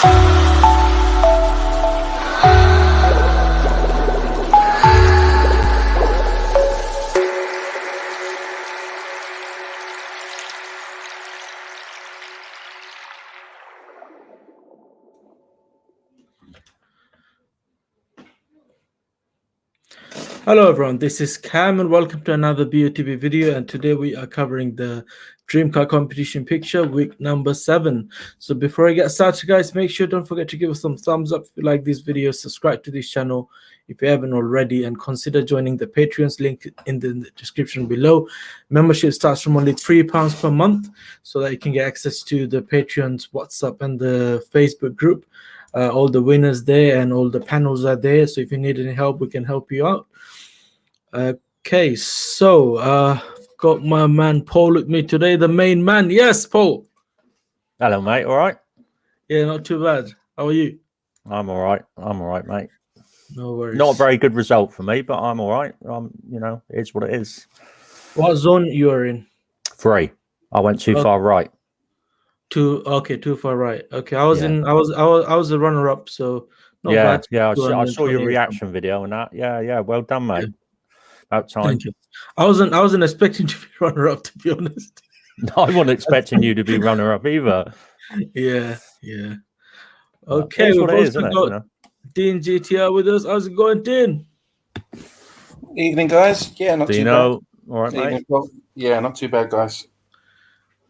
Hello everyone, this is Cam and welcome to another BOTB video, and today we are covering the Dream Car Competition picture week number 7. So before I get started guys, make sure don't forget to give us some thumbs up if you like these videos, subscribe to this channel if you haven't already, and consider joining the Patreon's link in the description below. Membership starts from only £3 per month so that you can get access to the Patreon's WhatsApp and the Facebook group. All the winners there and all the panels are there, so if you need any help we can help you out. Okay, so got my man Paul with me today, the main man. Yes, Paul. Hello, mate. All right? Yeah, not too bad. How are you? I'm all right. I'm all right, mate. No worries. Not a very good result for me, but I'm all right. You know, it is what it is. What zone you are in? 3. I went too far right. Too far right. Okay, I was a runner-up, so not bad. Yeah. I saw your reaction video and that. Yeah. Well done, mate. Yeah. About time. Thank you. I wasn't expecting to be runner-up, to be honest. No, I wasn't expecting you to be runner-up either. Yeah. Okay, we've also got Dean GTR with us. How's it going, Dean? Evening, guys. Yeah, not too bad. All right, mate. Well, yeah, not too bad, guys.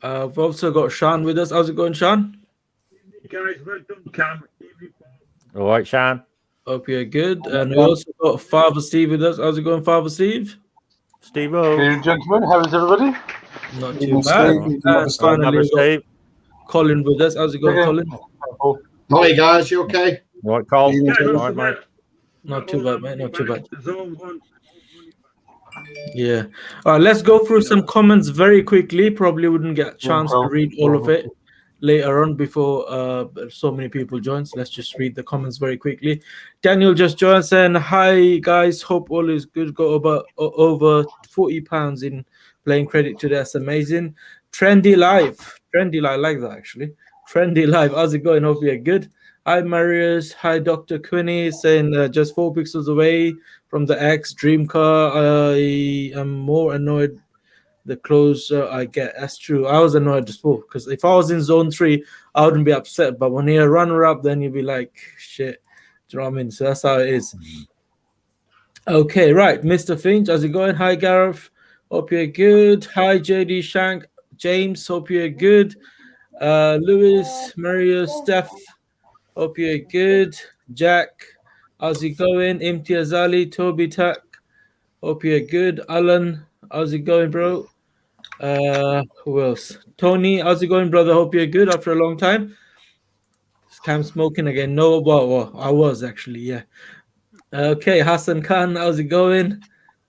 We've also got Sean with us. How's it going, Sean? Guys, well done, Cam. All right, Sean. Hope you're good. And we also got Father Steve with us. How's it going, Father Steve? Steve-o. Hey, gentlemen, how is everybody? Not too bad. Finally got Colin with us. How's it going, Colin? Hi, guys. You okay? All right, Carl. All right, mate. Not too bad, mate. Not too bad. Yeah. All right, let's go through some comments very quickly. Probably wouldn't get a chance to read all of it later on before so many people join. So let's just read the comments very quickly. Daniel just joined saying, hi guys, hope all is good. Got over £40 in playing credit today. That's amazing. Trendy Live, I like that actually. Trendy Live, how's it going? Hope you're good. Hi Marius, hi Dr. Quinny saying just 4 pixels away from the X Dream Car. I am more annoyed the closer I get. That's true. I was annoyed as well, because if I was in zone 3 I wouldn't be upset, but when you're a runner up then you'd be like shit. Do you know what I mean? So that's how it is. Okay, right, Mr. Finch, how's it going? Hi Gareth, hope you're good. Hi JD Shank, James, hope you're good. Lewis, Mario, Steph, hope you're good. Jack, how's it going? Imtiaz Ali, Toby Tak, hope you're good. Alan, how's it going, bro? Who else? Tony, how's it going, brother? Hope you're good after a long time. Cam smoking again. No, well, I was actually, yeah. Okay, Hasan Khan, how's it going?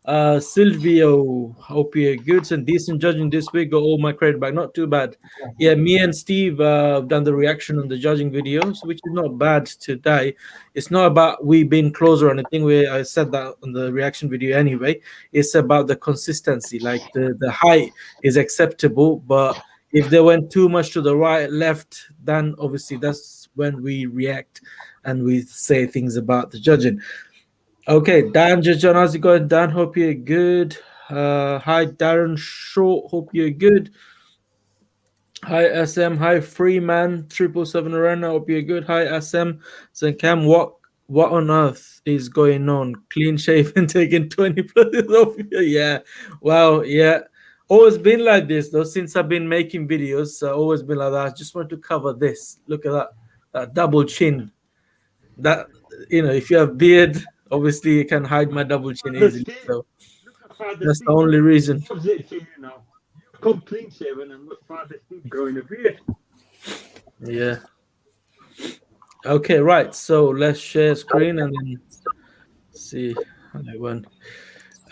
Silvio, hope you're good. Some decent judging this week. Got all my credit back. Not too bad. Yeah, me and Steve have done the reaction on the judging videos, which is not bad today. It's not about we being closer or anything. I said that on the reaction video anyway. It's about the consistency. Like the height is acceptable, but if they went too much to the right, left, then obviously that's when we react and we say things about the judging. Okay, Dan just joined. How's it going, Dan? Hope you're good. Hi, Darren Short. Hope you're good. Hi, SM. Hi, Freeman 777 Arena. Hope you're good. Hi, SM. So, Cam, what on earth is going on? Clean shaven, taking 20 plus off. Yeah. Well, yeah. Always been like this though. Since I've been making videos, always been like that. I just want to cover this. Look at that double chin. That, you know, if you have beard, obviously you can hide my double chin easily. So that's the only reason. Come clean shaven and look Father Steve growing a beard. Yeah. Okay, right. So let's share screen and then see how that went.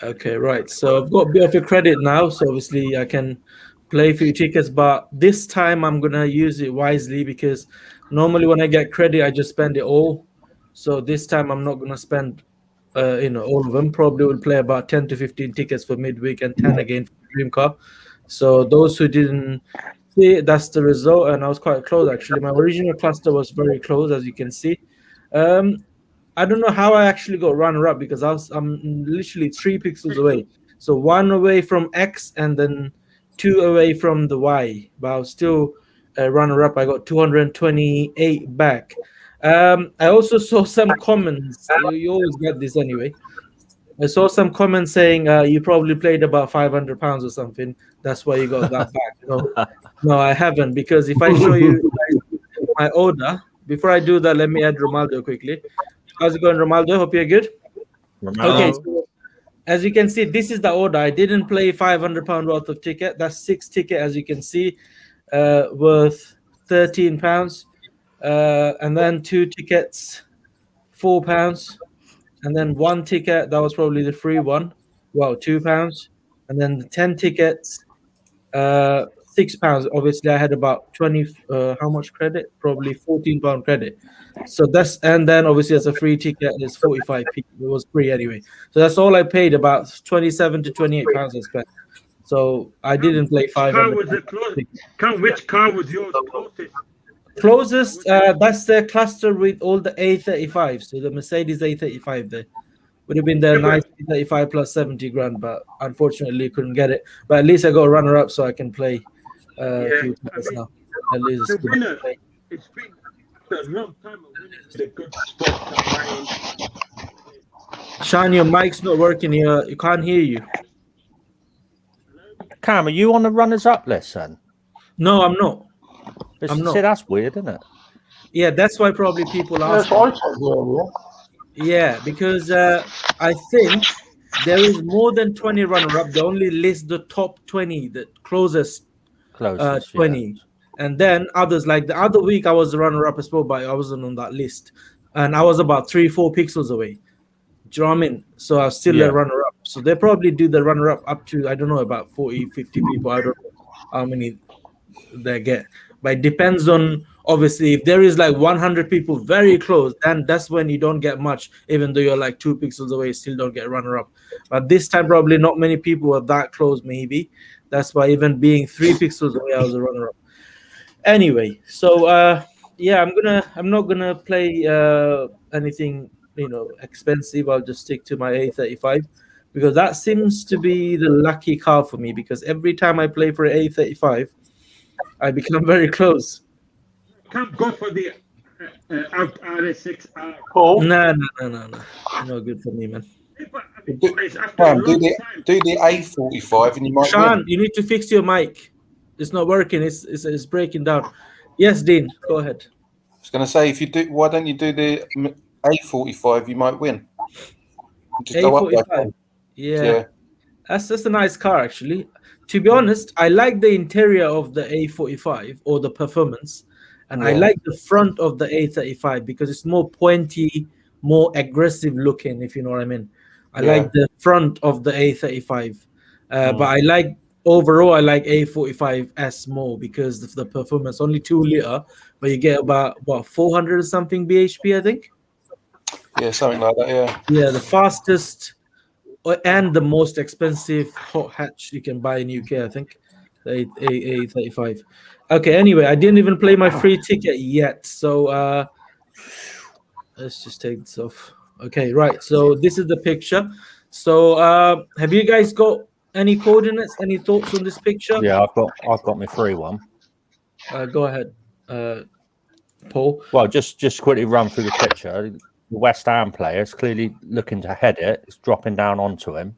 Okay, right. So I've got a bit of a credit now, so obviously I can play a few tickets, but this time I'm gonna use it wisely because normally when I get credit I just spend it all. So this time I'm not gonna spend all of them. Probably will play about 10 to 15 tickets for midweek and 10 again for Dream Car. So those who didn't see, that's the result, and I was quite close actually. My original cluster was very close, as you can see. I don't know how I actually got runner-up because I'm literally 3 pixels away. So 1 away from X and then 2 away from the Y. But I was still runner-up. I got 228 back. I also saw some comments. You always get this anyway. I saw some comments saying you probably played about £500 or something. That's why you got that back. No, I haven't, because if I show you my order, before I do that, let me add Ronaldo quickly. How's it going, Ronaldo? Hope you're good. Ronaldo. Okay, so as you can see, this is the order. I didn't play £500 worth of ticket. That's 6 ticket, as you can see, worth £13. And then 2 tickets, £4. And then 1 ticket, that was probably the free one. Well, £2. And then the 10 tickets, £6. Obviously, I had about 20. How much credit? Probably £14 credit. So that's, and then obviously as a free ticket is 45p. It was free anyway. So that's all I paid, about 27 to 28 pounds I spent. So I didn't play 500. Which car was yours closest? Closest, that's the cluster with all the A35. So the Mercedes A35 there. Would have been the nice 35 plus 70 grand, but unfortunately couldn't get it. But at least I got a runner-up, so I can play a few tickets now. At least it's good to play. It's been a long time. It's a good spot to find. Sean, your mic's not working here. You can't hear you. Cam, are you on the runners-up list then? No, I'm not. I'm not. See, that's weird, isn't it? Yeah, that's why probably people ask. Yeah, because I think there is more than 20 runner-up. They only list the top 20, the closest 20. Yeah. And then others, like the other week, I was the runner-up as well, but I wasn't on that list. And I was about 3-4 pixels away. Do you know what I mean? So I was still a runner-up. So they probably do the runner-up up to, I don't know, about 40, 50 people. I don't know how many they get. But it depends on, obviously, if there is like 100 people very close, then that's when you don't get much. Even though you're like 2 pixels away, you still don't get runner-up. But this time, probably not many people were that close, maybe. That's why even being 3 pixels away, I was a runner-up. Anyway, so yeah, I'm not gonna play anything expensive. I'll just stick to my A35 because that seems to be the lucky car for me, because every time I play for A35, I become very close. Can't go for the RS6R. No. No good for me, man. Do the A45 and you might Sean, win. you need to fix your mic. It's not working. It's breaking down. Yes, Dean, go ahead. I was going to say, if you do, why don't you do the A45? You might win. Just go up there. Yeah. That's a nice car, actually. To be honest, I like the interior of the A45 or the performance, and I like the front of the A35 because it's more pointy, more aggressive looking, if you know what I mean. I like the front of the A35, but I like overall I like A45S more because of the performance. Only 2 liter, but you get about 400 or something bhp, I think. Yeah, something like that. Yeah, the fastest and the most expensive hot hatch you can buy in UK, I think. The A35. Okay, anyway, I didn't even play my free ticket yet, so let's just take this off. Okay, right, so this is the picture. So have you guys got any coordinates, any thoughts on this picture? Yeah, I've got my free one. Go ahead, Paul. Well, just quickly run through the picture. The West Ham player is clearly looking to head it. It's dropping down onto him.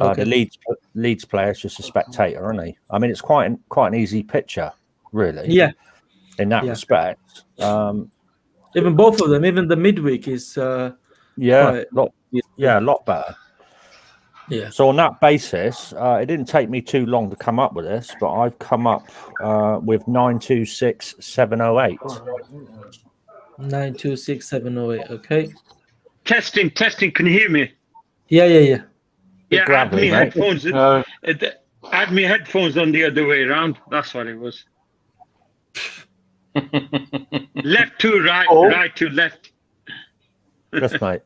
Okay. The Leeds player is just a spectator, isn't he? I mean, it's quite an easy picture, really. Yeah. In that respect. Even both of them, even the midweek is a lot better. Yeah. So on that basis, it didn't take me too long to come up with this, but I've come up with 926708. 926708. Okay. Testing. Can you hear me? Yeah. Yeah, I had my headphones. I had my headphones on the other way around. That's what it was. Left to right, right to left. Yes, mate.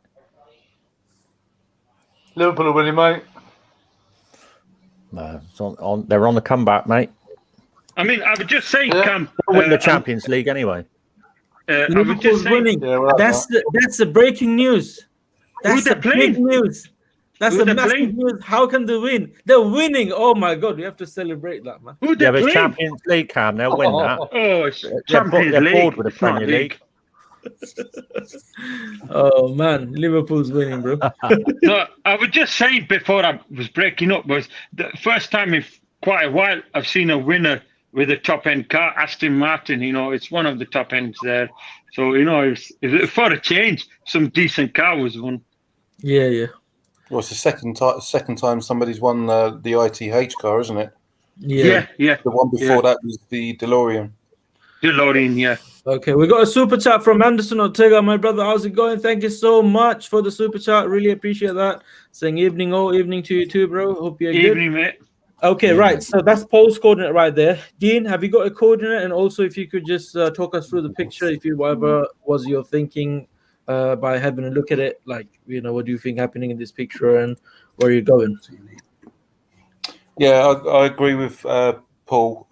Liverpool are winning, mate. No, they're on the comeback, mate. I mean, I would just say, Cam. They'll win the Champions League anyway. I would Liverpool's just say, winning. That's the breaking news. That's they're the big playing? news. That's Who the they're massive playing? news. How can they win? They're winning. Oh my God, we have to celebrate that, man. who they Yeah, but it's playing? Champions League, Cam. They'll win that. Oh, it's They're Champions bored League. with the It's not Premier League. Oh man, Liverpool's winning, bro. No, I would just say before I was breaking up was the first time in quite a while I've seen a winner with a top end car, Aston Martin. You know, it's one of the top ends there. So you know, it's for a change, some decent car was won. Yeah. Well, it's the second time somebody's won the ITH car, isn't it? Yeah. The one before that was the DeLorean. DeLorean, yeah. Okay, we got a super chat from Anderson Ortega, my brother. How's it going? Thank you so much for the super chat. Really appreciate that. Saying evening, evening to you too, bro. Hope you're good. Evening, mate. Okay, right. So that's Paul's coordinate right there. Dean, have you got a coordinate? And also, if you could just talk us through the picture, if you whatever was your thinking by having a look at it, like what do you think happening in this picture and where are you going? Yeah, I agree with Paul.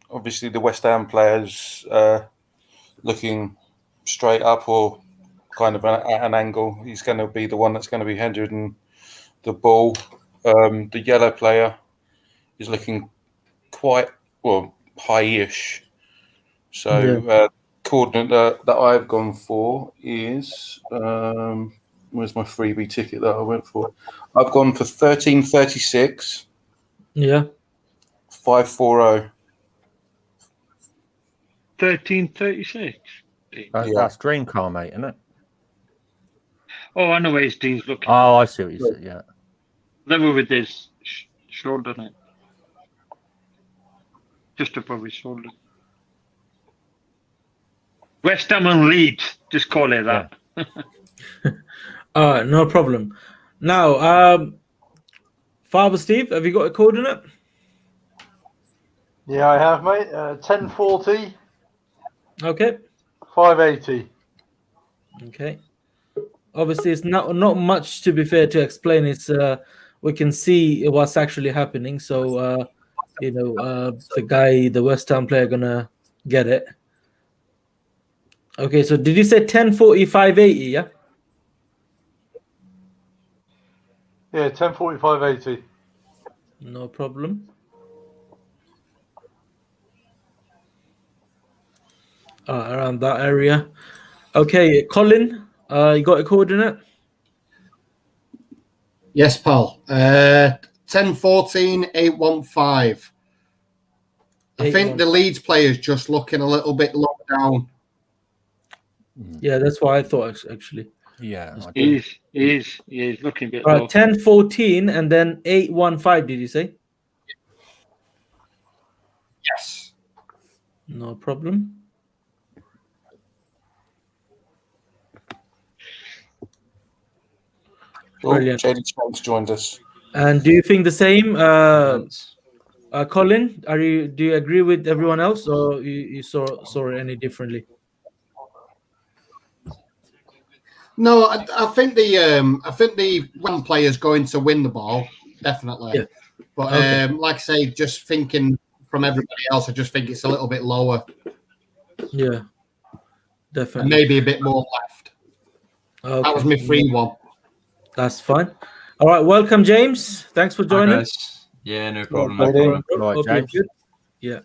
Obviously, the West Ham players looking straight up or kind of at an angle. He's going to be the one that's going to be handling the ball. The yellow player is looking quite high-ish. So coordinate that I've gone for is where's my freebie ticket that I went for? I've gone for 1336. Yeah. 540. 1336. That's dream car, mate, isn't it? Oh, I know where his Dean's looking. Oh, I see what you said. Yeah. Level with his shoulder, mate. Just above his shoulder. West Ham and Leeds, just call it that. No problem. Now, Father Steve, have you got a coordinate? Yeah, I have, mate. 1040. Okay. 580. Okay. Obviously, it's not much to be fair to explain. It's we can see what's actually happening. So the West Ham player gonna get it. Okay, so did you say 1040, 580? Yeah. Yeah, 1040, 580. No problem. Around that area. Okay, Colin, you got a coordinate? Yes, pal. 1014, 815. I think the Leeds player's just looking a little bit low down. Yeah, that's what I thought actually. Yeah. He's looking a bit Right, low. 1014 and then 815, did you say? Yes. No problem. Brilliant. JD Chance joined us. And do you think the same, Colin? Do you agree with everyone else, or you saw it any differently? No, I think the one player's going to win the ball, definitely. Yeah. But like I say, just thinking from everybody else, I just think it's a little bit lower. Yeah, definitely. And maybe a bit more left. Okay. That was my free one. That's fine. All right, welcome, James. Thanks for joining. Hi, guys. Yeah, no problem. No problem. Right, Hope you're James. good. Yeah.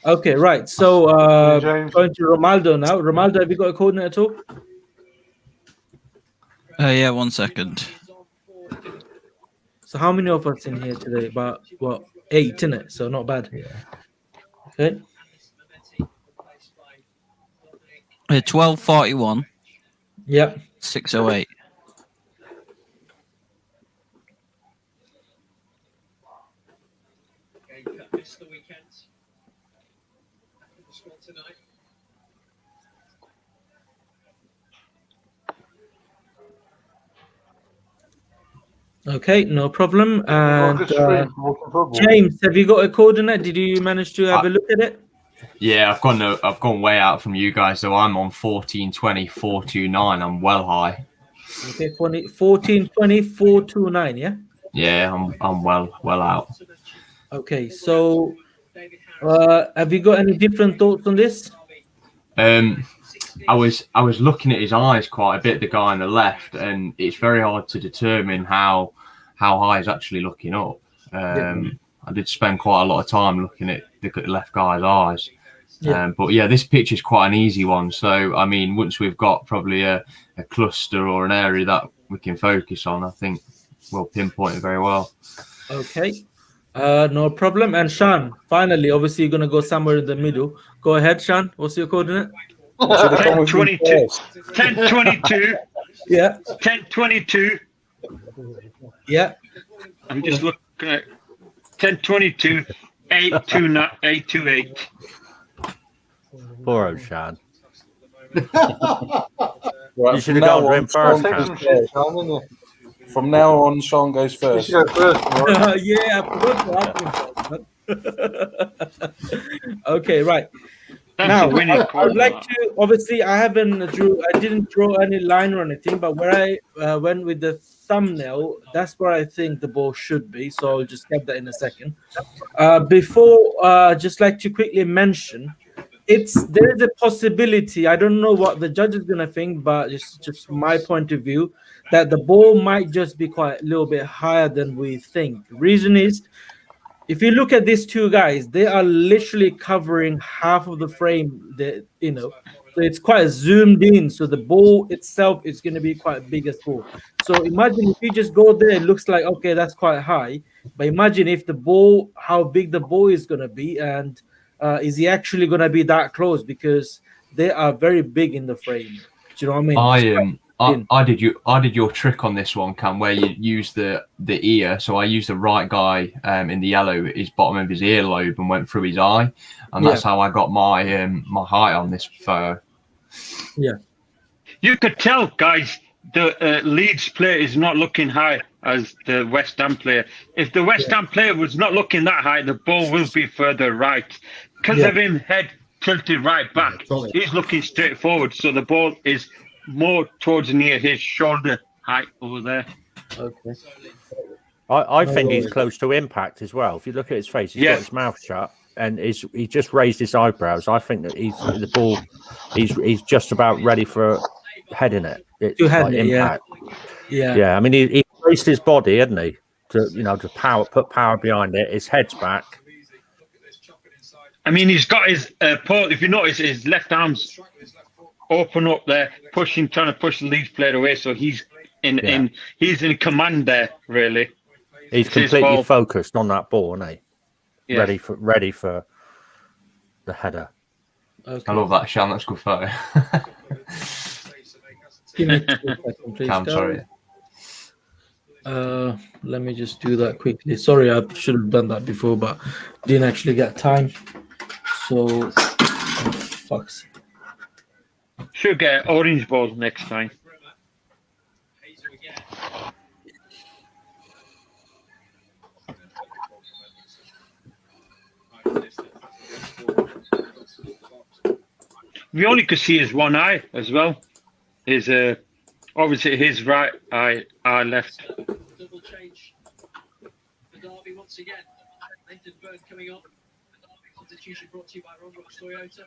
Okay, right. So James. going to Ronaldo now. Ronaldo, have you got a coordinate at all? Yeah, 1 second. So how many of us in here today? About 8, isn't it? So not bad. Yeah. Okay. 1241 Yep. 608. Okay, no problem. And Good stream from watching football. James, have you got a coordinate? Did you manage to have a look at it? Yeah, I've gone way out from you guys, so I'm on 1420 429. I'm well high. Okay, 14, 20, 429, yeah? Yeah, I'm well out. Okay, so Have you got any different thoughts on this? I was looking at his eyes quite a bit, the guy on the left, and it's very hard to determine how high he's actually looking up. I did spend quite a lot of time looking at the left guy's eyes. But yeah, this pitch is quite an easy one. So I mean, once we've got probably a cluster or an area that we can focus on, I think we'll pinpoint it very well. Okay. No problem. And Sean, finally, obviously you're gonna go somewhere in the middle. Go ahead, Sean. What's your coordinate? 1022. 1022. Yeah. 1022. Yeah. I'm just looking at 1022 828. Poor old Sean. Right, You should have gone rim first. Take Cam. some shit, Sean, didn't you? From now on, Sean goes You first. should go first. Right? Yeah, I forgot to ask him. Okay, right. That's Now, a winning I call. would like to. Obviously, I didn't draw any line or anything, but where I went with the thumbnail, that's where I think the ball should be. So I'll just get that in a second. Before, just like to quickly mention, there is a possibility. I don't know what the judge is gonna think, but it's just my point of view that the ball might just be quite a little bit higher than we think. Reason is, if you look at these two guys, they are literally covering half of the frame. So it's quite zoomed in. So the ball itself is going to be quite big as well. So imagine if you just go there, it looks like okay, that's quite high. But imagine if how big the ball is going to be, and is he actually going to be that close? Because they are very big in the frame. Do you know what I mean? I did your trick on this one, Cam, where you use the ear. So I used the right guy in the yellow, his bottom of his earlobe, and went through his eye, and that's how I got my my height on this photo. Yeah, You could tell, guys, the Leeds player is not looking high as the West Ham player. If the West Ham player was not looking that high, the ball will be further right. Because of him head tilted right back, he's looking straight forward, so the ball is more towards near his shoulder height over there. Okay. I think he's close to impact as well. If you look at his face, he's got his mouth shut and he just raised his eyebrows. I think that the ball, he's just about ready for heading it. It's To head like it, impact. Yeah. I mean, he raised his body, hadn't he? To put power behind it. His head's back. I mean, he's got his Paul. If you notice, his left arm's open up there, trying to push the Leeds player away. So he's in command there, really. He's completely focused on that ball, isn't he? Yeah. Ready for the header. Okay. I love that, Sean. That's a good photo. Give me 2 seconds, please. Cam, sorry. Let me just do that quickly. Sorry, I should have done that before, but didn't actually get time. So, fucks. Should get an orange ball next time. We only could see his one eye as well. His obviously his right eye, our left. Double change for Derby once again. Nathan Bird coming on. The Derby substitution brought to you by Ron Rocks Toyota.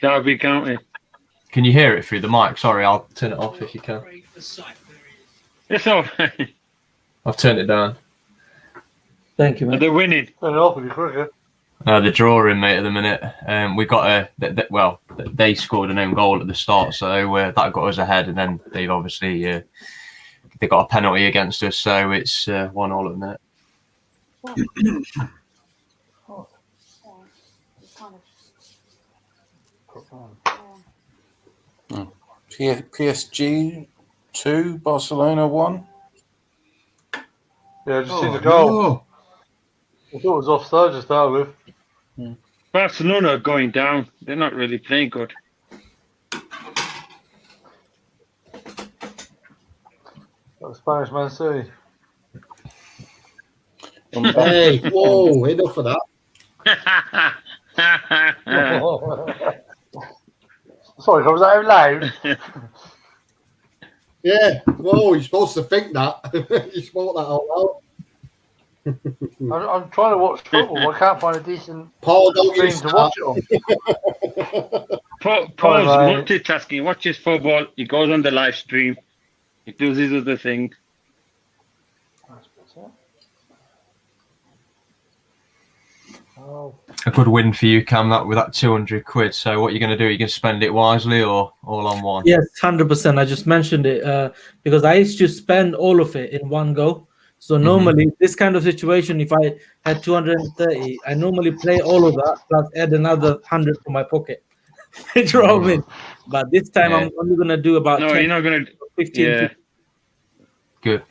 Derby County. Can you hear it through the mic? Sorry, I'll turn it off if you can. It's all right. I've turned it down. Thank you, man. They're winning. Turn it off if you're quicker. The drawing, mate, at the minute. We got they scored an own goal at the start, so that got us ahead, and then they've obviously they got a penalty against us, so it's 1-1 at the minute. PSG 2, Barcelona 1. Yeah, just seen the goal. No. I thought it was offside to start with. Barcelona are going down. They're not really playing good. That was Spanish Man City. Hey, whoa, enough of that. Sorry, was that out loud? Yeah. Whoa, you're supposed to think that. You spoke that out loud. I'm trying to watch football. I can't find a decent Paul, don't you screen to watch it on. Paul's Sorry, mate. multitasking. He watches football. He goes on the live stream. He does his other thing. Oh. A good win for you, Cam, that with that 200 quid. So what are you going to do? Are you going to spend it wisely or all on one? Yes, 100%. I just mentioned it because I used to spend all of it in one go. So normally, this kind of situation, if I had 230, I normally play all of that plus add another 100 for my pocket. Do you know what I mean? But this time, I'm only going to do about 10, you're not going to 15. Yeah. Good.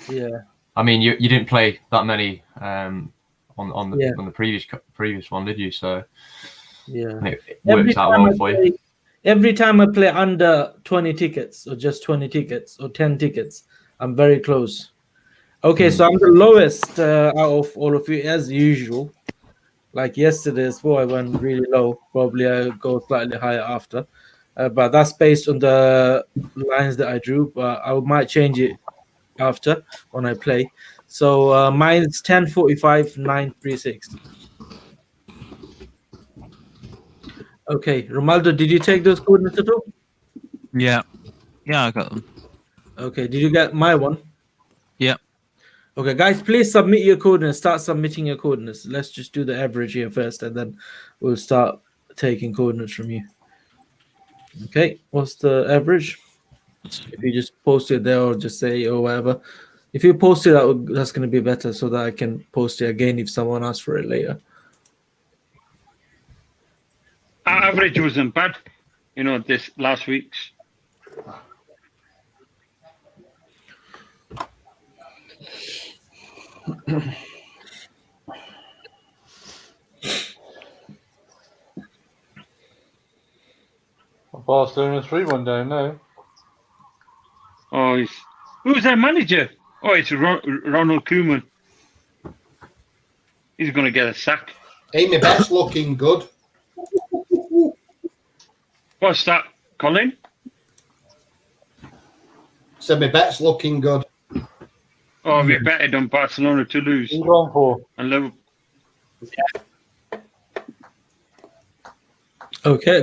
Yeah. I mean, you didn't play that many on the previous one, did you? So yeah, it worked out well for you. Every time I play under 20 tickets or just 20 tickets or 10 tickets, I'm very close. Okay, so I'm the lowest out of all of you as usual. Like yesterday as well, I went really low. Probably I go slightly higher after, but that's based on the lines that I drew. But I might change it after when I play. So mine's 10.45, 9.36. Okay, Romaldo, did you take those coordinates at all? Yeah, I got them. Okay, did you get my one? Yeah. Okay, guys, please submit your coordinates. Start submitting your coordinates. Let's just do the average here first, and then we'll start taking coordinates from you. Okay, what's the average? If you just post it there or just say or whatever. If you post it, that's going to be better so that I can post it again if someone asks for it later. Our average wasn't bad, this last week's. Barcelona's 3-1 down now. Oh, who's their manager? Oh, it's Ronald Koeman. He's going to get a sack. Amy Betts looking good. What's that, Colin? So my bet's looking good. Oh, we betted on Barcelona to lose. Who's on for? And Liverpool. Okay,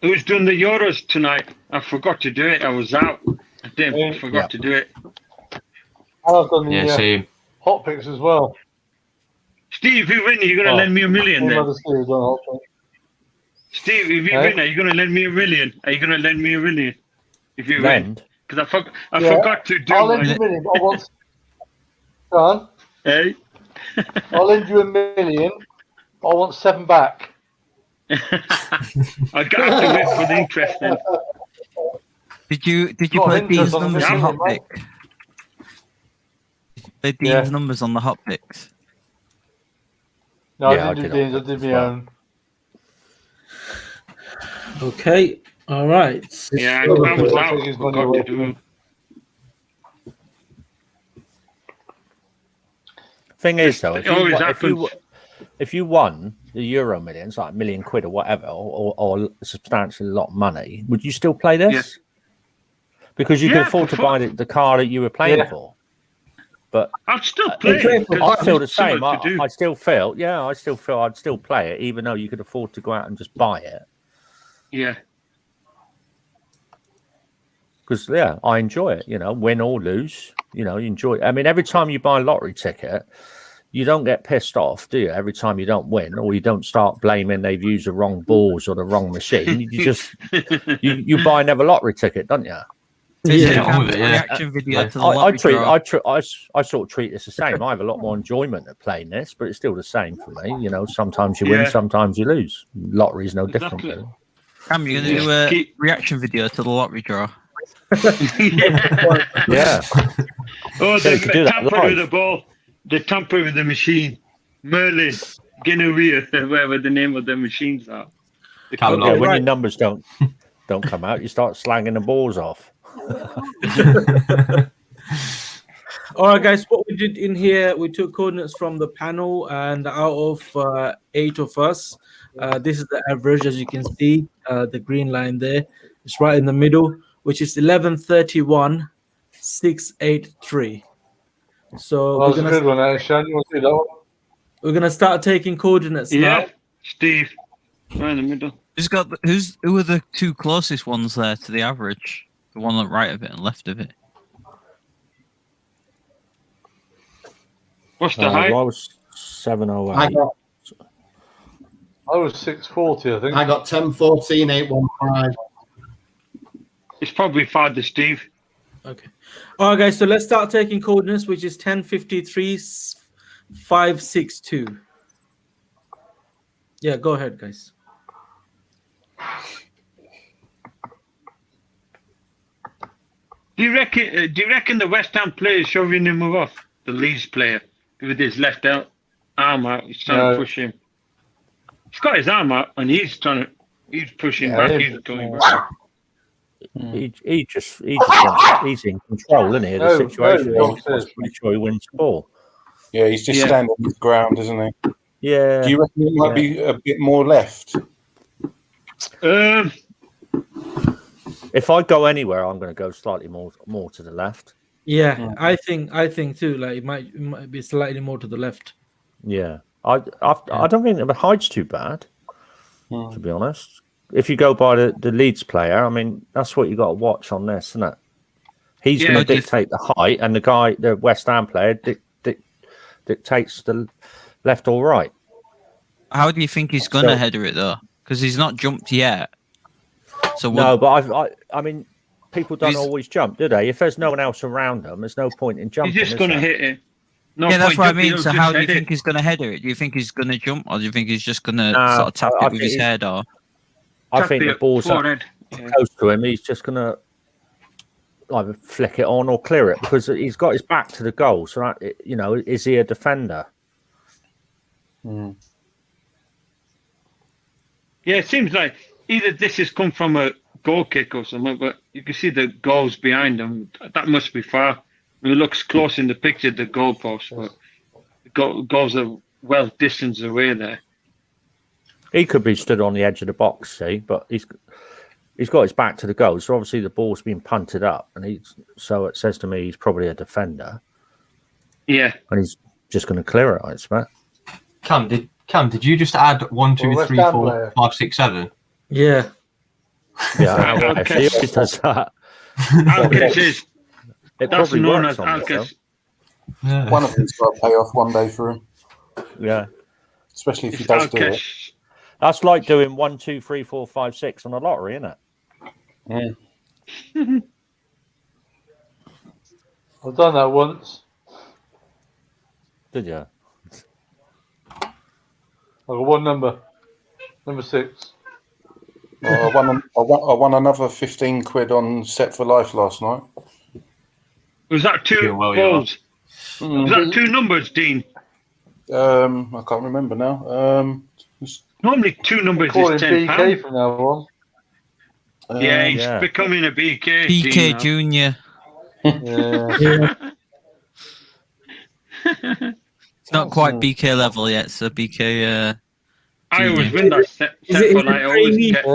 Who's done the Euros tonight? I forgot to do it. I was out. I forgot to do it. I've done the same. hot picks as well. Steve, if you win, you're going to lend me $1 million then. Steve, if you win, are you going to lend me $1 million? Are you going to lend me $1 million if you win? Because I forgot to do. I'll lend you $1 million. I want. Son, Hey? I'll lend you $1 million. I want 7 back. I got to wait for the interest then. Did you play Dean's numbers on hot pick? Play Dean's numbers on the hot picks? No, I didn't do Dean's. I did my own. Okay, all right. Yeah, I was out. I forgot to do it. Thing is, though, if you won the Euro Millions, like £1 million or whatever, or a substantially lot of money, would you still play this? Yes. Because you could afford to buy the car that you were playing for. But I'd still play it. I feel the same. I still feel I'd still play it, even though you could afford to go out and just buy it. Yeah. Because I enjoy it. Win or lose, you enjoy it. I mean, every time you buy a lottery ticket, you don't get pissed off, do you? Every time you don't win, or you don't start blaming they've used the wrong balls or the wrong machine. You just you buy another lottery ticket, don't you? Reaction video to the lottery draw. I sort of treat this the same. I have a lot more enjoyment of playing this, but it's still the same for me. Sometimes you win, sometimes you lose. Lottery is no different. Really. Cam, you're going to do a reaction video to the lottery draw. Yeah. Oh, they tamper with the ball. They tamper with the machine. Merlin, Guinevere, whatever the name of the machines are. When your numbers don't come out, you start slanging the balls off. All right, guys, what we did in here, we took coordinates from the panel, and out of 8 of us, This is the average, as you can see. The green line there. It's right in the middle, which is 11:31,683. So That was a good one, Hasan. You want to see that one? we're gonna start taking coordinates Yeah, now. Steve, right in the middle. Who are the two closest ones there to the average? The one on the right of it and left of it. What's the height? I was 708. I was 640, I think. I got 10:14,815. It's probably farther, Steve. Okay. All right, guys. So let's start taking coordinates, which is 10:53,562. Yeah, go ahead, guys. Do you reckon the West Ham player is shoving him off? The Leeds player with his left arm out, he's trying to push him. He's got his arm out and he's pushing back. He's going back. He's in control, isn't he? Of the situation. He wants to make sure he wins the ball. Yeah, he's just standing on the ground, isn't he? Yeah. Do you reckon it might be a bit more left? If I go anywhere, I'm going to go slightly more to the left. Yeah, I think too. Like it might be slightly more to the left. Yeah, I don't think the height's too bad, to be honest. If you go by the Leeds player, I mean, that's what you got to watch on this, isn't it? He's going to dictate the height, and the West Ham player dictates the left or right. How do you think he's going to header it though? Because he's not jumped yet. So no, but I mean, people don't always jump, do they? If there's no one else around them, there's no point in jumping. He's just going to hit it. No, yeah, that's what I mean. So how do you think he's going to header it? Do you think he's going to jump, or do you think he's just going to sort of tap it with his head? Or I think the ball's close to him. He's just going to either flick it on or clear it because he's got his back to the goal. So that, is he a defender? Yeah, it seems like either this has come from a goal kick or something, but you can see the goals behind him. That must be far. I mean, it looks close in the picture, the goalpost, but the goals are well distanced away there. He could be stood on the edge of the box, see, but he's got his back to the goal. So obviously the ball's been punted up, and so it says to me he's probably a defender. Yeah, and he's just going to clear it, I expect. Cam, did you just add 1, 2, 3, 4, 5, 6, 7? Yeah. Yeah, okay. He always does that. That's known as Alcus. Yeah. One of them's got to pay off one day for him. Yeah. Especially if he does do it. That's like doing 1, 2, 3, 4, 5, 6 on a lottery, isn't it? Yeah. I've done that once. Did you? I got one number 6. I won another 15 quid on Set for Life last night. Was that 2 balls? Was that 2 numbers, Dean? I can't remember now. Normally 2 numbers is £10. BK from now on. Yeah, he's becoming a BK. BK Junior. Yeah. It's not quite BK level yet, so BK. I always win that set for like always get.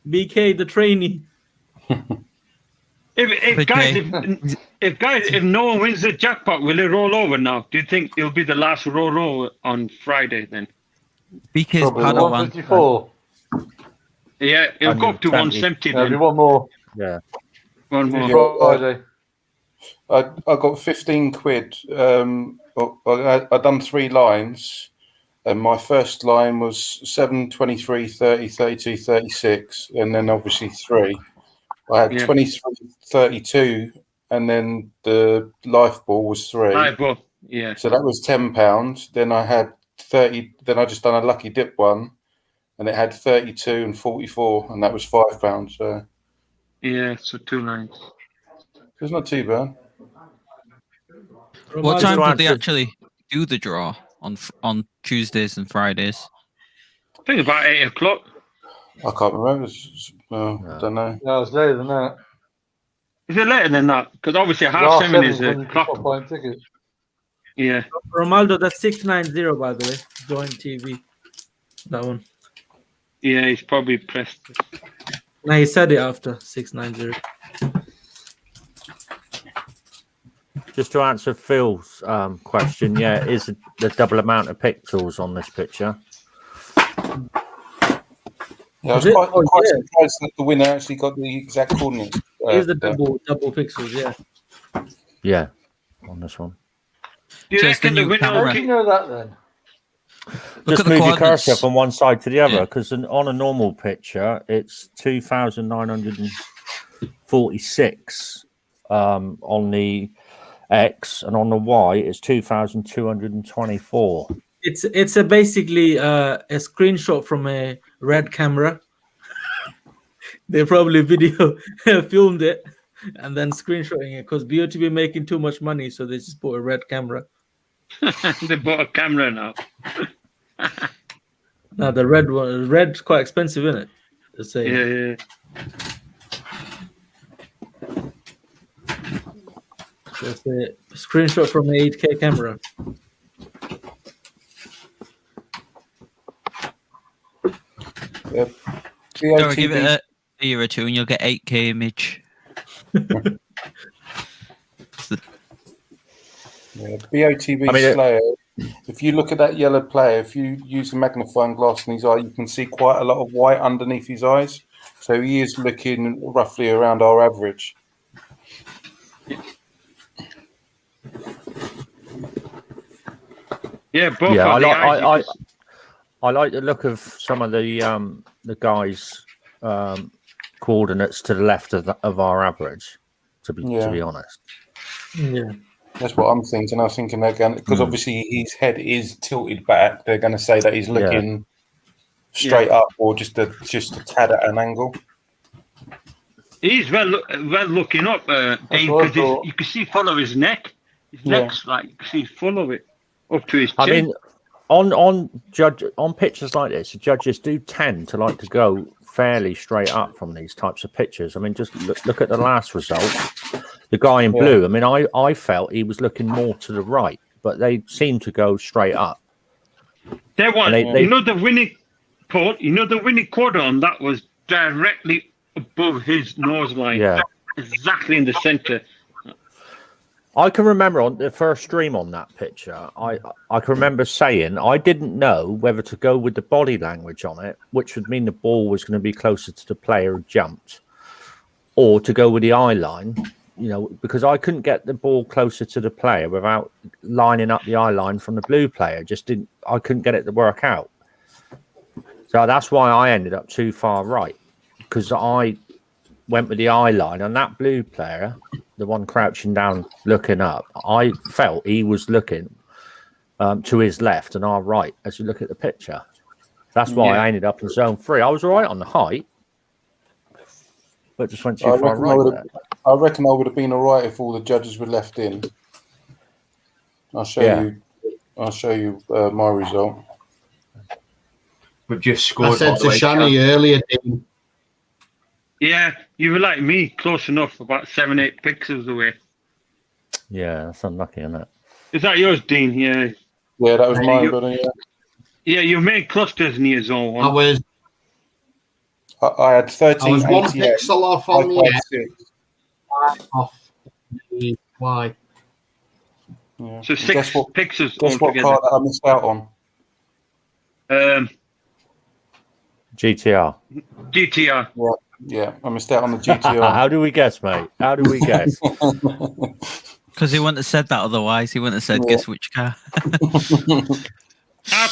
BK the trainee. If no one wins the jackpot, will it roll over now? Do you think it'll be the last roll on Friday then? BK's Padawan. 154. Yeah, it'll go up to 170 then. One more. Yeah. One more. Friday. I got 15 quid. I done 3 lines, and my first line was 7, 23, 30, 32, 36, and then obviously 3. I had 23, 32, and then the life ball was 3. Life ball, yeah. So that was £10. Then I had 30. Then I just done a lucky dip one, and it had 32 and 44, and that was £5. So yeah, so 2 lines. It's not too bad. What time did they actually do the draw on Tuesdays and Fridays? I think about 8 o'clock. I can't remember. I don't know. No, it's later than that. Is it later than that? Because obviously 7:30 is a clock. Buying tickets. Yeah. Romaldo, that's 690 by the way. join TV. That one. Yeah, he's probably pressed it. No, he said it after 690. Just to answer Phil's question, yeah, it is the double amount of pixels on this picture. Yeah, I was quite surprised that the winner actually got the exact coordinates. Here's the double pixels, yeah. Yeah, on this one. Do you reckon the winner How do you know that then? Just move your cursor from one side to the other, because on a normal picture, it's 2,946 on the X, and on the Y, it's 2,224. It's basically a screenshot from a red camera. They probably video filmed it and then screenshotting it because BOTB making too much money, so they just bought a red camera. They bought a camera now. No, the red one. Red's quite expensive, isn't it? The same. Yeah. That's a screenshot from an 8K camera. Yep. So give it a year or two and you'll get 8K image. Yeah, BOTB Slayer. If you look at that yellow player, if you use a magnifying glass in his eye, you can see quite a lot of white underneath his eyes. So he is looking roughly around our average. Yeah, both. Yeah, I like the look of some of the guys' coordinates to the left of our average. To be honest. Yeah. That's what I'm thinking. I was thinking they're going because obviously his head is tilted back. They're going to say that he's looking straight up or just a tad at an angle. He's well looking up, because you can see follow his neck. His neck's like you can see full of it up to his chin. I mean, on pictures like this, the judges do tend to like to go fairly straight up from these types of pictures. I mean, just look at the last result. The guy in blue, I mean, I felt he was looking more to the right, but they seem to go straight up. There was, the winning Paul, the winning quarter on that was directly above his nose line. Yeah. Exactly in the center. I can remember on the first stream on that picture, I can remember saying I didn't know whether to go with the body language on it, which would mean the ball was going to be closer to the player who jumped, or to go with the eye line, because I couldn't get the ball closer to the player without lining up the eye line from the blue player. I couldn't get it to work out. So that's why I ended up too far right, because I went with the eye line on that blue player, the one crouching down looking up. I felt he was looking to his left and our right as you look at the picture. That's why I ended up in zone 3. I was all right on the height, but just went too far right. I reckon I would have been all right if all the judges were left in. I'll show you my result. We've just scored. I said to Shani earlier, Dean. Yeah, you were like me, close enough, about 7-8 pixels away. Yeah, that's unlucky, isn't it? Is that yours, Dean? Yeah. Yeah, that was mine, brother. Yeah, you made clusters near zone 1. I had 13. I was 1 pixel off on the off the Y. Yeah. So 6 pixels Guess what altogether. card I missed out on? GTR. GTR. Yeah, I missed out on the GTR. How do we guess, mate? How do we guess? Because he wouldn't have said that otherwise. He wouldn't have said, guess which car. I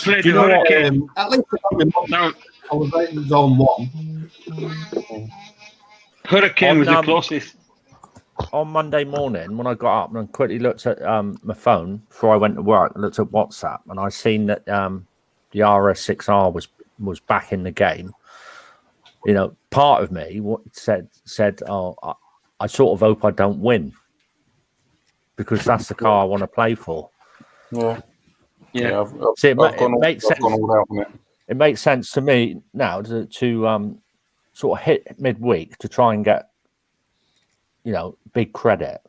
played the Hurricane. At least I was right in zone 1. Hurricane was the closest. On Monday morning, when I got up and quickly looked at my phone before I went to work, I looked at WhatsApp, and I seen that the RS6R was back in the game. Part of me said, "Oh, I sort of hope I don't win, because that's the car I want to play for." Yeah. See, it makes sense. It makes sense to me now to sort of hit midweek to try and get big credit,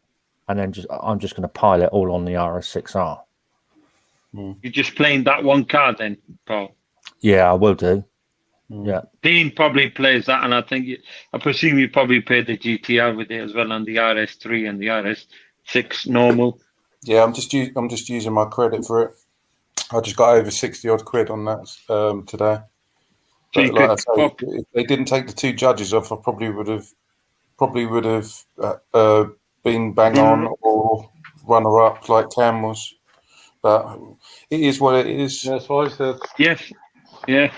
and then I'm just going to pile it all on the RS6R. You're just playing that one card then, Paul? Yeah, I will do. Yeah. Dean probably plays that, and I presume you probably play the GTR with it as well, on the RS3 and the RS6 normal. Yeah, I'm just using my credit for it. I just got over 60 odd quid on that today. But like I say, if they didn't take the 2 judges off, I probably would have been bang on or runner up like Cam was. But it is what it is. That's what I said. Yes. Yeah.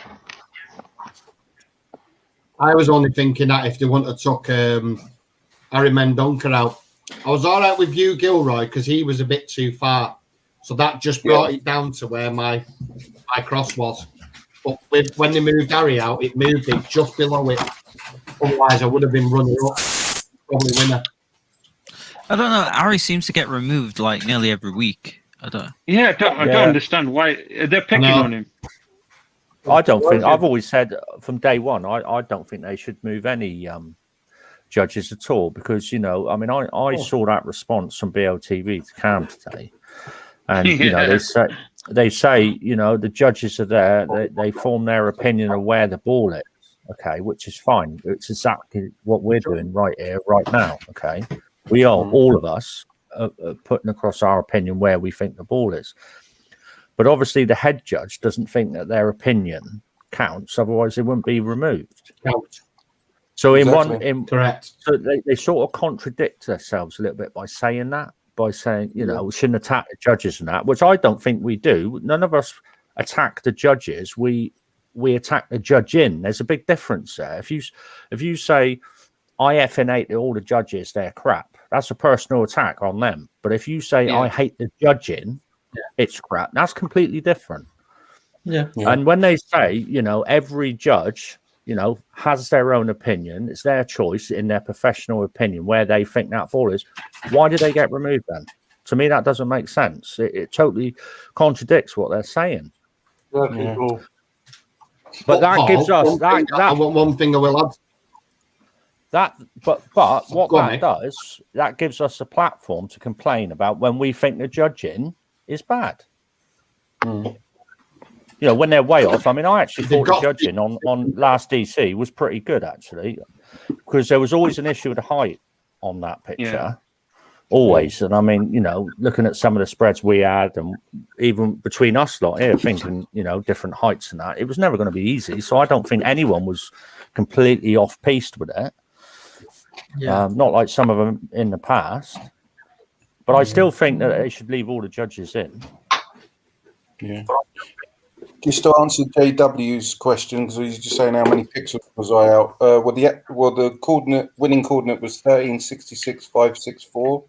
I was only thinking that if they wanted to took Harry Mendonca out, I was all right with you, Gilroy, because he was a bit too far. So that just brought it down to where my cross was. But when they moved Harry out, it moved it just below it. Otherwise, I would have been running up, probably winner. I don't know. Harry seems to get removed like nearly every week. I don't understand why they're picking on him. I don't think. I've always said from day one, I don't think they should move any judges at all, because I saw that response from BOTV to Cam today, and they say the judges are there. They form their opinion of where the ball is. Okay, which is fine. It's exactly what we're doing right here, right now. Okay, we are all of us putting across our opinion where we think the ball is. But obviously, the head judge doesn't think that their opinion counts. Otherwise, it wouldn't be removed. So correct. So they sort of contradict themselves a little bit by saying that, we shouldn't attack the judges and that, which I don't think we do. None of us attack the judges. We attack the judging. There's a big difference there. If you say I effing hate all the judges, they're crap, that's a personal attack on them. But if you say I hate the judging, it's crap, that's completely different. And when they say every judge has their own opinion, it's their choice in their professional opinion where they think that ball is, why do they get removed then? To me, that doesn't make sense. It totally contradicts what they're saying. But that Paul, gives us one thing I will add. But what that does, that gives us a platform to complain about when we think the judging is bad. When they're way off. I mean, I actually thought the judging on last DC was pretty good, actually, because there was always an issue with the height on that picture. Always. And I mean, looking at some of the spreads we had, and even between us lot here, thinking, different heights and that, it was never going to be easy. So I don't think anyone was completely off-piste with it. Not like some of them in the past. But I still think that they should leave all the judges in. Yeah. Just to answer JW's question, because he's just saying how many pixels was I out. The winning coordinate was 1366.564.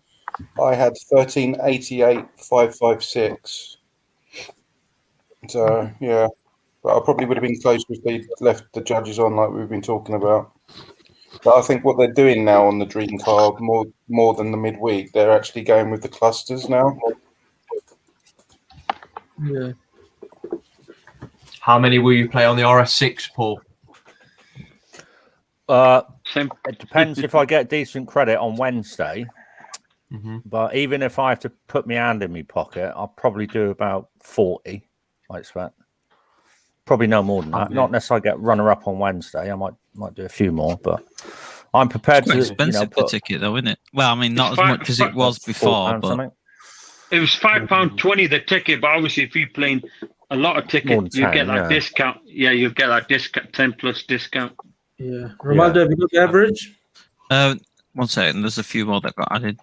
I had 1388.556. So yeah, but I probably would have been close if they left the judges on, like we've been talking about. But I think what they're doing now on the Dream card, more than the midweek, they're actually going with the clusters now. Yeah. How many will you play on the RS6, Paul? It depends if I get decent credit on Wednesday. But even if I have to put my hand in my pocket, I'll probably do about 40, I expect. Probably no more than that. Not unless I get runner-up on Wednesday. I might do a few more, but I'm prepared to. Expensive per ticket, though, isn't it? Well, I mean, not as much as it was before, but it was £5.20 the ticket. But obviously, if you're playing a lot of tickets, you get that discount. Yeah, you get that discount, 10+ discount. Yeah, Romaldo, have you got the average? 1 second. There's a few more that got added.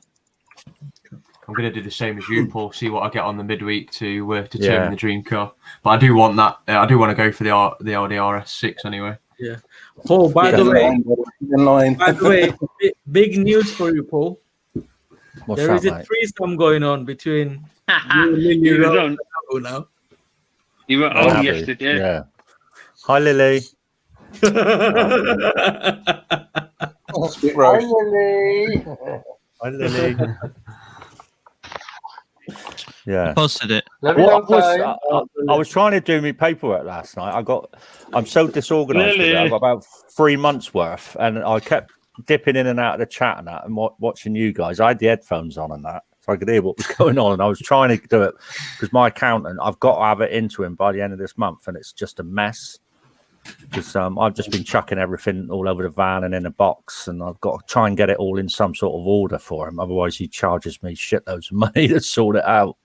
I'm going to do the same as you, Paul. See what I get on the midweek to determine the dream car. But I do want that. I do want to go for the RS6 anyway. Yeah. Paul, by the way, big news for you, Paul. There is a threesome going on between you and Lily now. You were on yesterday. Yeah. Hi, Lily. Hi, Lily. Hi, Lily. Yeah, I posted it. I was trying to do my paperwork last night. I'm so disorganized with it. I've got about 3 months worth, and I kept dipping in and out of the chat and that, and watching you guys. I had the headphones on and that, so I could hear what was going on. And I was trying to do it because my accountant, I've got to have it into him by the end of this month, and it's just a mess. Because I've just been chucking everything all over the van and in a box, and I've got to try and get it all in some sort of order for him. Otherwise, he charges me shitloads of money to sort it out.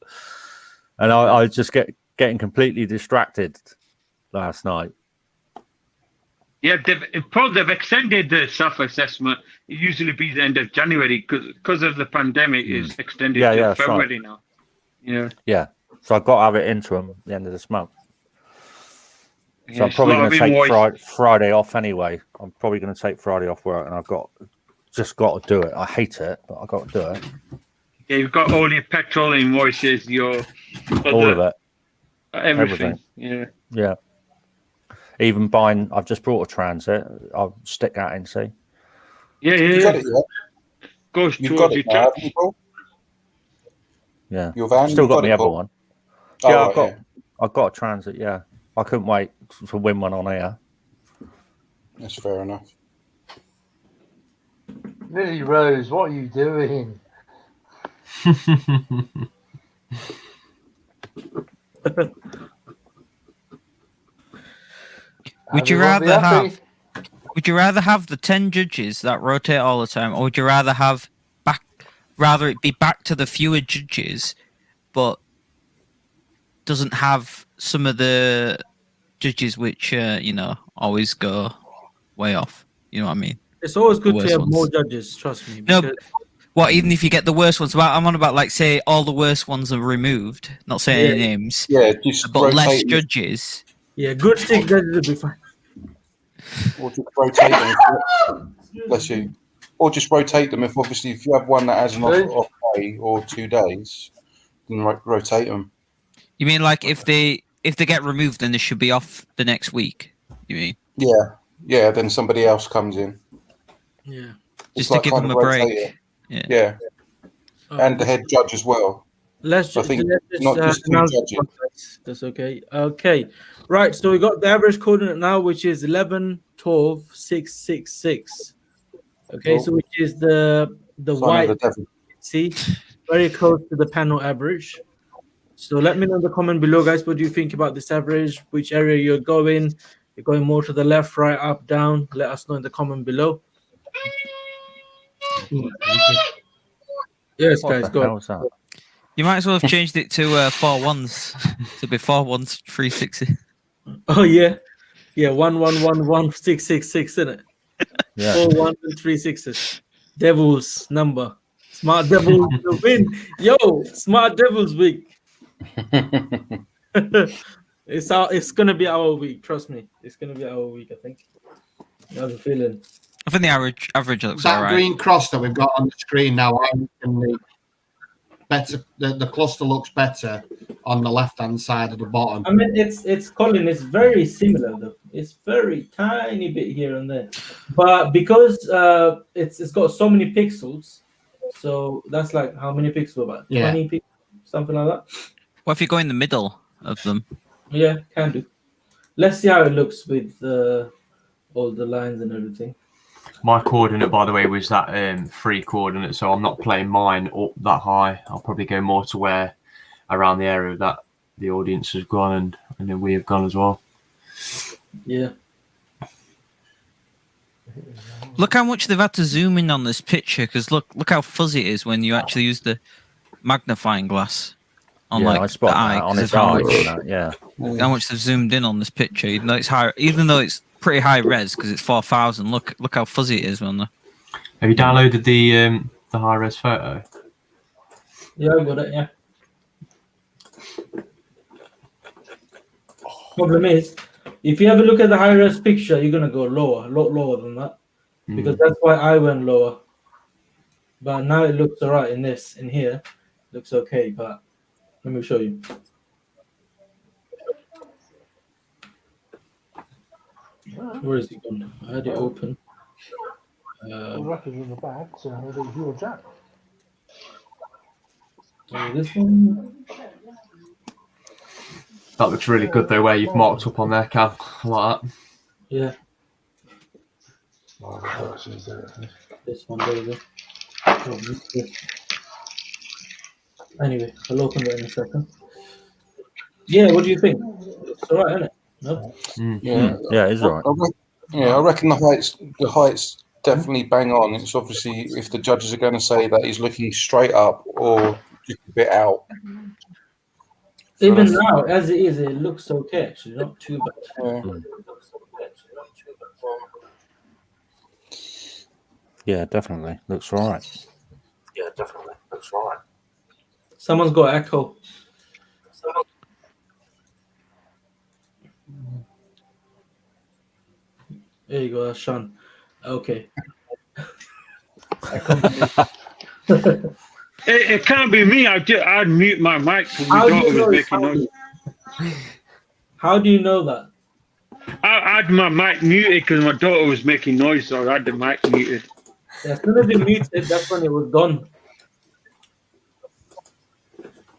And I just getting completely distracted last night. Yeah, they've extended the self-assessment. It usually be the end of January because of the pandemic. It's extended to February now. Yeah. Yeah. So I've got to have it into him at the end of this month. So Yeah, I'm probably going to take Friday off anyway. I'm probably going to take Friday off work, and I've just got to do it. I hate it, but I've got to do it. Yeah, you've got all your petrol invoices, all of it, everything. Yeah. Even buying, I've just brought a transit. I'll stick that in. See. Yeah. You got it, yeah? Goes You've got it now, people. Yeah. Your van. Still got the other one. Oh, Yeah, right, I've got a transit. Yeah. I couldn't wait to win one on here. That's fair enough. Lily Rose, what are you doing? Would you rather have the 10 judges that rotate all the time, or would you rather it be back to the fewer judges, but doesn't have some of the judges which always go way off? You know what I mean? It's always good to have more judges, trust me. No, even if you get the worst ones? I'm on about, like, say all the worst ones are removed, not saying any names. Yeah, just but less judges. Yeah, good stick judges will be fine. Or just rotate them. Bless you. Or just rotate them if you have one that has an off day or 2 days, then rotate them. You mean like if they get removed, then they should be off the next week? You mean? Yeah. Then somebody else comes in. Yeah. Just to give them a break. Yeah. And the head judge as well. Let's just not just 2 judges. That's okay. Okay. Right. So we got the average coordinate now, which is 11, 12, 6, 6, 6. Okay. So which is the white. See, very close to the panel average. So let me know in the comment below, guys. What do you think about this average? Which area you're going? You're going more to the left, right, up, down? Let us know in the comment below. Yes, guys, go. You might as well have changed it to 4 1s. To be 4 1s, 3 6s. Oh yeah, 1 1 1 1 6 6 6, isn't it? Yeah. 4 1 and 3 6s. Devil's number. Smart Devils will win. Yo, Smart Devils week. It's gonna be our week. Trust me, it's gonna be our week. I think. I have a feeling. I think the average looks that all right. green cross that we've got on the screen now. The cluster looks better on the left-hand side of the bottom. I mean, it's Colin. It's very similar though. It's very tiny bit here and there, but because it's got so many pixels, so that's like how many pixels? About 20 pixels, something like that. What if you go in the middle of them? Yeah, can do. Let's see how it looks with all the lines and everything. My coordinate, by the way, was that 3 coordinate, so I'm not playing mine up that high. I'll probably go more to where around the area that the audience has gone and then we have gone as well. Yeah. Look how much they've had to zoom in on this picture, because look how fuzzy it is when you actually use the magnifying glass on I spot the eye. On its eye. How much they've zoomed in on this picture, even though it's high, even though it's pretty high res because it's 4000. Look how fuzzy it is on there. Have you downloaded the high res photo? Yeah, I got it. Yeah. Problem is, if you have a look at the high res picture, you're gonna go lower, a lot lower than that, because that's why I went lower. But now it looks alright in here, looks okay. But let me show you. Where is it gone? I had it open. The record in the bag, so there's your jack. This one. That looks really good though, where you've marked up on there, Cam. I like that. Yeah. This one, there we go. Anyway, I'll open it in a second. Yeah, what do you think? It's all right, isn't it? No? Yeah, it's all right. I reckon the height's definitely bang on. It's obviously if the judges are going to say that he's looking straight up or just a bit out. Even now, as it is, it looks okay. Actually, not too bad. Yeah, definitely looks all right. Someone's got echo. There you go, Sean. Okay. It can't be me. I'd mute my mic because my daughter was making noise. How do you know that? I had my mic muted because my daughter was making noise, so I had the mic muted. As soon as you muted, that's when it was done.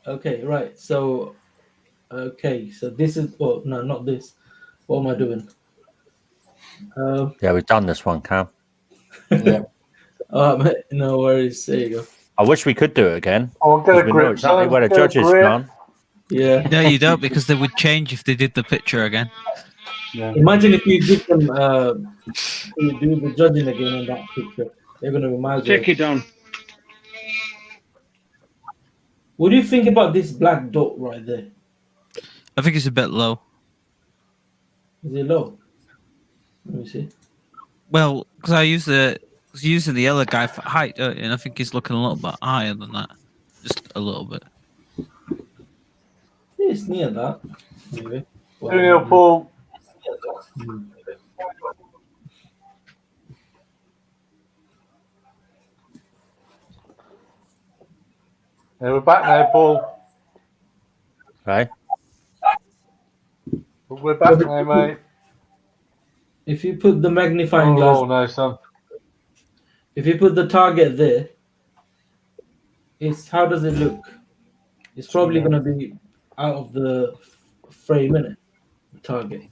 Okay, right. So, so this is. Oh no, not this. What am I doing? Yeah, we've done this one, Cam. Yeah. No worries. There you go. I wish we could do it again. Oh, get a We know grip, exactly son. where the Get a judges grip. gone. Yeah. No, you don't, because they would change if they did the picture again. Imagine if you give them you do the judging again in that picture. They're gonna be miles away. Take it down. What do you think about this black dot right there? I think it's a bit low. Is it low? Let me see. Well, because I was using the yellow guy for height, and I think he's looking a little bit higher than that. Just a little bit. Yeah, it's near that. Anyway. 2-0, Paul. Yeah, we're back now, Paul. Right. We're back now, mate. If you put the magnifying glass, Oh no, son. if you put the target there, how does it look? It's probably gonna be out of the frame, innit? The target.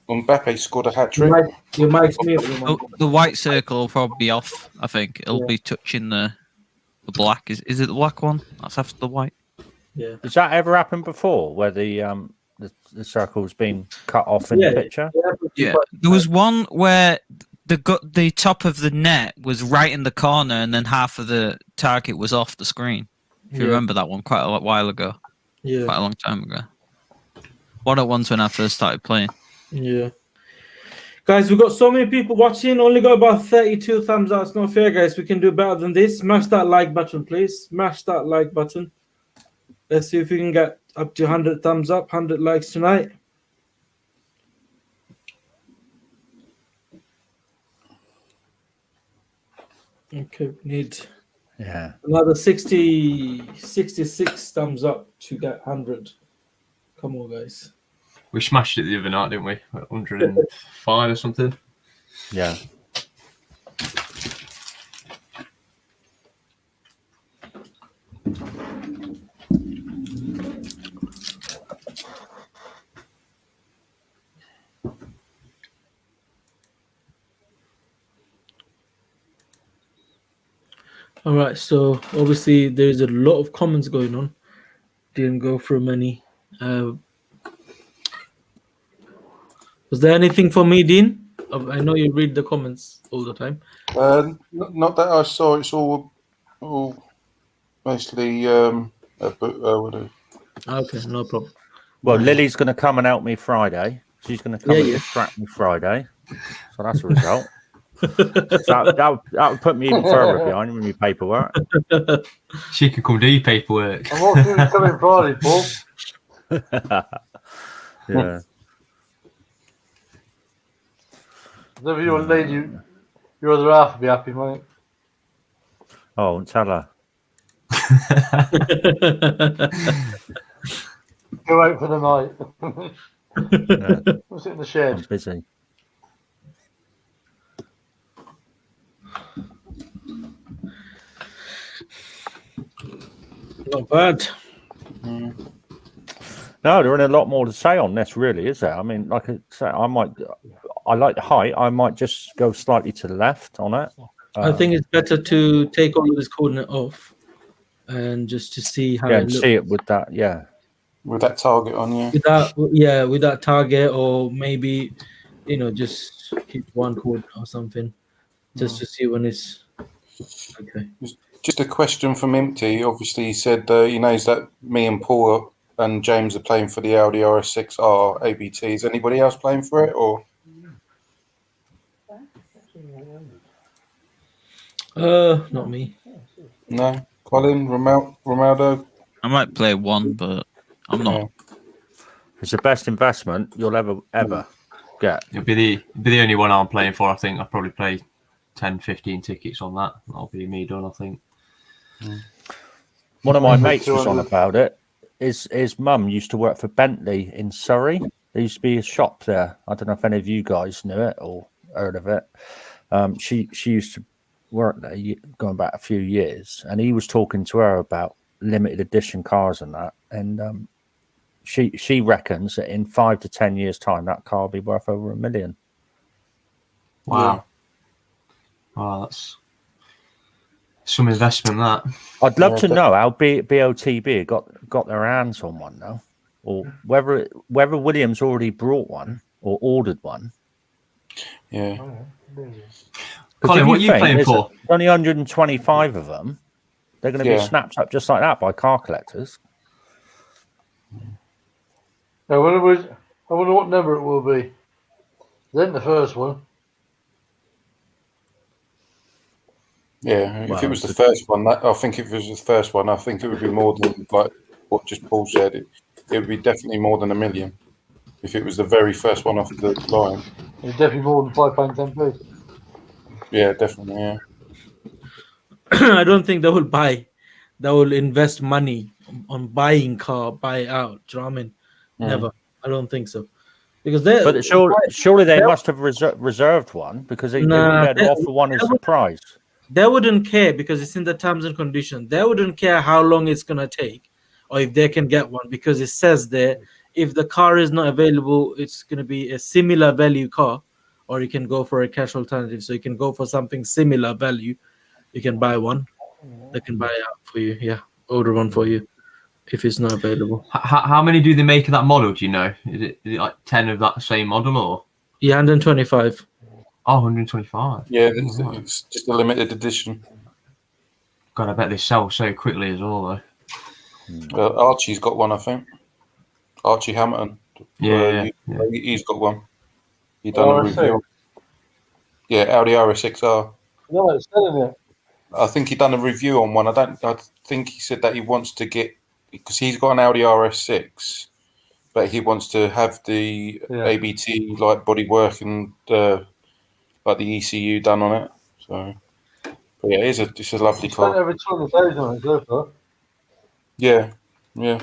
Mbappe scored a hat trick. Your mic's mute. The white circle will probably be off. I think it'll be touching the black. Is it the black one? That's after the white. Yeah. Has that ever happened before, where the circle's been cut off in the picture? Yeah. There was one where the top of the net was right in the corner, and then half of the target was off the screen. If you remember that one, quite a while ago. Yeah. Quite a long time ago. One at once when I first started playing. Yeah. Guys, we've got so many people watching. Only got about 32 thumbs up. It's not fair, guys. We can do better than this. Smash that like button, please. Smash that like button. Let's see if we can get up to 100 thumbs up, 100 likes tonight. Okay, we need another 66 thumbs up to get 100. Come on, guys. We smashed it the other night, didn't we? 105 or something. Yeah. All right, so obviously there's a lot of comments going on. Didn't go through many. Was there anything for me, Dean? I know you read the comments all the time. Not that I saw. It's all mostly. Okay, no problem. Well, Lily's going to come and help me Friday. She's going to come and distract me Friday. So that's a result. So that would put me even further behind with my paperwork. She can come do your paperwork. I'm not sure he's coming Friday, Paul. Yeah. If you're a lady, your other half will be happy, mate. Oh, tell her. Go out for the night. We'll sit in the shed. I'm busy. Not bad. No, there ain't a lot more to say on this, really, is there? I mean, like I say, I like the height. I might just go slightly to the left on it. I think it's better to take all of this coordinate off. and just to see how Yeah, it and looks. see it with that. Yeah. With that target on, yeah. With that target, or maybe, just keep one quid or something, just to see when it's okay. Just a question from Empty. Obviously, he said he knows that me and Paul and James are playing for the Audi RS6R ABT. Is anybody else playing for it, or? Not me. No, Colin, Ronaldo. I might play one, but I'm not. Yeah. It's the best investment you'll ever get. It'll be the only one I'm playing for. I think I'll probably play 10, 15 tickets on that. That'll be me done, I think. One of my mates was on about it. His mum used to work for Bentley in Surrey. There used to be a shop there. I don't know if any of you guys knew it or heard of it. She used to work there going back a few years, and he was talking to her about limited edition cars and that. And she reckons that in 5 to 10 years' time, that car will be worth over $1 million. Wow. Wow, that's some investment, that. I'd love to know how BOTB got their hands on one now, or whether Williams already brought one or ordered one. Yeah. Colin, what are you playing for? Only 125 of them. They're going to be snapped up just like that by car collectors. I wonder what number it will be. Then the first one. Yeah, if it was the first one, I think if it was the first one, I think it would be more than like what just Paul said. It would be definitely more than $1 million if it was the very first one off the line. It's definitely more than £5.10p. Yeah, definitely. Yeah. I don't think they will buy. They will invest money on buying car, buy out. Do you know what I mean? Never. I don't think so. Because but surely they must have reserved one, because they wouldn't be able to offer one as a prize. They wouldn't care because it's in the terms and conditions. They wouldn't care how long it's going to take or if they can get one, because it says there, if the car is not available, it's going to be a similar value car, or you can go for a cash alternative. So you can go for something similar value. You can buy one. They can buy it out for you. Yeah, order one for you if it's not available. How many do they make of that model, do you know? Is it like 10 of that same model, or? Yeah, 125. Oh, 125. Yeah, it's just a limited edition. God, I bet they sell so quickly as well, though. Archie's got one, I think. Archie Hamilton. Yeah. He's got one. He done a review. Yeah, Audi RS6R. No, it's selling it. I think he done a review on one. I think he said that he wants to get, because he's got an Audi RS6, but he wants to have the ABT like bodywork and like the ECU done on it. So, but yeah, it's a lovely car. Spent over 200,000 on it so far. Yeah. Well,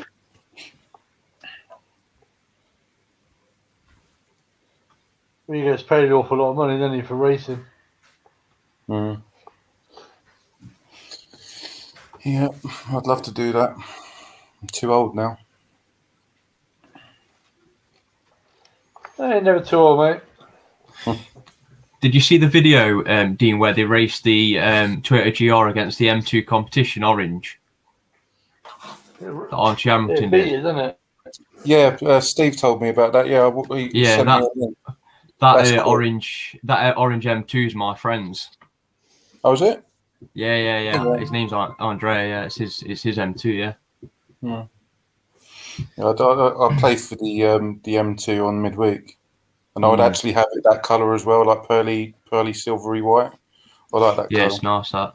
he gets paid an awful lot of money, doesn't he, for racing? Yeah, I'd love to do that. I'm too old now. I ain't never too old, mate. Did you see the video, Dean, where they raced the Toyota GR against the M2 competition orange? Archie Hamilton did. Isn't it? Yeah, Steve told me about that. Yeah, that orange M2 is my friend's. Oh, is it? Yeah. His name's Andrea. Yeah, it's his M2. Yeah. I played for the M2 on midweek, and I would actually have it that color as well, like pearly silvery white. I like that. Yeah, colour. it's nice. That.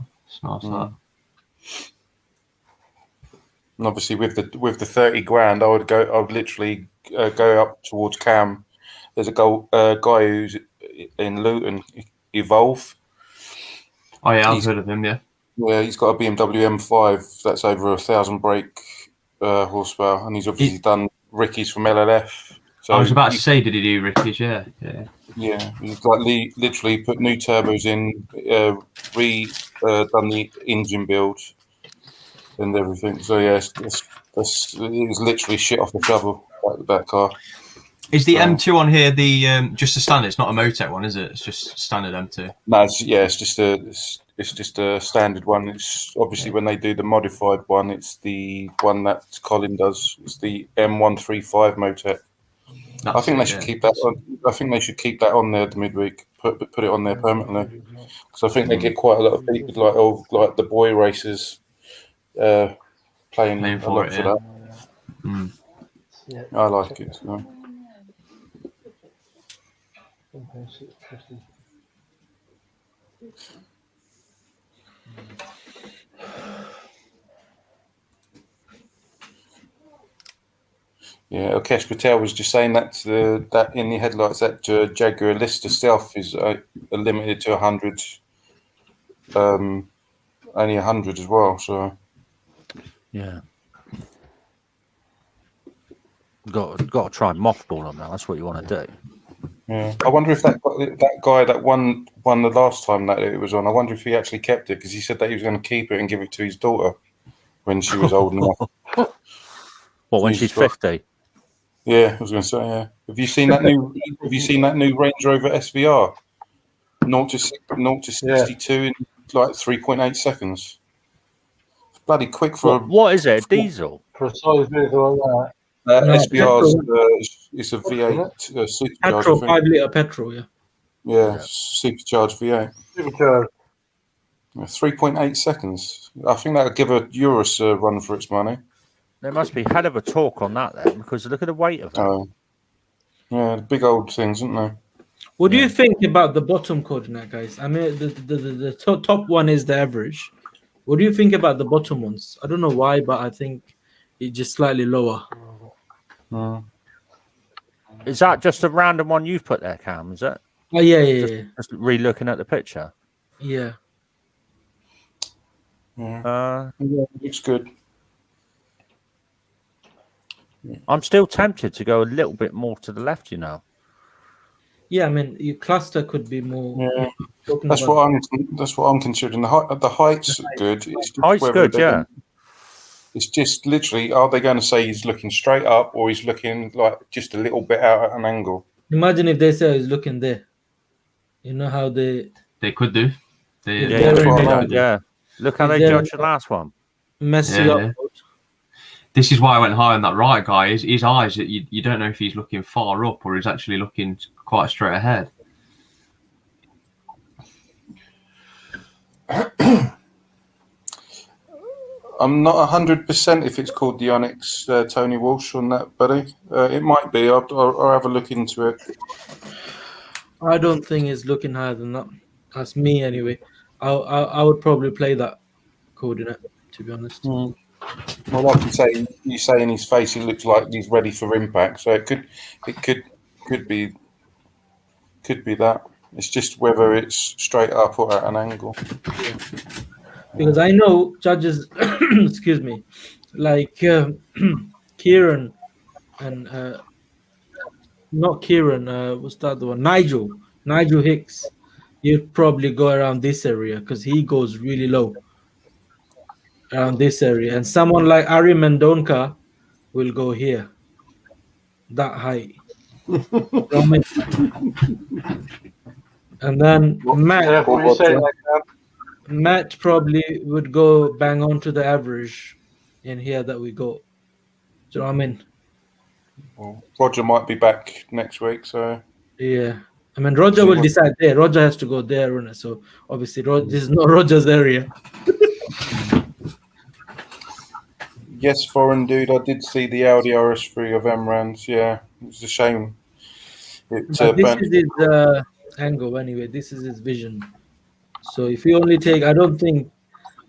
And obviously, with the 30 grand, I would literally go up towards Cam. There's a guy who's in Luton, Evolve. Oh yeah, I've heard of him. Yeah. Yeah, he's got a BMW M5 that's over 1,000 brake horsepower, and he's obviously done Ricky's from LLF. So I was about to say, did he do Ricky's? Yeah. Yeah, he's like literally put new turbos in, done the engine build and everything. So yeah, it's literally shit off the shovel, that car. Is the M2 on here the just a standard? It's not a Motec one, is it? It's just standard M2. No, it's just It's just a standard one. It's obviously when they do the modified one, it's the one that Colin does. It's the M135 Motec. I think they should keep that on. I think they should keep that on there the midweek. Put it on there permanently, because I think they get quite a lot of people like the boy racers playing a lot for that. Yeah. I like it. So. Yeah, Kesh Patel was just saying that that in the headlights that Jaguar Lister Stealth is limited to 100, only 100 as well. So yeah, got to try and mothball them now. That's what you want to do. yeah, I wonder if that guy that won the last time that it was on. I wonder if he actually kept it, because he said that he was going to keep it and give it to his daughter when she was old enough. What, when she's 50? Yeah, I was going to say. Yeah. Have you seen that new? Have you seen that new Range Rover SVR? 0 to 62 in like 3.8 seconds. It's bloody quick for. What is it? A diesel? For a size vehicle like that. SVR's it's a V8 supercharged. Petrol, 5 litre petrol. Yeah. Yeah, supercharged V8. Supercharged. 3.8 seconds. I think that would give a Urus a run for its money. There must be hell of a torque on that then, because look at the weight of it. Yeah, big old things, isn't they? What do you think about the bottom coordinate, guys? I mean, the top one is the average. What do you think about the bottom ones? I don't know why, but I think it's just slightly lower. Is that just a random one you've put there, Cam? Is it? Oh yeah. Just re-looking at the picture. Yeah. Yeah, looks good. I'm still tempted to go a little bit more to the left, you know. Yeah, I mean, your cluster could be more. Yeah, that's what I'm considering. The height's good. Height's good, yeah. It's just literally, are they going to say he's looking straight up, or he's looking like just a little bit out at an angle? Imagine if they say he's looking there. You know how they could do. Yeah. Look how they judged the last one. Messing up. This is why I went high on that right guy. His eyes, you don't know if he's looking far up or he's actually looking quite straight ahead. I'm not 100% if it's called the Onyx, Tony Walsh, on that, buddy. It might be. I'll have a look into it. I don't think it's looking higher than that. That's me anyway. I would probably play that coordinate, to be honest. Well, like you say in his face, he looks like he's ready for impact. So it could be that. It's just whether it's straight up or at an angle. Yeah. Because I know judges, excuse me, like Kieran and not Kieran. What's the other one? Nigel Hicks. You'd probably go around this area because he goes really low. Around this area, and someone like Ari Mendonca will go here, that height. And then Matt probably would go bang on to the average in here that we go. Do you know what I mean? Well, Roger might be back next week, so yeah. I mean, Roger will decide there. Roger has to go there, isn't it? So obviously, this is not Roger's area. Yes, foreign dude. I did see the Audi RS3 of Emran's. Yeah, it's a shame. This is his angle anyway. This is his vision. So if you only take, I don't think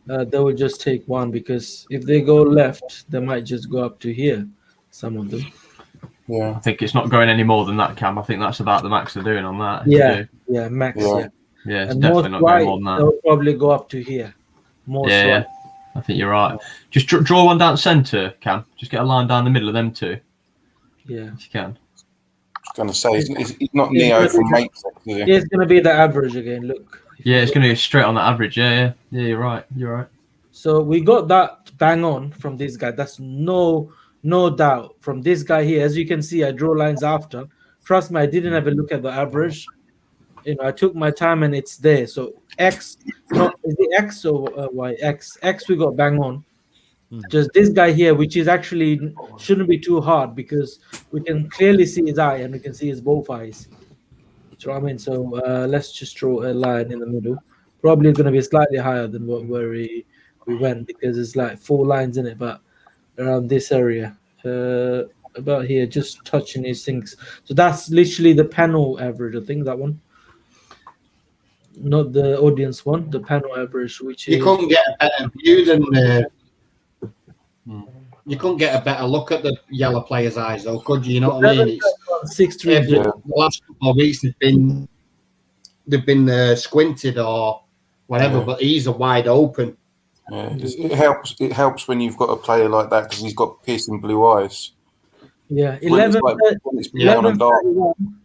they will just take one, because if they go left, they might just go up to here. Some of them. Yeah, I think it's not going any more than that, Cam. I think that's about the max they're doing on that. Yeah, max. Yeah, it's and definitely not going more than that. They'll probably go up to here. Yeah. I think you're right. Just draw one down centre, Cam. Just get a line down the middle of them two. Yeah. If you can. I was going to say, he's not Neo from Matrix, is he? It's going to be the average again, look. Yeah, it's going to go straight on that average. Yeah, you're right. So we got that bang on from this guy. That's no doubt. From this guy here, as you can see, I draw lines after. Trust me, I didn't have a look at the average. I took my time and it's there. So X, not is it X or Y? X we got bang on. Just this guy here, which is actually shouldn't be too hard because we can clearly see his eye and we can see his both eyes. Do you know what I mean? So let's just draw a line in the middle. Probably going to be slightly higher than where we went because it's like 4 lines in it, but around this area, about here, just touching these things. So that's literally the panel average. I think that one, not the audience one, the panel average, which you is couldn't get a better view than. You couldn't get a better look at the yellow player's eyes, though, could you? You know what I mean? It's 630. the last couple of weeks they've been squinted or whatever, but these are wide open. Yeah, it helps when you've got a player like that because he's got piercing blue eyes. Yeah, When it's brown and dark.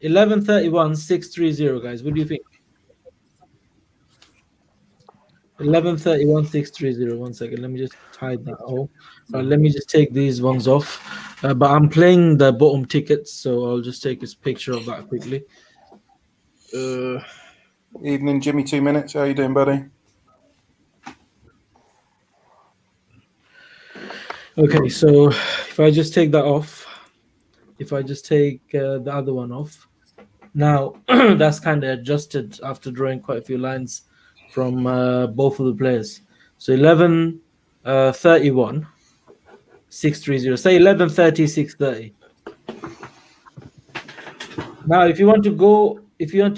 11:31, 630, guys. What do you think? 11:31, 630. 1 second. Let me just hide that all. Let me just take these ones off. But I'm playing the bottom tickets, so I'll just take a picture of that quickly. Evening, Jimmy. 2 minutes. How you doing, buddy? Okay, so if I just take that off, if I just take the other one off, now that's kind of adjusted after drawing quite a few lines from both of the players. So 11:31, 630. Say 11:30, 630. Now, if you want to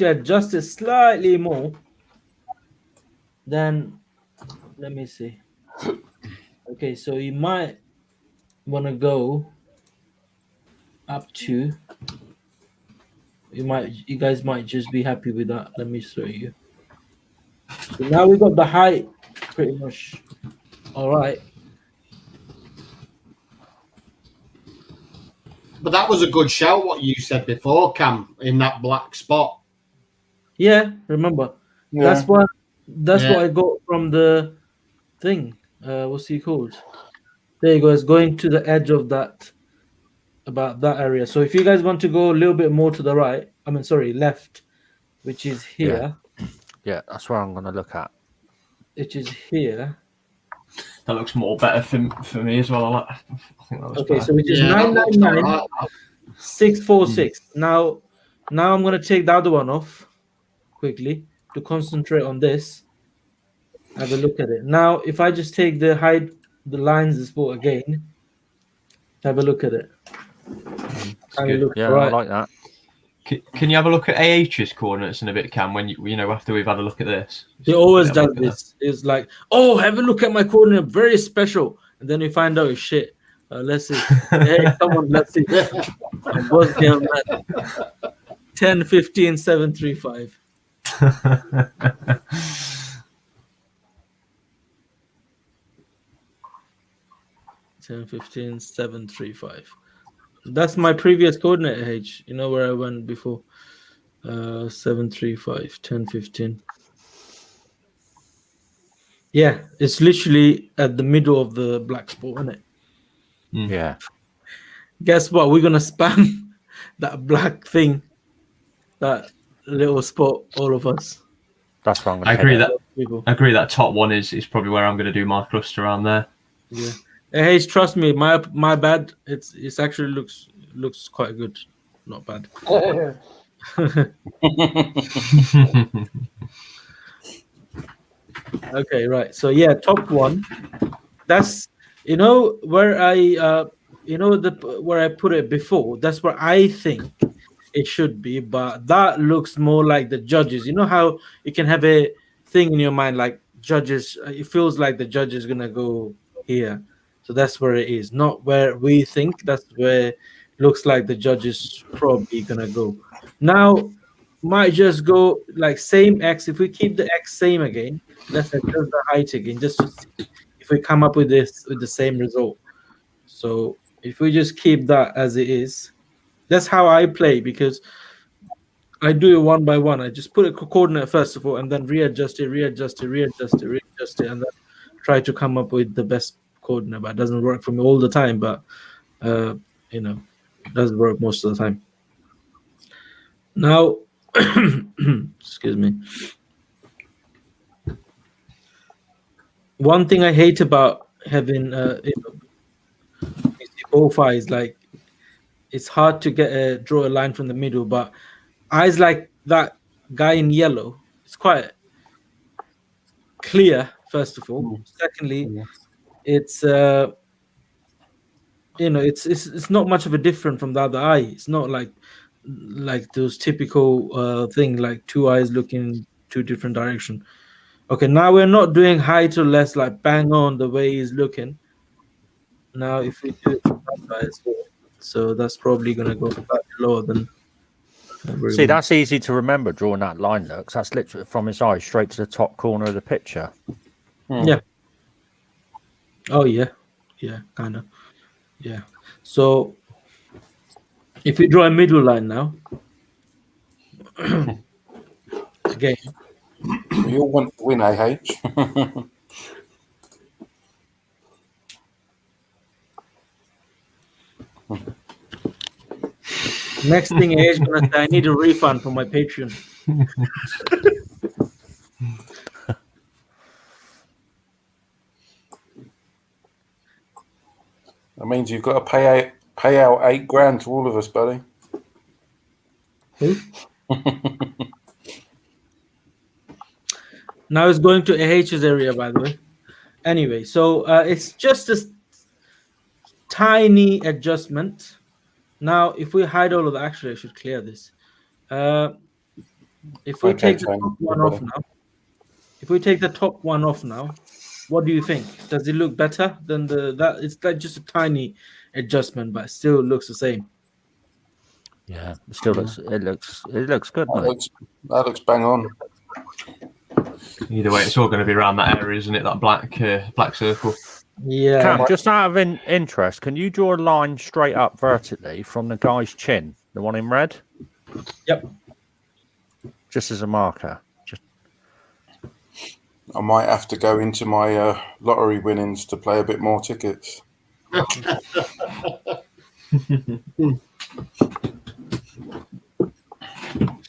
adjust it slightly more, then let me see. Okay, so you might want to go up to. You guys might just be happy with that. Let me show you. So now we got the height pretty much all right. But that was a good shout, what you said before, Cam, in that black spot. Yeah, remember. Yeah. That's what I got from the thing. What's he called? There you go. It's going to the edge of that, about that area. So if you guys want to go a little bit more to the right, left, which is here. Yeah, that's where I'm going to look at. Which is here. That looks more better for me as well. I think that was okay, better. so which is 999, 646. Now I'm going to take the other one off quickly to concentrate on this. Have a look at it. Now, if I just take the hide the lines as well again, have a look at it. Yeah, right. I like that. Can you have a look at AH's coordinates in a bit, Cam, when you know after we've had a look at this? He always does this. It's like, oh, have a look at my coordinate, very special. And then you find out it's shit. Let's see. Hey, come on, let's see. What's going on? 10, 15, 7, 3, 5. 10, 15, 7, 3, 5. That's my previous coordinate, H. You know where I went before. 7, 3, 5, 10, 15. Yeah, it's literally at the middle of the black spot, isn't it? Yeah. Guess what? We're gonna spam that black thing, that little spot, all of us. That's wrong. I agree that top one is probably where I'm going to do my cluster around there. Yeah. Hey, trust me, my bad. It's actually looks quite good, not bad. Okay, right. So yeah, top one. That's where I where I put it before. That's where I think it should be, but that looks more like the judges. You know how you can have a thing in your mind like judges. It feels like the judge is gonna go here. So that's where it is, not where we think. That's where it looks like the judge is probably gonna go. Now, might just go like same X. If we keep the X same again, let's adjust the height again, just to see if we come up with the same result. So if we just keep that as it is, that's how I play, because I do it one by one. I just put a coordinate first of all, and then readjust it, and then try to come up with the best coordinate. But it doesn't work for me all the time, but it does work most of the time. Now, excuse me. One thing I hate about having both eyes, like it's hard to draw a line from the middle, but eyes like that guy in yellow, it's quite clear. First of all, secondly, it's it's not much of a different from the other eye. It's not like those typical thing, like two eyes looking two different direction. Okay, now we're not doing height or less, like bang on the way he's looking. Now, if we do it from that as well, so that's probably going to go slightly lower than. See, that's easy to remember. Drawing that line, looks that's literally from his eye straight to the top corner of the picture. Yeah. Oh yeah, kind of. Yeah. So, if we draw a middle line now, again, we all want to win, AH. next thing is gonna say, I need a refund from my Patreon. That means you've got to pay out $8,000 to all of us, buddy. Who? Now it's going to AH's area, by the way. Anyway, so it's just a tiny adjustment. Now, if we hide all of that, actually, I should clear this. If we take the top one off now, what do you think? Does it look better than that? It's like just a tiny adjustment, but it still looks the same. Yeah, it still looks. It looks good. That looks bang on. Either way, it's all going to be around that area, isn't it? That black circle. Yeah. Cam, just out of interest, can you draw a line straight up vertically from the guy's chin, the one in red? Yep. Just as a marker. I might have to go into my lottery winnings to play a bit more tickets.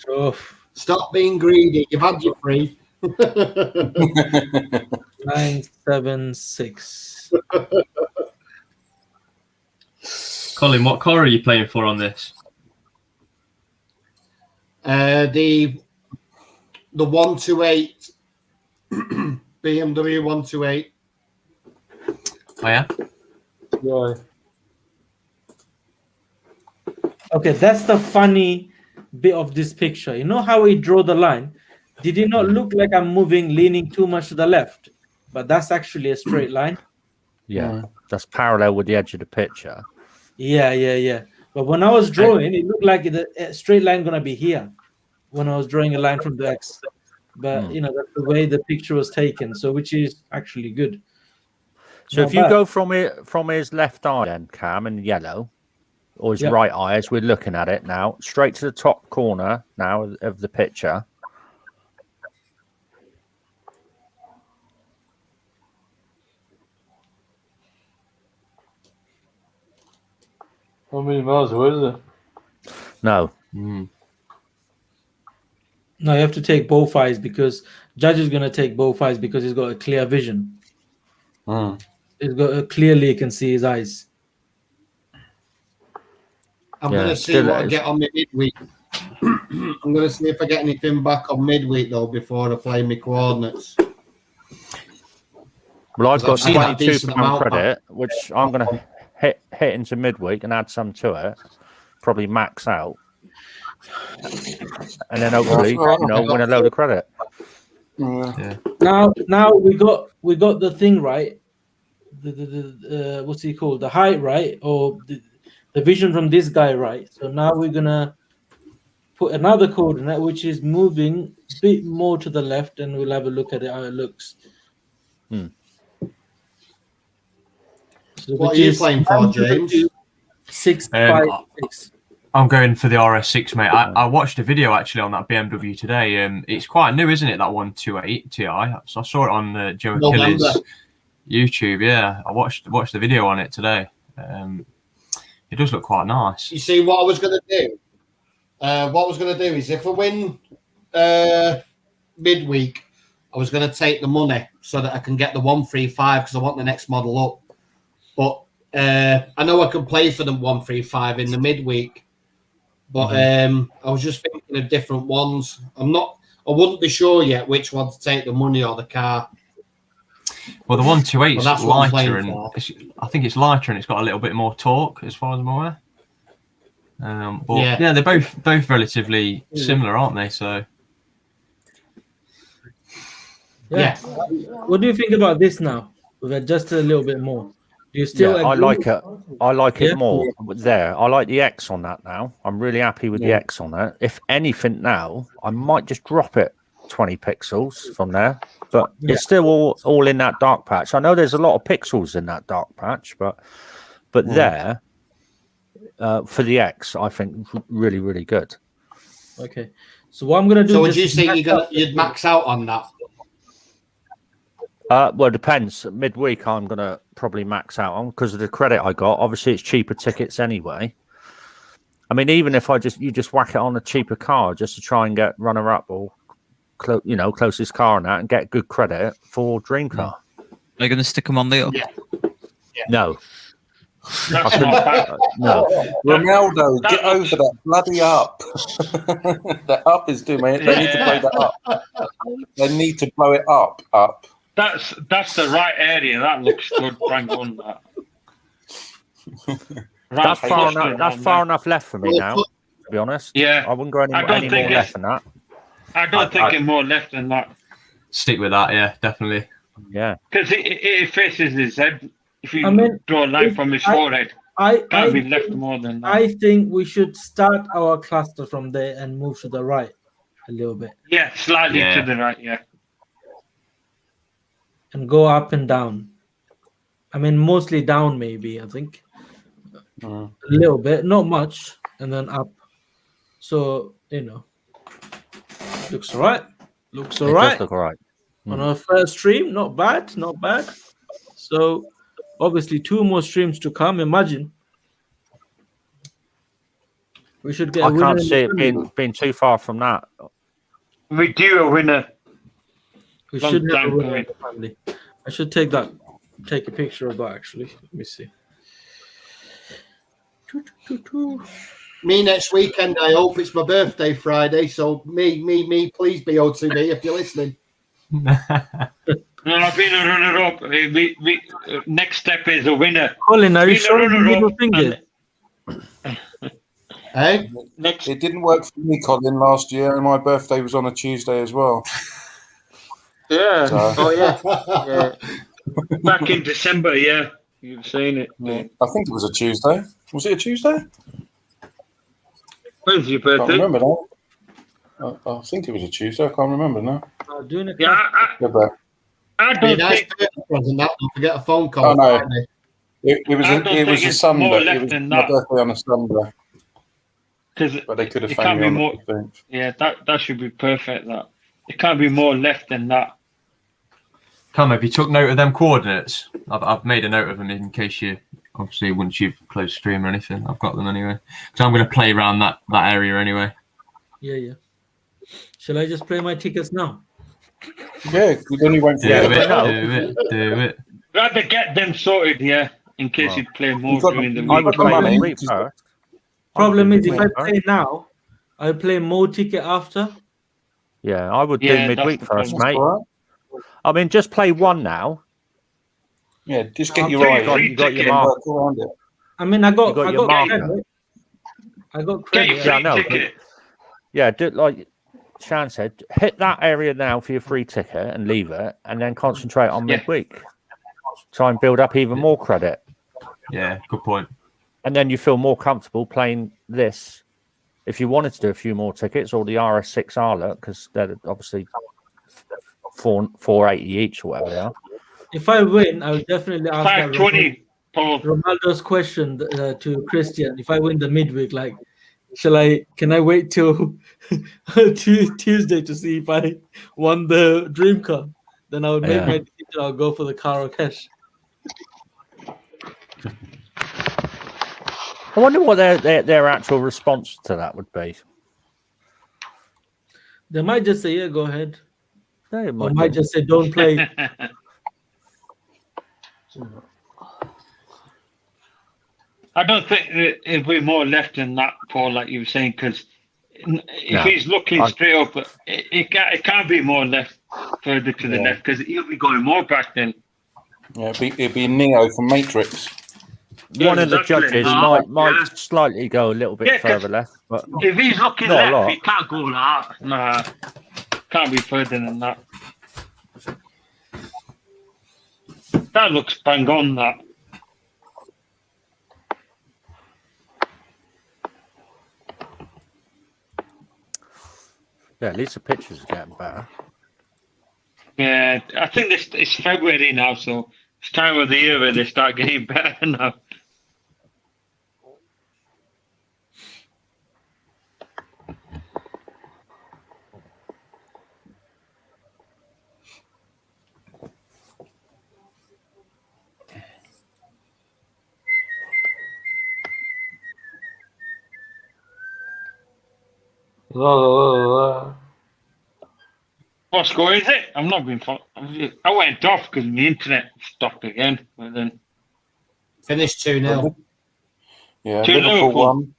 So stop being greedy. You've had your free. 976. Colin, what car are you playing for on this? The 128 BMW 128. Oh yeah. Yeah. Okay, that's the funny bit of this picture. You know how we draw the line? Did it not look like I'm leaning too much to the left? But that's actually a straight line. Yeah, that's parallel with the edge of the picture. Yeah. But when I was drawing, it looked like the straight line gonna be here when I was drawing a line from the X. But that's the way the picture was taken. So which is actually good. So if you go from his left eye then, Cam, in yellow, or his right eye, as we're looking at it now, straight to the top corner now of the picture. How many miles away is it? No. No, you have to take both eyes because Judge is going to take both eyes because he's got a clear vision. He's got clearly you can see his eyes. I'm going to see what I get on my midweek. I'm going to see if I get anything back on midweek though before I play my coordinates. Well, I've got £22 credit, which I'm going to hit into midweek and add some to it, probably max out, and then hopefully win a load of credit. Yeah. Now we got the thing right. The what's he called? The height right, or the vision from this guy right. So now we're gonna put another coordinate which is moving a bit more to the left, and we'll have a look at it how it looks. So what are you playing for, James? 656. I'm going for the RS6, mate. I watched a video actually on that BMW today. It's quite new, isn't it? That 128 Ti. So I saw it on Joe Achilles' YouTube. Yeah, I watched the video on it today. It does look quite nice. You see, what I was going to do? What I was going to do is if I win midweek, I was going to take the money so that I can get the 135 because I want the next model up. But I know I can play for the 135 in the midweek. But I was just thinking of different ones. I wouldn't be sure yet which one to take, the money or the car. Well, the 128 is lighter, and for. I think it's lighter, and it's got a little bit more torque, as far as I'm aware. But yeah, they're both relatively similar, aren't they? So yeah. What do you think about this now? We've adjusted a little bit more. Do you still? I like it. I like it more there. I like the X on that now. I'm really happy with the X on that. If anything, now I might just drop it 20 pixels from there, but it's still all in that dark patch. I know there's a lot of pixels in that dark patch, but there for the X, I think really, really good. Okay, so what I'm gonna do? So would you say you'd max out on that? Well, it depends. Midweek, I'm going to probably max out on because of the credit I got. Obviously, it's cheaper tickets anyway. I mean, even if you just whack it on a cheaper car just to try and get runner-up or closest car on that and get good credit for Dream Car. Are you going to stick them on the up? Yeah. No. That's not bad. No. Ronaldo, get over that bloody up. That up is doing it. They need to blow that up. They need to blow it up. That's the right area. That looks good. Frank on that. That's far enough left for me now, to be honest. Yeah. I wouldn't go any more left than that. I don't think it's more left than that. Stick with that, yeah, definitely. Yeah. Because it faces his head. If you draw a line from his forehead, can't be left more than that. I think we should start our cluster from there and move to the right a little bit. Yeah, slightly to the right, yeah. And go up and down. I mean, mostly down, maybe, I think. A little bit, not much, and then up. So, looks all right. Looks all right. Does look all right. On our first stream, not bad. So, obviously, 2 more streams to come. Imagine. We should get. I can't see it being too far from that. We do a winner. We should have a winner in the family. I should take a picture of that. Actually, let me see. Me next weekend. I hope it's my birthday Friday. So me. Please be OTB if you're listening. No, I've been a runner-up. Next step is a winner. Colin, are you showing the middle finger? Hey, it didn't work for me, Colin, last year, and my birthday was on a Tuesday as well. Yeah. So. Oh yeah. Back in December, yeah. You've seen it. Yeah. I think it was a Tuesday. Was it a Tuesday? When's your I can't birthday? remember now. I think it was a Tuesday. I can't remember now. I don't think. Don't forget a phone call. Oh no, it was a Sunday. It was my birthday on a Sunday. But they could have found me on more. Yeah, that should be perfect. That it can't be more left than that. Cam, have you took note of them coordinates? I've made a note of them in case you, obviously, once you've closed stream or anything. I've got them anyway. So I'm going to play around that area anyway. Yeah. Shall I just play my tickets now? Yeah, we only went. Do it. Rather get them sorted, yeah, in case you play more during the week. I would play midweek first. Problem is, if I play now, I'll play more ticket after. Yeah, I would do midweek first, mate. I mean, just play one now. Yeah, just get your eye on. You got your mark. I mean, I got your credit. I got credit. Yeah, I know. Yeah, do like Shan said, hit that area now for your free ticket and leave it, and then concentrate on midweek. Try and build up even more credit. Yeah, good point. And then you feel more comfortable playing this. If you wanted to do a few more tickets or the RS6 Arlet, because they're obviously $480 each or whatever they are. If I win, I will definitely ask 520. Ronaldo's question to Christian. If I win the midweek, like, can I wait till Tuesday to see if I won the dream car? Then I would make my decision. I'll go for the car or cash. I wonder what their actual response to that would be. They might just say, "Yeah, go ahead." No, it I might just say don't play. I don't think it'll be more left than that, Paul, like you were saying, because if he's looking straight up, it can't be more left, further to the left, because he'll be going more back then. Yeah, it'd be Neo from Matrix. One of the judges might slightly go a little bit further left, but if he's looking left, he can't go like that. Nah, can't be further than that. That looks bang on, that. Yeah, at least the pictures are getting better. Yeah, I think it's February now, so it's time of the year where they start getting better now. What's going? Is it? I'm not being. I went off because my internet stopped again. But then finished 2-0. Yeah, 2-0 Liverpool won.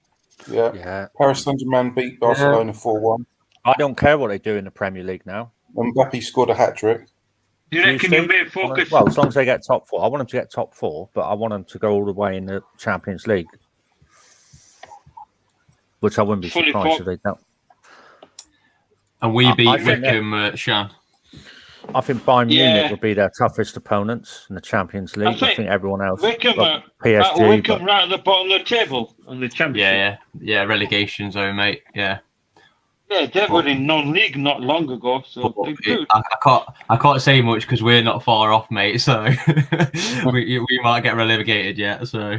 Yeah. Paris Saint-Germain beat Barcelona 4-1. I don't care what they do in the Premier League now. Mbappe scored a hat trick. Do you reckon you may focus? Well, as long as they get top 4, I want them to get top 4, but I want them to go all the way in the Champions League, which I wouldn't be surprised if they don't. And we beat Wickham, Shan. I think Bayern Munich will be their toughest opponents in the Champions League. I think everyone else. Wickham, PSG, Wickham right at the bottom of the table on the Championship. Yeah, relegation zone, mate. Yeah. Yeah, they were in non-league not long ago, so I can't say much because we're not far off, mate. So we might get relegated yet. So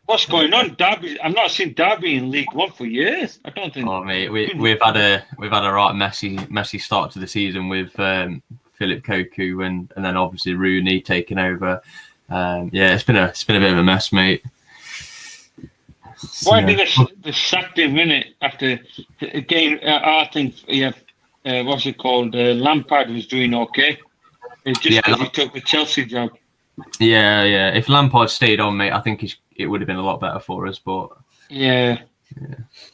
what's going on, Derby? I've not seen Derby in League One for years. I don't think. Oh, mate, we've had a right messy start to the season with Philip Koku and then obviously Rooney taking over. It's been a bit of a mess, mate. Why did they sack him in it after the game? I think, what's it called? Lampard was doing okay. It's just because he took the Chelsea job. Yeah. If Lampard stayed on, mate, I think it would have been a lot better for us. But he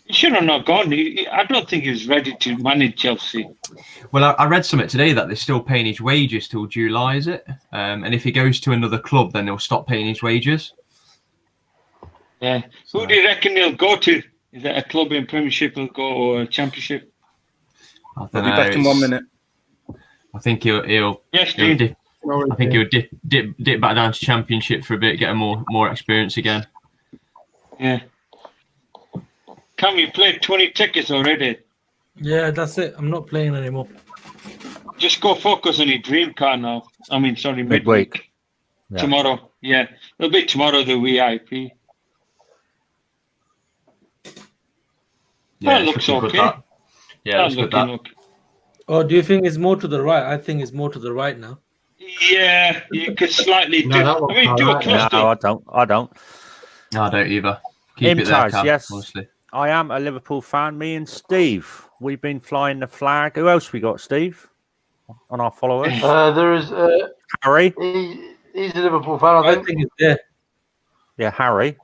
should have not gone. I don't think he was ready to manage Chelsea. Well, I read something today that they're still paying his wages till July, is it? And if he goes to another club, then they'll stop paying his wages. Yeah. Who do you reckon he'll go to? Is that a club in Premiership he'll go or a Championship? I don't know. Be back in 1 minute. I think he'll dip. I think he'll dip back down to Championship for a bit, get more experience again. Yeah. Can we play 20 tickets already? Yeah, that's it. I'm not playing anymore. Just go focus on your dream car now. I mean, sorry, midweek. Yeah. Tomorrow. Yeah. It'll be tomorrow, the VIP. Yeah, that looks okay. Yeah, that's good. Oh, do you think it's more to the right? I think it's more to the right now. Yeah, you could slightly do. No, do a cluster. No, I don't. No, I don't either. Keep it there, Cam, yes. honestly. I am a Liverpool fan. Me and Steve, we've been flying the flag. Who else we got, Steve, on our followers? There is Harry. He's a Liverpool fan, I think. It's there. Yeah, Harry.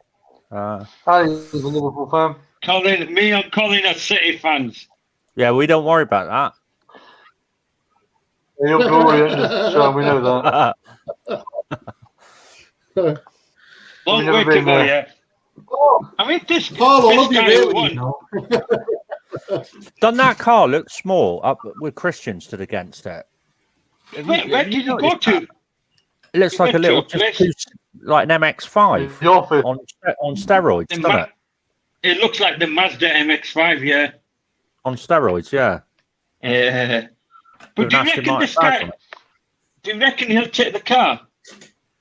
Harry's a Liverpool fan. Colin, me and Colin are City fans. Yeah, we don't worry about You're brilliant, Sean, we know that. Long way to go, yeah. I mean, this Paul, I love you guy really. won. Doesn't that car look small up with Christian stood against it? Where did you go to? It looks like a little, like an MX-5 on steroids, doesn't it? It looks like the Mazda MX-5, yeah. On steroids, yeah. But do you reckon he'll take the car?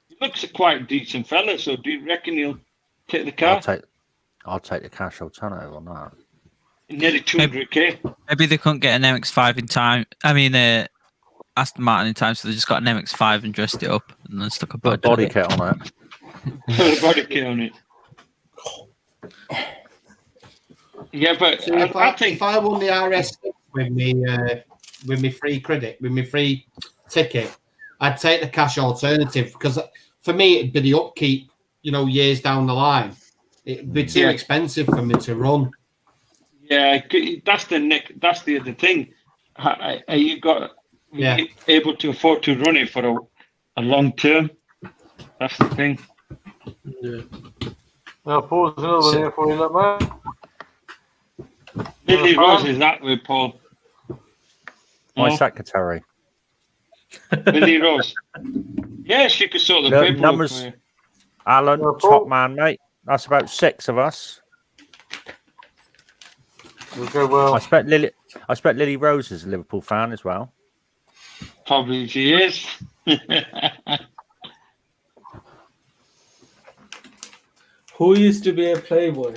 He looks a quite decent fella, so do you reckon he'll take the car? I'll take the cash. I'll turn it on that. Nearly 200k. Maybe they couldn't get an MX-5 in time. I mean, Aston Martin in time, so they just got an MX-5 and dressed it up and then stuck a body kit on it. Put a body kit on it. Yeah, but so if I won the RS with me with my free credit, with my free ticket, I'd take the cash alternative because for me it'd be the upkeep. You know, years down the line, it'd be too expensive for me to run. Yeah, that's the other thing. Are you able to afford to run it for a long term? That's the thing. Yeah. Now pause another one here for you, that man. Lily Rose is that way, Paul. My secretary. Lily Rose. Yeah, she could sort the paperwork numbers. for you. Alan, top man, mate. That's about 6 of us. Okay, well. I expect Lily Rose is a Liverpool fan as well. Probably she is. Who used to be a playboy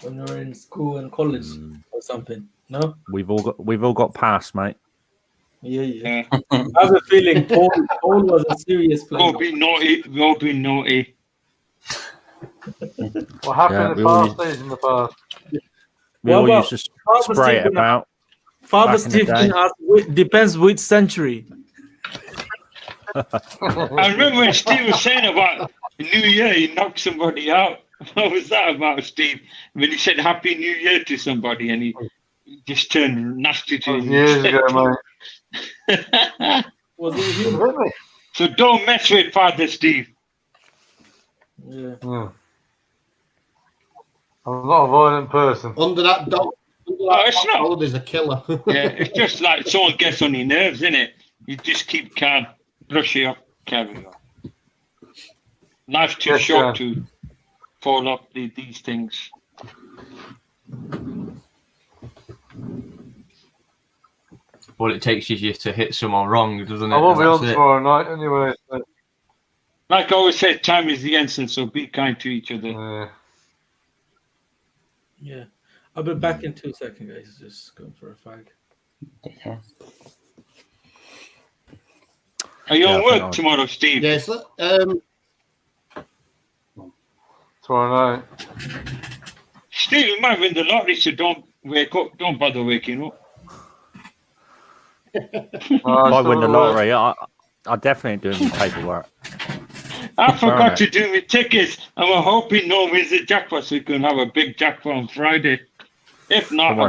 when we were in school and college or something? No? We've all got past, mate. Yeah. I have a feeling Paul was a serious player. Go be naughty. Go be naughty. What happened in the past stays in the past. We all used to spray it about. Father Stephen asked, depends which century. I remember when Steve was saying about New Year, he knocked somebody out. What was that about, Steve? When he said Happy New Year to somebody and he just turned nasty to him. Years ago, mate. Was it him? So don't mess with Father Steve. Yeah. I'm not a violent person. Under that dog, it's not. there's a killer. Yeah, it's just like someone gets on your nerves, isn't it? You just keep calm, brush it up, carry on. Life's too short to fall up these things. All it takes is you to hit someone wrong, doesn't it? I won't be on tomorrow night anyway. So. Like I always said, time is the answer, so be kind to each other. Yeah. I'll be back in 2 seconds, guys. Just going for a fag. Okay. Are you on work tomorrow, Steve? Yes. Tomorrow night. Steve, you might win the lottery, so don't wake up. Don't bother waking up. If I win the lottery, I definitely ain't doing the paperwork. I forgot to do my tickets. And we're hoping no one wins the jackpot so we can have a big jackpot on Friday. If not,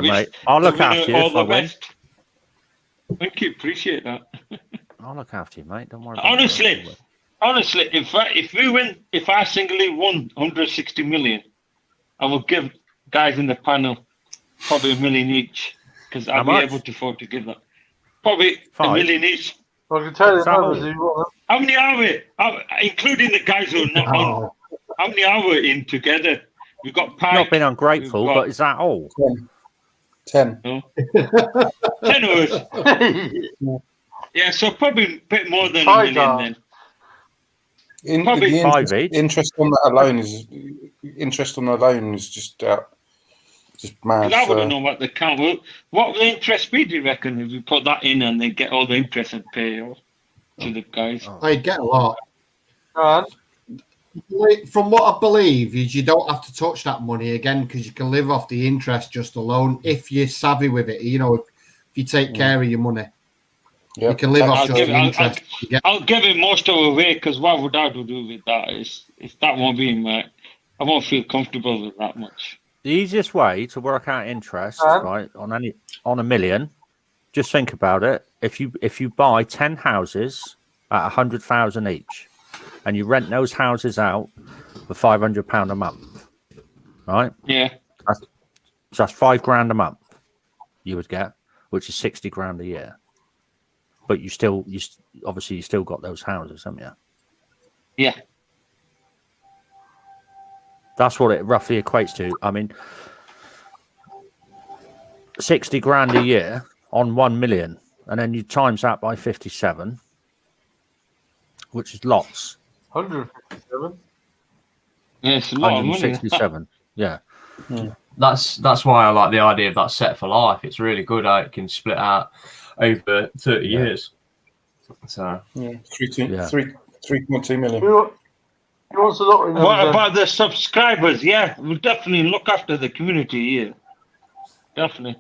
I'll look after you if I win. Thank you, appreciate that. I'll look after you, mate. Don't worry. Honestly, if I singly won 160 million, I will give guys in the panel probably $1 million each because I'll be able to afford to give that. Probably $1 million each. I can tell you how many are we? Including the guys who are not on. How many are we in together? We've got Pike. Not being ungrateful, but is that all? 10. No? 10 of us. Yeah, so probably a bit more than $1 million then. Probably 5 each. Interest on that alone is just mad. I wouldn't know what the count will. What will the interest be, do you reckon, if we put that in and they get all the interest and pay to the guys? I get a lot. From what I believe is you don't have to touch that money again because you can live off the interest just alone if you're savvy with it. You know, if you take care of your money, you can live off just the interest. I'll give it most of away because what would I do with that? Is that won't be in my, I won't feel comfortable with that much. The easiest way to work out interest, right, on $1 million, just think about it. If you buy 10 houses at 100,000 each, and you rent those houses out for £500 a month, right? Yeah. So that's £5,000 a month you would get, which is 60 grand a year. But you still got those houses, haven't you? Yeah. That's what it roughly equates to. I mean, 60 grand a year on 1 million, and then you times that by 57, which is lots. 157. Yeah, it's a lot of money. 167. Yeah. That's why I like the idea of that set for life. It's really good how it can split out over 30 years. So 3.2 million. What about the subscribers? Yeah, we'll definitely look after the community here. Definitely.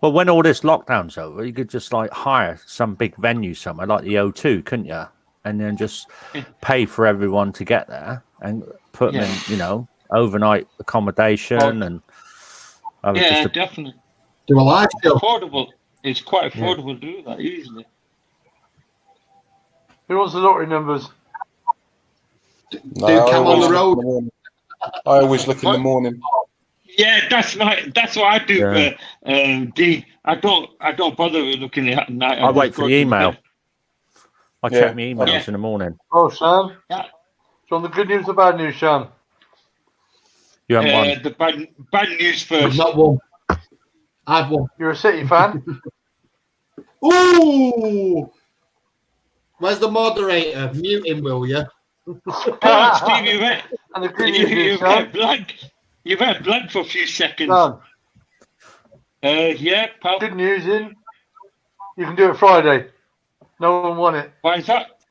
Well, when all this lockdown's over, you could just like hire some big venue somewhere like the O2, couldn't you? And then just pay for everyone to get there and put them in, you know, overnight accommodation and definitely. Do a live show. Affordable. It's quite affordable to do that easily. Who wants the lottery numbers? Do Cam on the road. I always look in the morning. Yeah, that's what I do. Yeah. Dean, I don't bother with looking at night. I wait for the email. I check my emails in the morning. Oh, Sean. Yeah. So on the good news or bad news, Sean? You haven't won. The bad news first. I've not won. I've won. You're a City fan? Ooh! Where's the moderator? Mute him, will you? Come on, Steve, And the good news, you went blank for a few seconds. Sean. Yeah, pal. Good news in. You can do it Friday. No one won it. Why is that?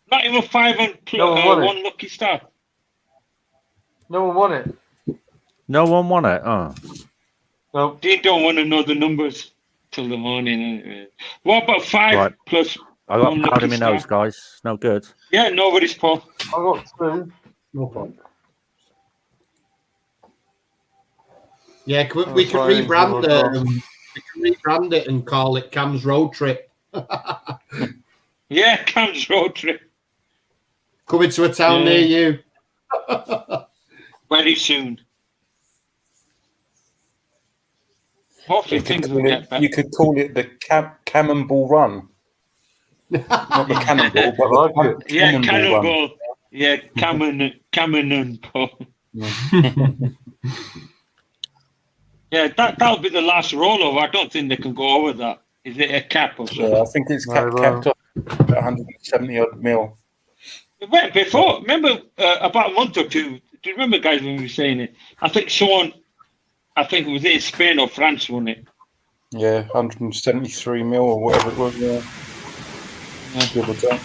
Not even 5 on one lucky star. No one won it. No one won it. Oh. No. They don't want to know the numbers till the morning. What about 5 plus? I got one powder in lucky my nose, star? guys. No good. Yeah, nobody's Paul. I got 2. No problem. Yeah, we can rebrand it and call it Cam's Road Trip. Yeah, Cam's Road Trip. Coming to a town near you. Very soon. Hopefully things will get better. You could call it the Cannonball Run. Not the Cannonball, but the Cannonball. Run. Yeah, Cannonball. Yeah, that'll be the last rollover. I don't think they can go over that. Is it a cap or something? Yeah, I think it's capped off at 170 odd mil. It went before. Remember about a month or two. Do you remember, guys, when we were saying it? I think it was in Spain or France won it. Yeah, 173 mil or whatever it was. Yeah.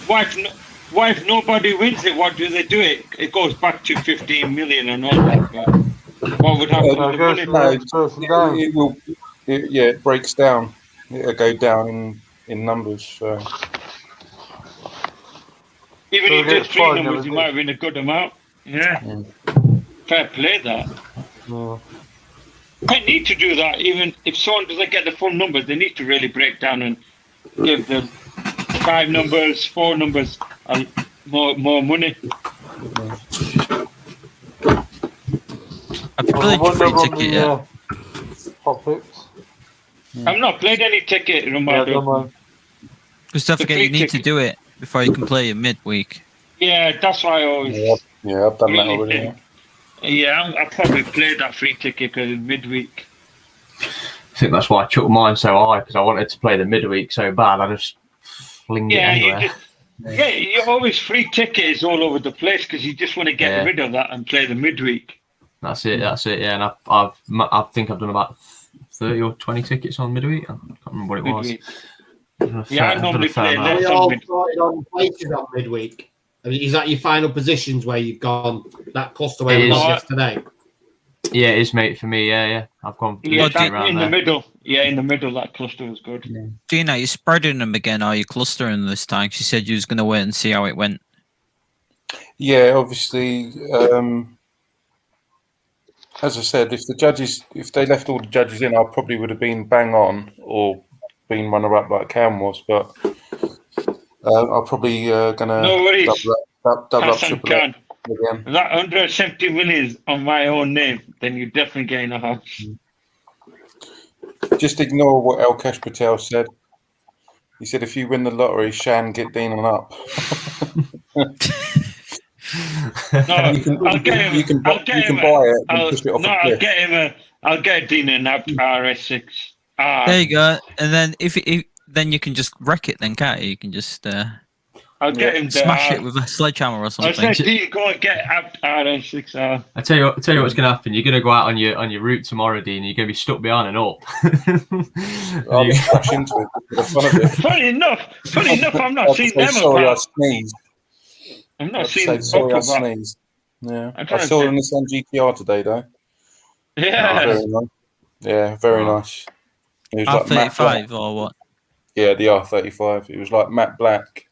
Why if nobody wins it, what do they do? It goes back to 15 million and all that. What would happen to the money? It breaks down. It'll go down in numbers. So. Even if there's 3 numbers, you might win a good amount. Yeah. Fair play that. They need to do that. Even if someone doesn't get the full numbers, they need to really break down and give them 5 numbers, 4 numbers, and more money. I've played your free ticket yet. Hot picks. I've not played any ticket, Romano. Just don't forget you need to do it before you can play your midweek. Yeah, that's why I always... Yeah, I've done that already. Yeah, I'll probably play that free ticket because it's midweek. I think that's why I chucked mine so high, because I wanted to play the midweek so bad. I just flinged it anywhere. You always free tickets all over the place because you just want to get rid of that and play the midweek. That's it. Yeah, and I think I've done about 30 or 20 tickets on midweek. I can't remember what it was. Yeah, I normally play less. We all started on places on midweek. I mean, is that your final positions where you've gone that cluster where we lost yesterday? Yeah, it is, mate, for me. Yeah. I've gone around the middle. Yeah, in the middle, that cluster was good. Yeah. Gina, are you spreading them again, or are you clustering this time? She said you was going to wait and see how it went. Yeah, obviously. As I said, if they left all the judges in, I probably would have been bang on or been runner-up like Cam was. But I'm probably going to double up triple again. That 170 million on my own name, then you definitely gain a house. Just ignore what El Cash Patel said. He said, if you win the lottery, Shan, get Dean on up. You can buy it and push it off a cliff. I'll get Dean an up RS6. There you go. And then if then you can just wreck it then, can't you? You can just I'll get him smash it with a sledgehammer or something. I said, Dean, go and get up RS6. I tell you what's going to happen. You're going to go out on your route tomorrow, Dean. And you're going to be stuck behind an up. I'll just crash into it for the fun of it. Funny enough, I'm not seeing them. Sorry, I sneezed. I'm not seeing. Sorry, I sneezed. Yeah, I saw in this GTR today, though. Yeah, very nice. Yeah, very nice. It was like matte black. R35 or what? Yeah, the R35. It was like matte black.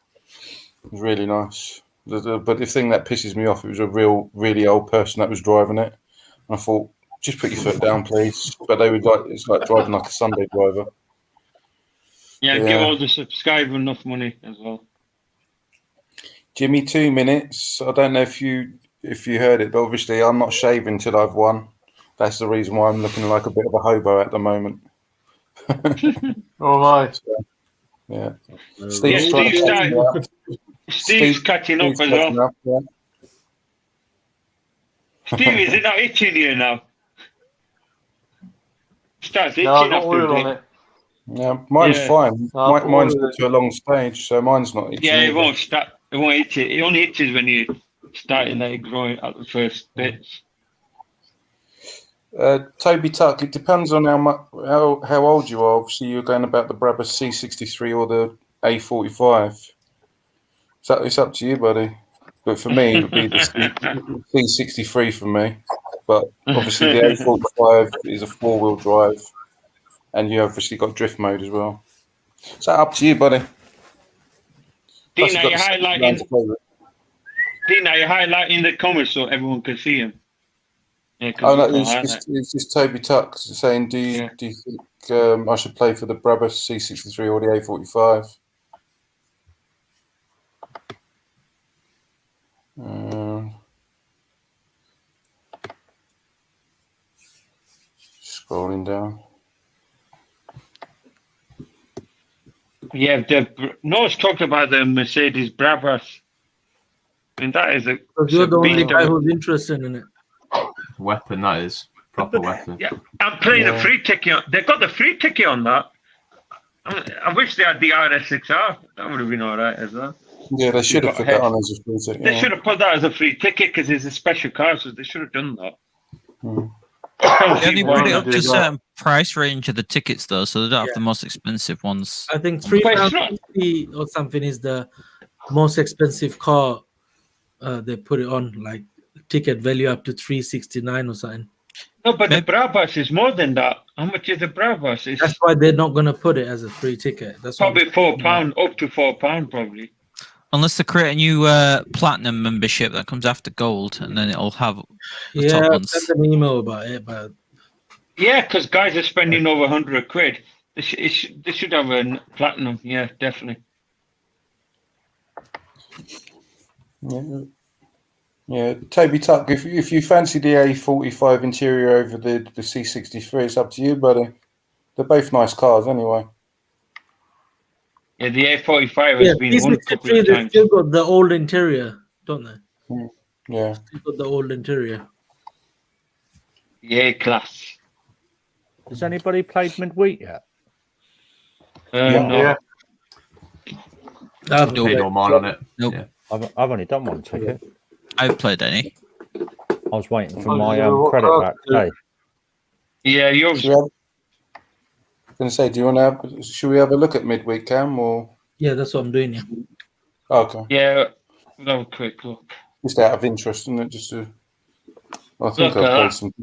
It was really nice. But the thing that pisses me off, it was a really old person that was driving it. And I thought, just put your foot down, please. But they would it's like driving like a Sunday driver. Yeah, give all the subscribers enough money as well. Jimmy, 2 minutes. I don't know if you heard it, but obviously I'm not shaving till I've won. That's the reason why I'm looking like a bit of a hobo at the moment. Oh my! So, yeah. Steve's catching up as well. Yeah. Steve, is it not itching you now? Starts itching after a bit. Yeah, mine's fine. Mine's got to a long stage, so mine's not itching. Yeah, it won't start. It won't itch. It only itches when you starting like growing at the first bits. Toby Tuck, it depends on how old you are. Obviously, you're going about the Brabus C63 or the A45. So it's up to you, buddy. But for me, it would be the C63 for me. But obviously, the A45 is a 4-wheel drive, and you obviously got drift mode as well. So up to you, buddy. Dina, you're highlighting the comments so everyone can see him. Yeah, no, it's just Toby Tuck saying, do you think I should play for the Brabus C63 or the A45? Scrolling down. Yeah, Noah's talked about the Mercedes Brabus. I mean, that is a. Because you're the only guy who's interested in it. Weapon, that is. Proper weapon. Yeah, I'm playing a free ticket. They've got the free ticket on that. I wish they had the RS6R. That would have been all right as well. Yeah, they should have put that on as a free ticket. They should have put that as a free ticket because it's a special car, so they should have done that. They only put it up to a certain price range of the tickets, though, so they don't have the most expensive ones. I think £350 or something is the most expensive car. They put it on, like ticket value up to $369 or something. No, but the Brabus is more than that. How much is the Brabus? That's why they're not going to put it as a free ticket. That's probably £4, up to £4 probably. Unless they create a new platinum membership that comes after gold, and then it'll have the top ones. Send an email about it. But yeah, because guys are spending over £100. They should have a platinum. Yeah, definitely. Yeah, Toby Tuck, if you fancy the A45 interior over the C63, it's up to you, buddy. They're both nice cars anyway. Yeah, the A45 has been one couple of times. They still got the old interior, don't they? Yeah. Still got the old interior. Yeah, class. Has anybody played Midweek yet? No. I've paid all mine on it. Nope. Yeah. I've only done one ticket. I haven't played any. I was waiting for my credit back today. Yeah, yours. I was going to say, should we have a look at Midweek, Cam? Or? Yeah, that's what I'm doing. Yeah. Okay. Yeah, we'll have a quick look. Just out of interest, isn't it? Just to. I think I've played some.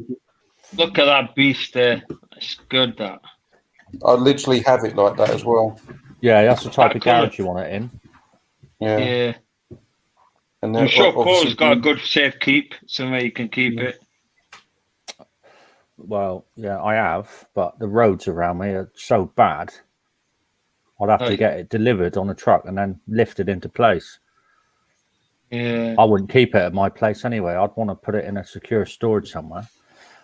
Look at that beast there. It's good, that. I literally have it like that as well. Yeah, that's the type of garage you want it in. Yeah. And I'm sure Paul's got a good safe keep, somewhere you can keep it. Well, yeah, I have, but the roads around me are so bad. I'd have to get it delivered on a truck and then lifted into place. Yeah. I wouldn't keep it at my place anyway. I'd want to put it in a secure storage somewhere.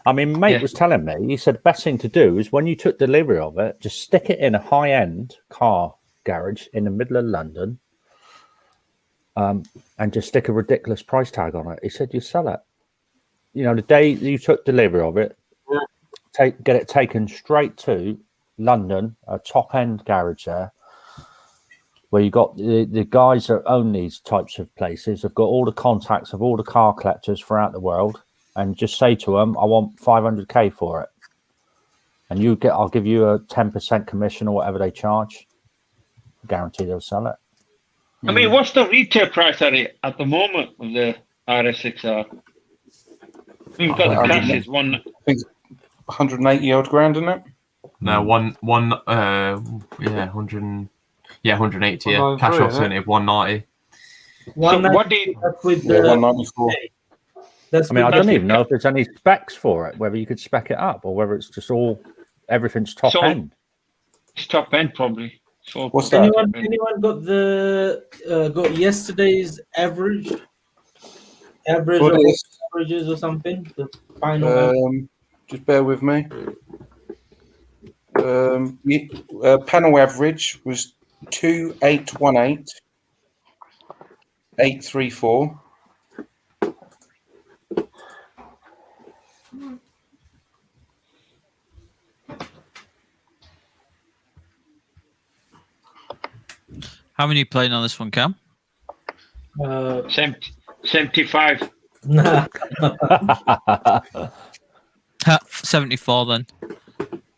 I mean, mate was telling me, he said the best thing to do is when you took delivery of it, just stick it in a high-end car garage in the middle of London, and just stick a ridiculous price tag on it. He said you sell it. You know, the day you took delivery of it, get it taken straight to London, a top-end garage there, where you got the guys that own these types of places have got all the contacts of all the car collectors throughout the world, and just say to them, I want 500k for it. And I'll give you a 10% commission or whatever they charge. Guarantee they'll sell it. I mean, what's the retail price at the moment of the RS6R? We've got the classes one. I think 180 odd grand, isn't it? No, 180. Yeah, 193, cash isn't it? alternative 190. So what do you, That's with Yeah, the 194. that's I mean, I with don't the- even know if there's any specs for it, whether you could spec it up or whether it's just everything's top So- end. it's top end probably. So What's that? anyone got the got yesterday's average of For this, averages or something? The final average? just bear with me. Panel average was 2818.834. How many playing on this one, Cam? 75. Nah. 74 then.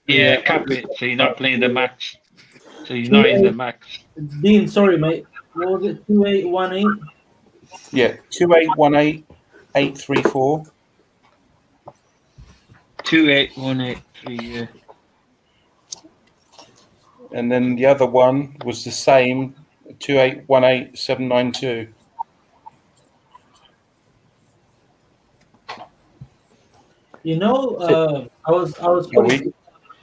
Yeah, cap it. So you're not playing the max. So you're not in the max. Dean, sorry, mate. What was it? 2818? Yeah, 2818.834. 28183. Yeah. And then the other one was the same, 2818.792. You know, I was putting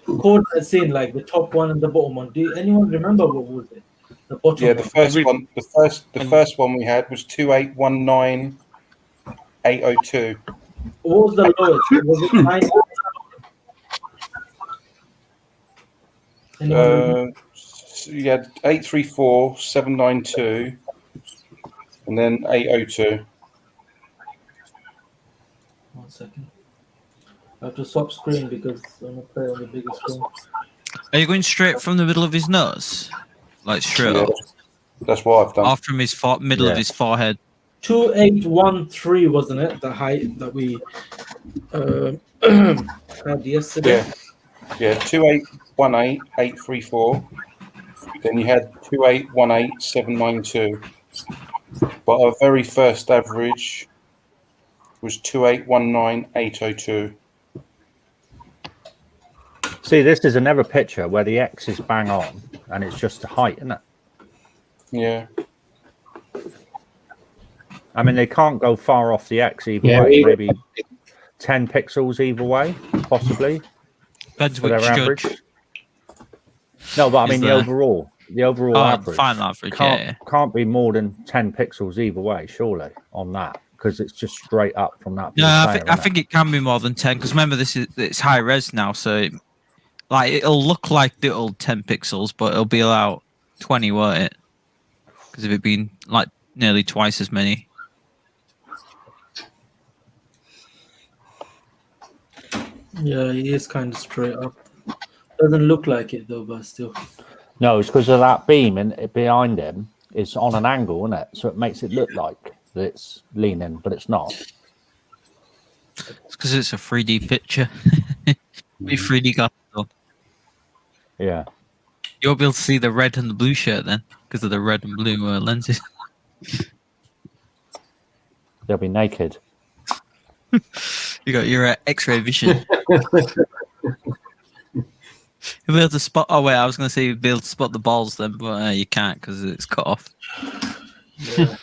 coordinates in like the top one and the bottom one. Do anyone remember what was it? The bottom Yeah, one. the first one we had was 2819.802. What was the lowest? Was it 9? Anyone remember? So you had 834.792 and then 802. 1 second. I have to swap screen because I'm gonna play on the bigger screen. Are you going straight from the middle of his nose? Like straight Yeah, up? that's what I've done. Off from his middle of his forehead? 2813, wasn't it? The height that we had yesterday. Yeah, 2818.834. Then you had 2818.792. But our very first average was 2819.802. See, this is another picture where the X is bang on and it's just the height, isn't it? Yeah. I mean, they can't go far off the X either Yeah, way. Maybe 10 pixels either way, possibly. Depends for which their average. judge. No, but I is mean the there. overall average. Final average, can't be more than 10 pixels either way, surely, on that, because it's just straight up from that. No, player, I think it can be more than 10 because remember it's high res now, so like it'll look like the old 10 pixels, but it'll be about 20, won't it? Because of it being like nearly twice as many. Yeah, he is kind of straight up. Doesn't look like it though, but still. No, it's because of that beam and behind him is on an angle, isn't it? So it makes it look like that it's leaning, but it's not. It's because it's a 3D picture. Be 3D got though. Yeah. You'll be able to see the red and the blue shirt then, because of the red and blue lenses. They'll be naked. You got your X-ray vision. You'll be able to spot. Oh wait, I was going to say you'll be able to spot the balls then, but you can't because it's cut off. Yeah,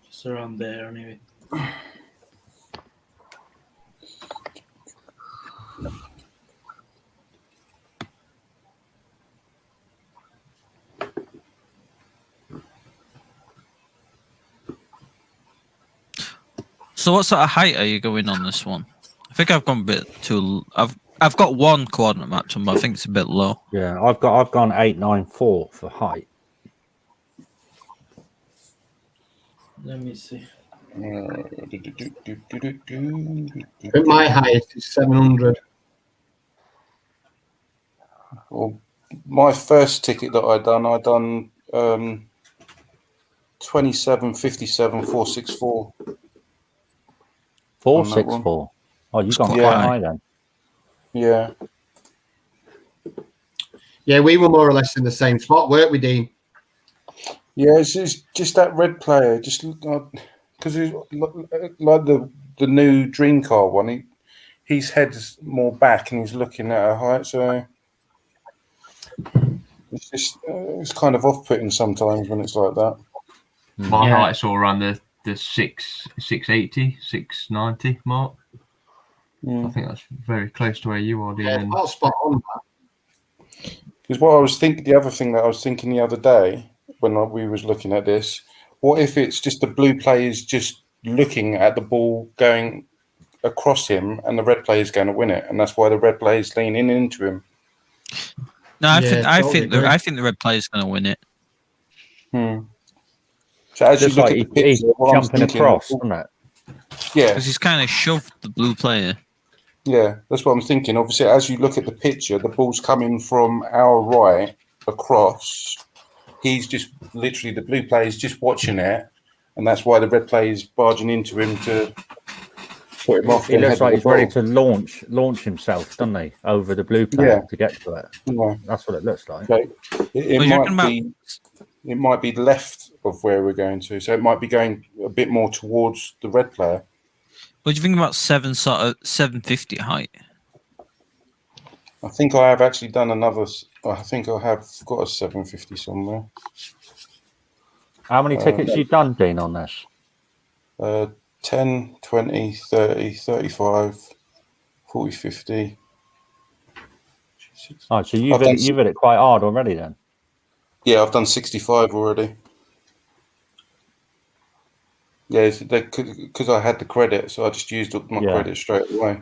just around there anyway. So what sort of height are you going on this one? I think I've gone a bit too. I've got one coordinate match on, but I think it's a bit low. Yeah, I've gone 894 for height. Let me see. At my highest is 700. Well, my first ticket that I done 2757 464. 464. Oh, you got quite high then. Yeah. Yeah, we were more or less in the same spot, weren't we, Dean? Yeah, it's just that red player, just because he's like the new dream car one. His head's more back and he's looking at a height. So It's just it's kind of off-putting sometimes when it's like that. My height's all around the 680, 690 mark. I think that's very close to where you are, Dean. Yeah, I'll spot on that. Because what I was thinking, the other thing that I was thinking the other day when we was looking at this, what if it's just the blue players just looking at the ball going across him, and the red player is going to win it, and that's why the red player is leaning into him. No, I think the red player is going to win it. So as just you look like at the picture, he's jumping across, isn't it? Yeah, because he's kind of shoved the blue player. Yeah, that's what I'm thinking. Obviously, as you look at the picture, the ball's coming from our right across. He's just literally, the blue player is just watching it, and that's why the red player is barging into him to put him off. He looks like he's ready to launch himself, doesn't he, over the blue player to get to it. Yeah. That's what it looks like. So it might be left of where we're going to, so it might be going a bit more towards the red player. What do you think about 750 height? I think I have actually done another. I think I have got a 750 somewhere. How many tickets you done, Dean, on this? 10, 20, 30, 35, 40, 50. Oh, so you've hit it quite hard already then? Yeah, I've done 65 already. Yeah, because I had the credit, so I just used up my credit straight away.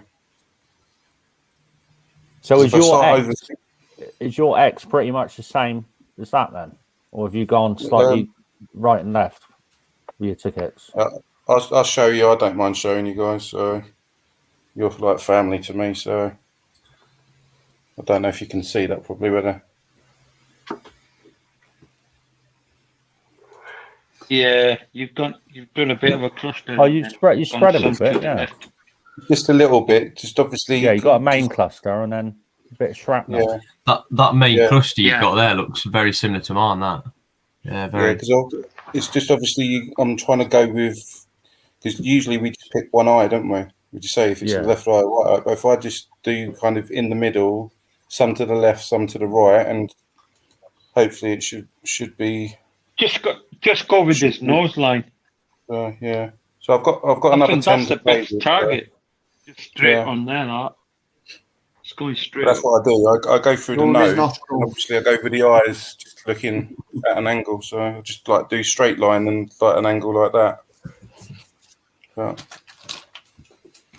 So is your X pretty much the same as that then? Or have you gone slightly right and left with your tickets? I'll show you. I don't mind showing you guys. So you're like family to me. So I don't know if you can see that probably better. Yeah, you've done a bit of a cluster. Oh, you spread them a bit, yeah. Just a little bit. Just obviously. Yeah, you got a main cluster and then a bit of shrapnel. Yeah. That main cluster you've got there looks very similar to mine. That. Yeah, very. Because it's just obviously I'm trying to go with, because usually we just pick one eye, don't we? We just say if it's the left eye, right eye. But if I just do kind of in the middle, some to the left, some to the right, and hopefully it should be. Just go with this nose line. Yeah. So I've got another 10 to play with. Target. Just straight on there, like. It's going straight. That's what I do. I go through the nose. And obviously, I go with the eyes, just looking at an angle. So I just like do straight line and like an angle like that.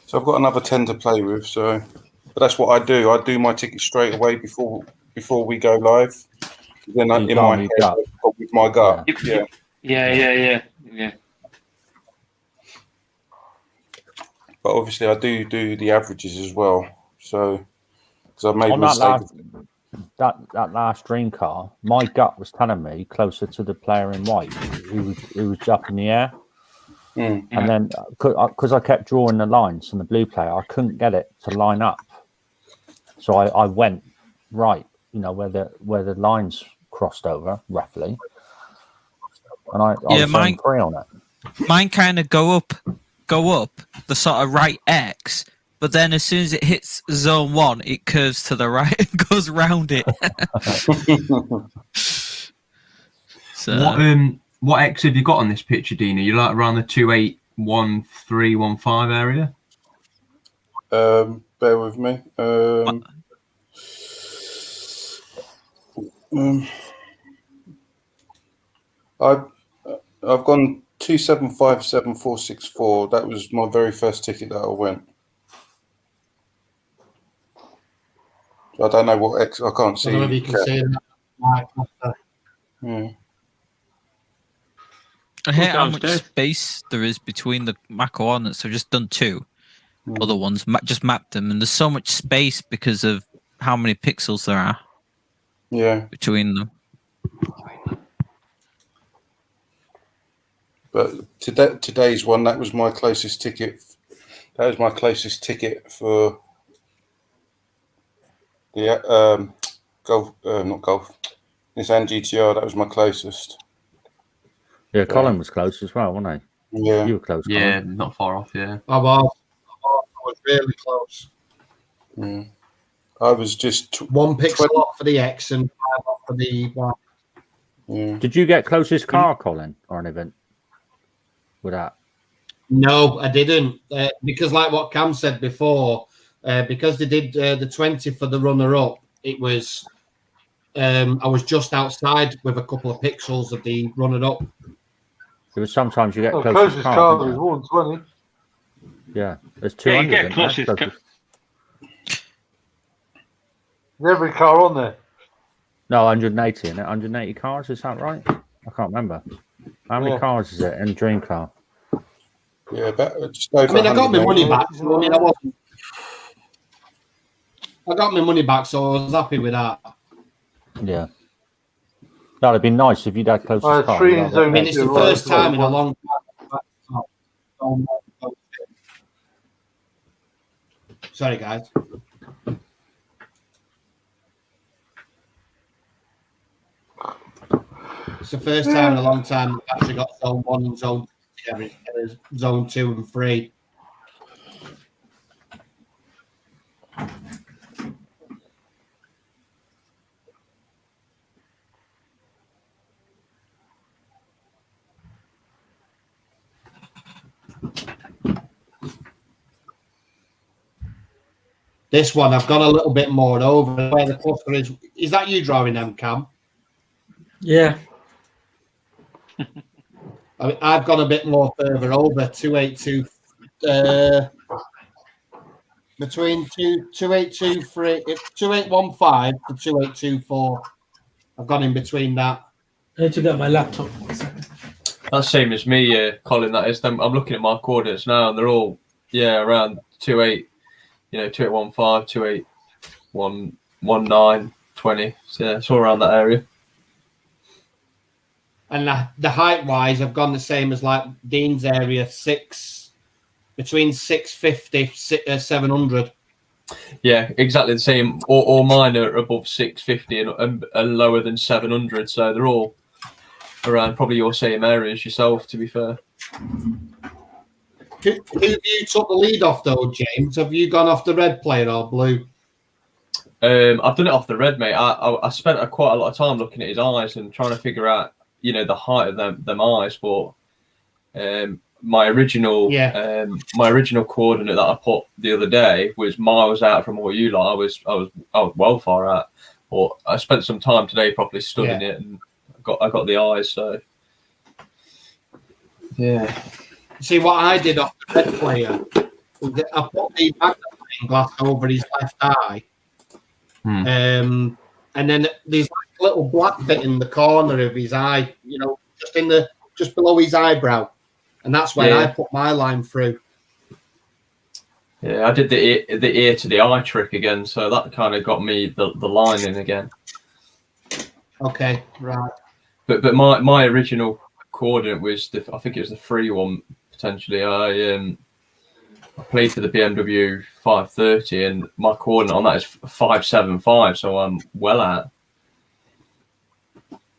So I've got another 10 to play with. So, but that's what I do. I do my ticket straight away before we go live. Then in my head, with my gut. Yeah. But obviously, I do the averages as well. So, because I've made a mistake. That last dream car, my gut was telling me closer to the player in white who was up in the air. And then, because I kept drawing the lines from the blue player, I couldn't get it to line up. So I went right, where the lines crossed over roughly, and I was going free on it. Mine kind of go up the sort of right X, but then as soon as it hits zone 1, it curves to the right and goes round it. So what X have you got on this picture, Dina? You like around the 281315 area? Bear with me. I've gone 2757464. That was my very first ticket that I went. I don't know what X. I can't see. I don't know if you can see that. I hate how much space there is between the MAC coordinates. I've just done 2 other ones, just mapped them, and there's so much space because of how many pixels there are. Between them. But today's one, that was my closest ticket. That was my closest ticket for the golf, not golf. Nissan GTR. That was my closest. Yeah, Colin was close as well, wasn't he? Yeah, you were close. Yeah, Colin. Not far off. Yeah, I was really close. I was just 1 pixel off for the X and 5 off for the one. Yeah. Did you get closest car, Colin, or anything with that? No, I didn't. Because like what Cam said before, because they did the 20 for the runner-up, it was I was just outside with a couple of pixels of the runner-up. It was sometimes you get closest closest car. car is 120. Yeah, there's Yeah, 200. you get isn't there? closest car. Every car on there. No, 180, isn't it? 180 cars, is that right? I can't remember. How many cars is it in Dream Car? Yeah, just over I mean, I got my money 180. back. So, I mean, I got my money back, so I was happy with that. Yeah. That'd have been nice if you'd had closest car. three in I zone mean, it's the two, first right, time in a one. long time. Sorry, guys. It's the first time in a long time we've actually got zone 1 and zone 2 together. Zone 2 and 3. This one, I've gone a little bit more over where the cluster is. Is that you drawing them, Cam? Yeah. I've gone a bit more further over, 282, between 2823, 2815 to 2824. I've gone in between that. I need to get my laptop. 1 second. That's same as me, Colin. That is. I'm looking at my coordinates now, and they're all around 28. 2815, 2819, 20. So yeah, it's all around that area. And the height wise, I've gone the same as like Dean's area, between 650, 700. Yeah, exactly the same. All mine are above 650 and lower than 700. So they're all around probably your same area as yourself, to be fair. Who have you took the lead off though, James? Have you gone off the red player or blue? I've done it off the red, mate. I spent quite a lot of time looking at his eyes and trying to figure out, the height of them eyes. But my original coordinate that I put the other day was miles out from what you like. I was well far out. But I spent some time today properly studying it, and I got the eyes. So yeah. See what I did off the red player was that I put the magnifying glass over his left eye, and then there's like a little black bit in the corner of his eye, just below his eyebrow, and that's where I put my line through. Yeah, I did the ear to the eye trick again, so that kind of got me the line in again. Okay, right. But my original coordinate was I think it was the free one potentially. I played for the BMW 530, and my coordinate on that is 575, so I'm well out.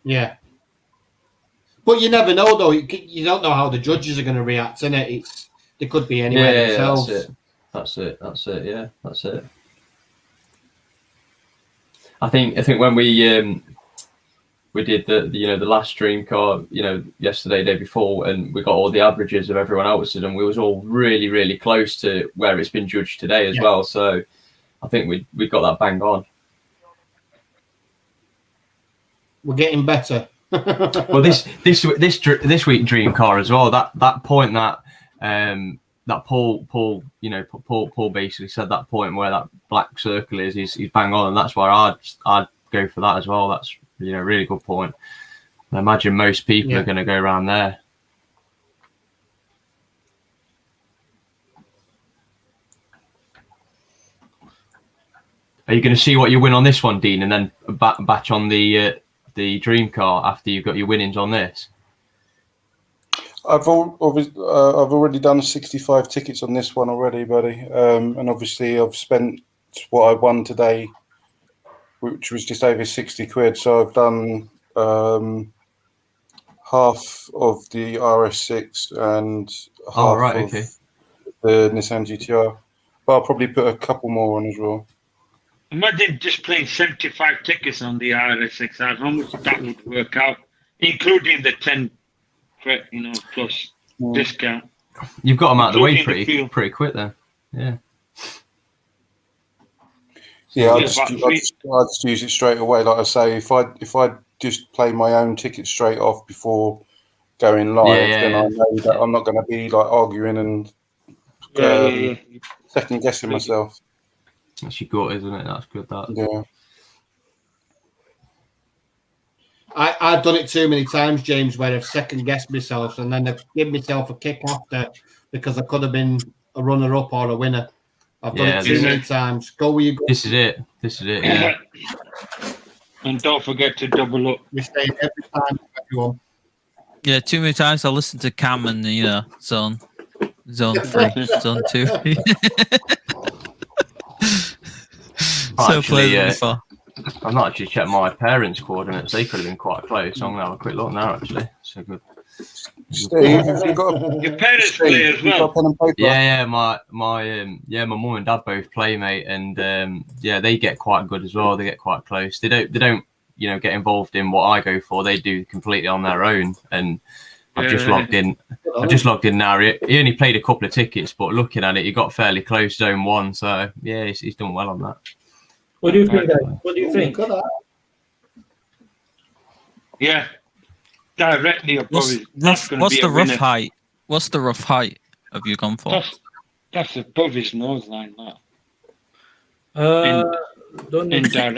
Yeah, but you never know though. You don't know how the judges are going to react, innit? They could be anywhere themselves. That's it. Yeah, that's it. I think when we did the last stream car, yesterday, day before, and we got all the averages of everyone else's, and we was all really, really close to where it's been judged today as well. So I think we got that bang on. We're getting better. Well, this week dream car as well. That point that Paul basically said, that point where that black circle is, he's bang on, and that's where I'd go for that as well. That's really good point. I imagine most people are going to go around there. Are you going to see what you win on this one, Dean, and then batch on the dream car after you've got your winnings on this? I've already done 65 tickets on this one already, buddy. And obviously I've spent what I won today, which was just over 60 quid. So I've done half of the RS6 and half of the Nissan GTR. But I'll probably put a couple more on as well. Imagine just playing 75 tickets on the RSXR. How much that would work out, including the 10, plus discount. You've got them out of the way Including the pretty quick then. Yeah. Yeah, I just use it straight away. Like I say, if I just play my own ticket straight off before going live, then I know that I'm not going to be like arguing and second guessing myself. That's your gut, isn't it? That's good. That. Yeah. I've done it too many times, James, where I've second guessed myself and then I've given myself a kick after because I could have been a runner-up or a winner. I've done it too many times. Go where you go. This is it. Yeah. And don't forget to double up. We stay every time, everyone. Yeah, too many times I listen to Cam and zone 3, zone 2. So pleasant fun. I've not actually checked my parents' coordinates. They could have been quite close. I'm going to have a quick look now, actually. So good. Steve, have you got your parents play as well? Yeah, my mum and dad both play, mate, and they get quite good as well. They get quite close. They don't get involved in what I go for. They do completely on their own. And I've just logged in. I've just logged in now. He only played a couple of tickets, but looking at it, he got fairly close, zone 1. So yeah, he's done well on that. What do you think, guys? What do you think? Yeah, directly above. What's the rough height? What's the rough height have you gone for? That's above his nose line.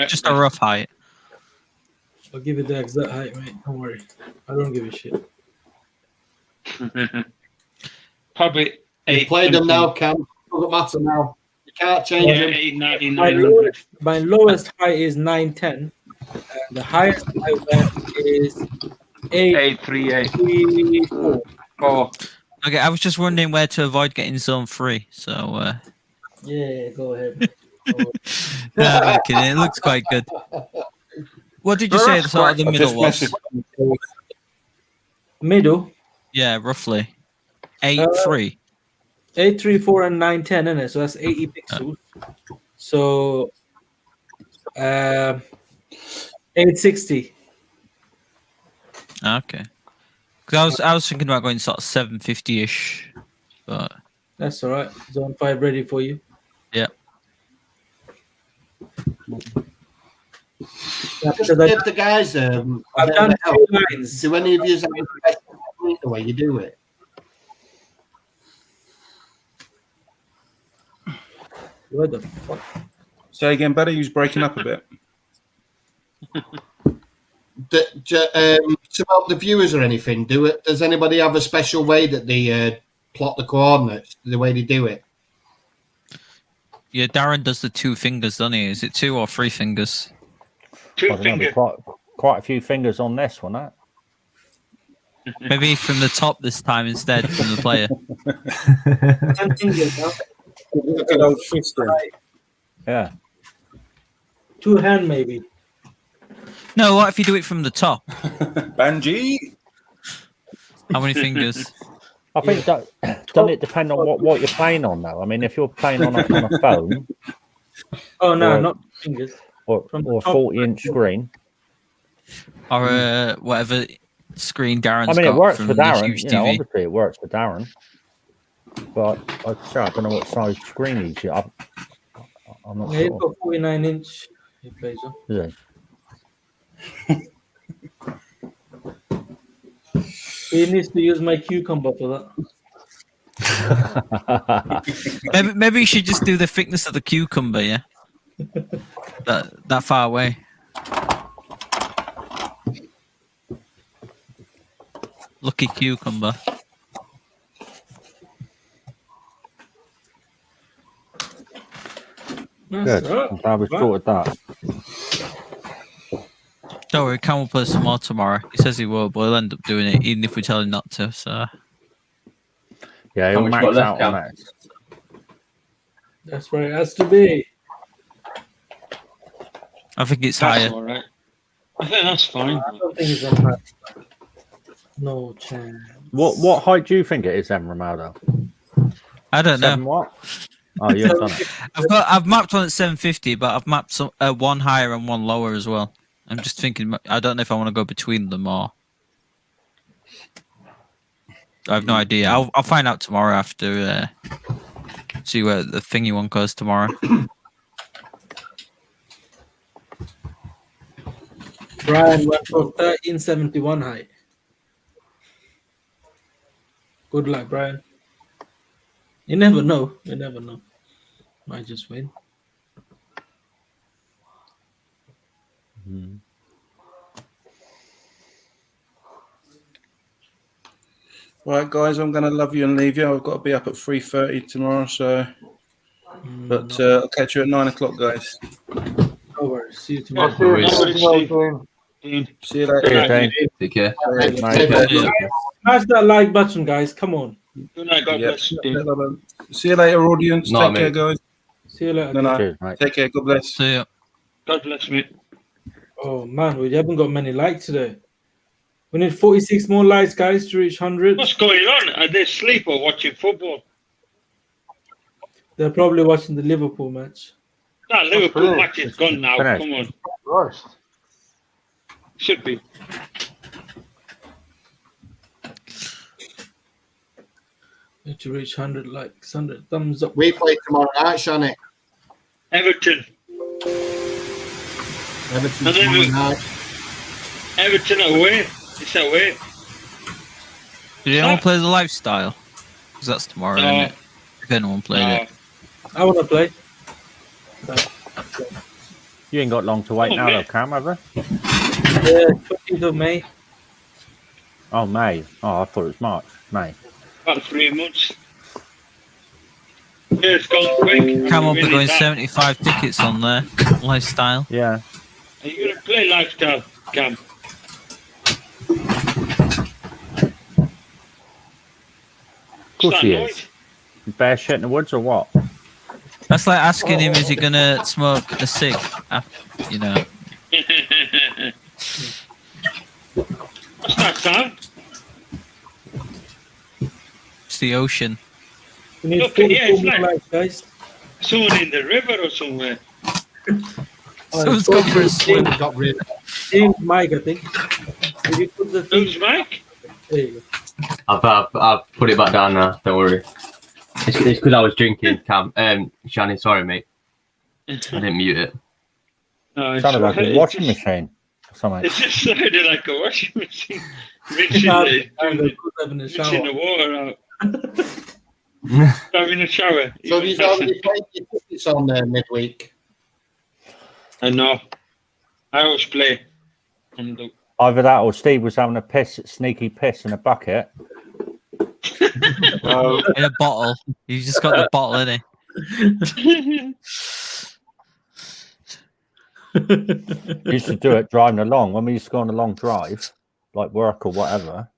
Just a rough height. I'll give you the exact height, mate. Don't worry. I don't give a shit. Probably 8. You played them now, Cam. Doesn't matter now. You can't change them. My lowest height is 9'10", and the highest I went is 8'3". Oh. Okay, I was just wondering where to avoid getting zone 3. So yeah, go ahead. I'm kidding. It looks quite good. What did you say the sort of the middle was? Middle? Yeah, roughly. 8'3". 834 and 910, isn't it? So that's 80 pixels. So 860. Okay. Because I was thinking about going sort of 750-ish, but that's all right. Zone 5 ready for you. Yeah. Just give the guys I've done 2 lines. Do any of you have the way you do it? What the fuck? Say again, buddy. He was breaking up a bit. To help the viewers or anything, does anybody have a special way that they plot the coordinates, the way they do it? Yeah, Darren does the 2 fingers, doesn't he? Is it 2 or 3 fingers? 2 fingers. Quite a few fingers on this one, huh? Maybe from the top this time instead from the player. 10 fingers now. Yeah. 2 hand maybe. No, what if you do it from the top? Banji. How many fingers? I think doesn't it depend on what you're playing on though? I mean, if you're playing on a phone. Oh no, not fingers. Or a 40-inch screen. Or whatever screen Darren's got. I mean, it works from for Darren. TV. Obviously it works for Darren. But I don't know what size screen he's got. I'm not sure. He's got 49-inch. He plays on. Is he needs to use my cucumber for that. maybe you should just do the thickness of the cucumber, yeah? that far away. Lucky cucumber. Good. I'm glad we sorted that. Don't worry, Cam will play some more tomorrow. He says he will, but he'll end up doing it even if we tell him not to. So yeah, he'll max out on that. That's where it has to be. I think it's That's higher. all right. I think that's fine. I don't think it's on that. No chance. What height do you think it is, then, Ronaldo? I don't know. 7 what? Oh, you've done it. I've mapped one at 750, but I've mapped some one higher and one lower as well. I'm just thinking. I don't know if I want to go between them or. I have no idea. I'll find out tomorrow after. See where the thingy one goes tomorrow. Brian went for 1371 height. Good luck, Brian. You never know. You never know. Might just win. Right, guys, I'm going to love you and leave you. I've got to be up at 3:30 tomorrow, so. But I'll catch you at 9 o'clock, guys. No worries. See you tomorrow. See you later. Take care. Smash that like button, guys. Come on. Good night. God bless. See you later, audience. No, Take care, mate. guys. See you later. No. Cheers, mate. Take care. God bless. See ya. God bless me. Oh man, we haven't got many likes today. We need 46 more likes, guys, to reach 100. What's going on? Are they asleep or watching football? They're probably watching the Liverpool match. That Liverpool match is gone now. Finished. Come on. Christ. Should be. Need to reach 100 likes, 100 thumbs up. We play tomorrow night, Shani. Everton. Everton And then tomorrow we- night. Everton away. It's away. Did anyone play the lifestyle? Because that's tomorrow, No. isn't it? If anyone played it. I want to play. You ain't got long to wait Oh, now, man. though, Cam, have you? Yeah, 20th of May. Oh, May. Oh, I thought it was March. May. About 3 months. Yeah, it's gone quick. Cam will be Really going that. 75 tickets on there. Lifestyle. Yeah. Are you going to play lifestyle, Cam? Of course he is. Bear shit in the woods or what? That's like asking him, is he going to smoke a cig? You know. What's that sound? It's the ocean. We need Okay, yeah, 44 it's more like- likes, guys. Someone in the river or somewhere. Someone's gone for a swim. Got rid of James Mike, I think. Did you put the thing? Who's Mike? There you I've put it back down now. Don't worry. It's because I was drinking, Cam. Shani, sorry, mate. I didn't mute it. No, it's Sounded like right. a washing machine or something. It just sounded like a washing machine. go. Rinsing Having a rinsing shower. the water out. Having a shower. So have you already played your tickets on midweek? I know. I always play. On the... Either that or Steve was having a sneaky piss in a bucket. In a bottle. You've just got the bottle in it. He used to do it driving along when we used to go on a long drive, like work or whatever.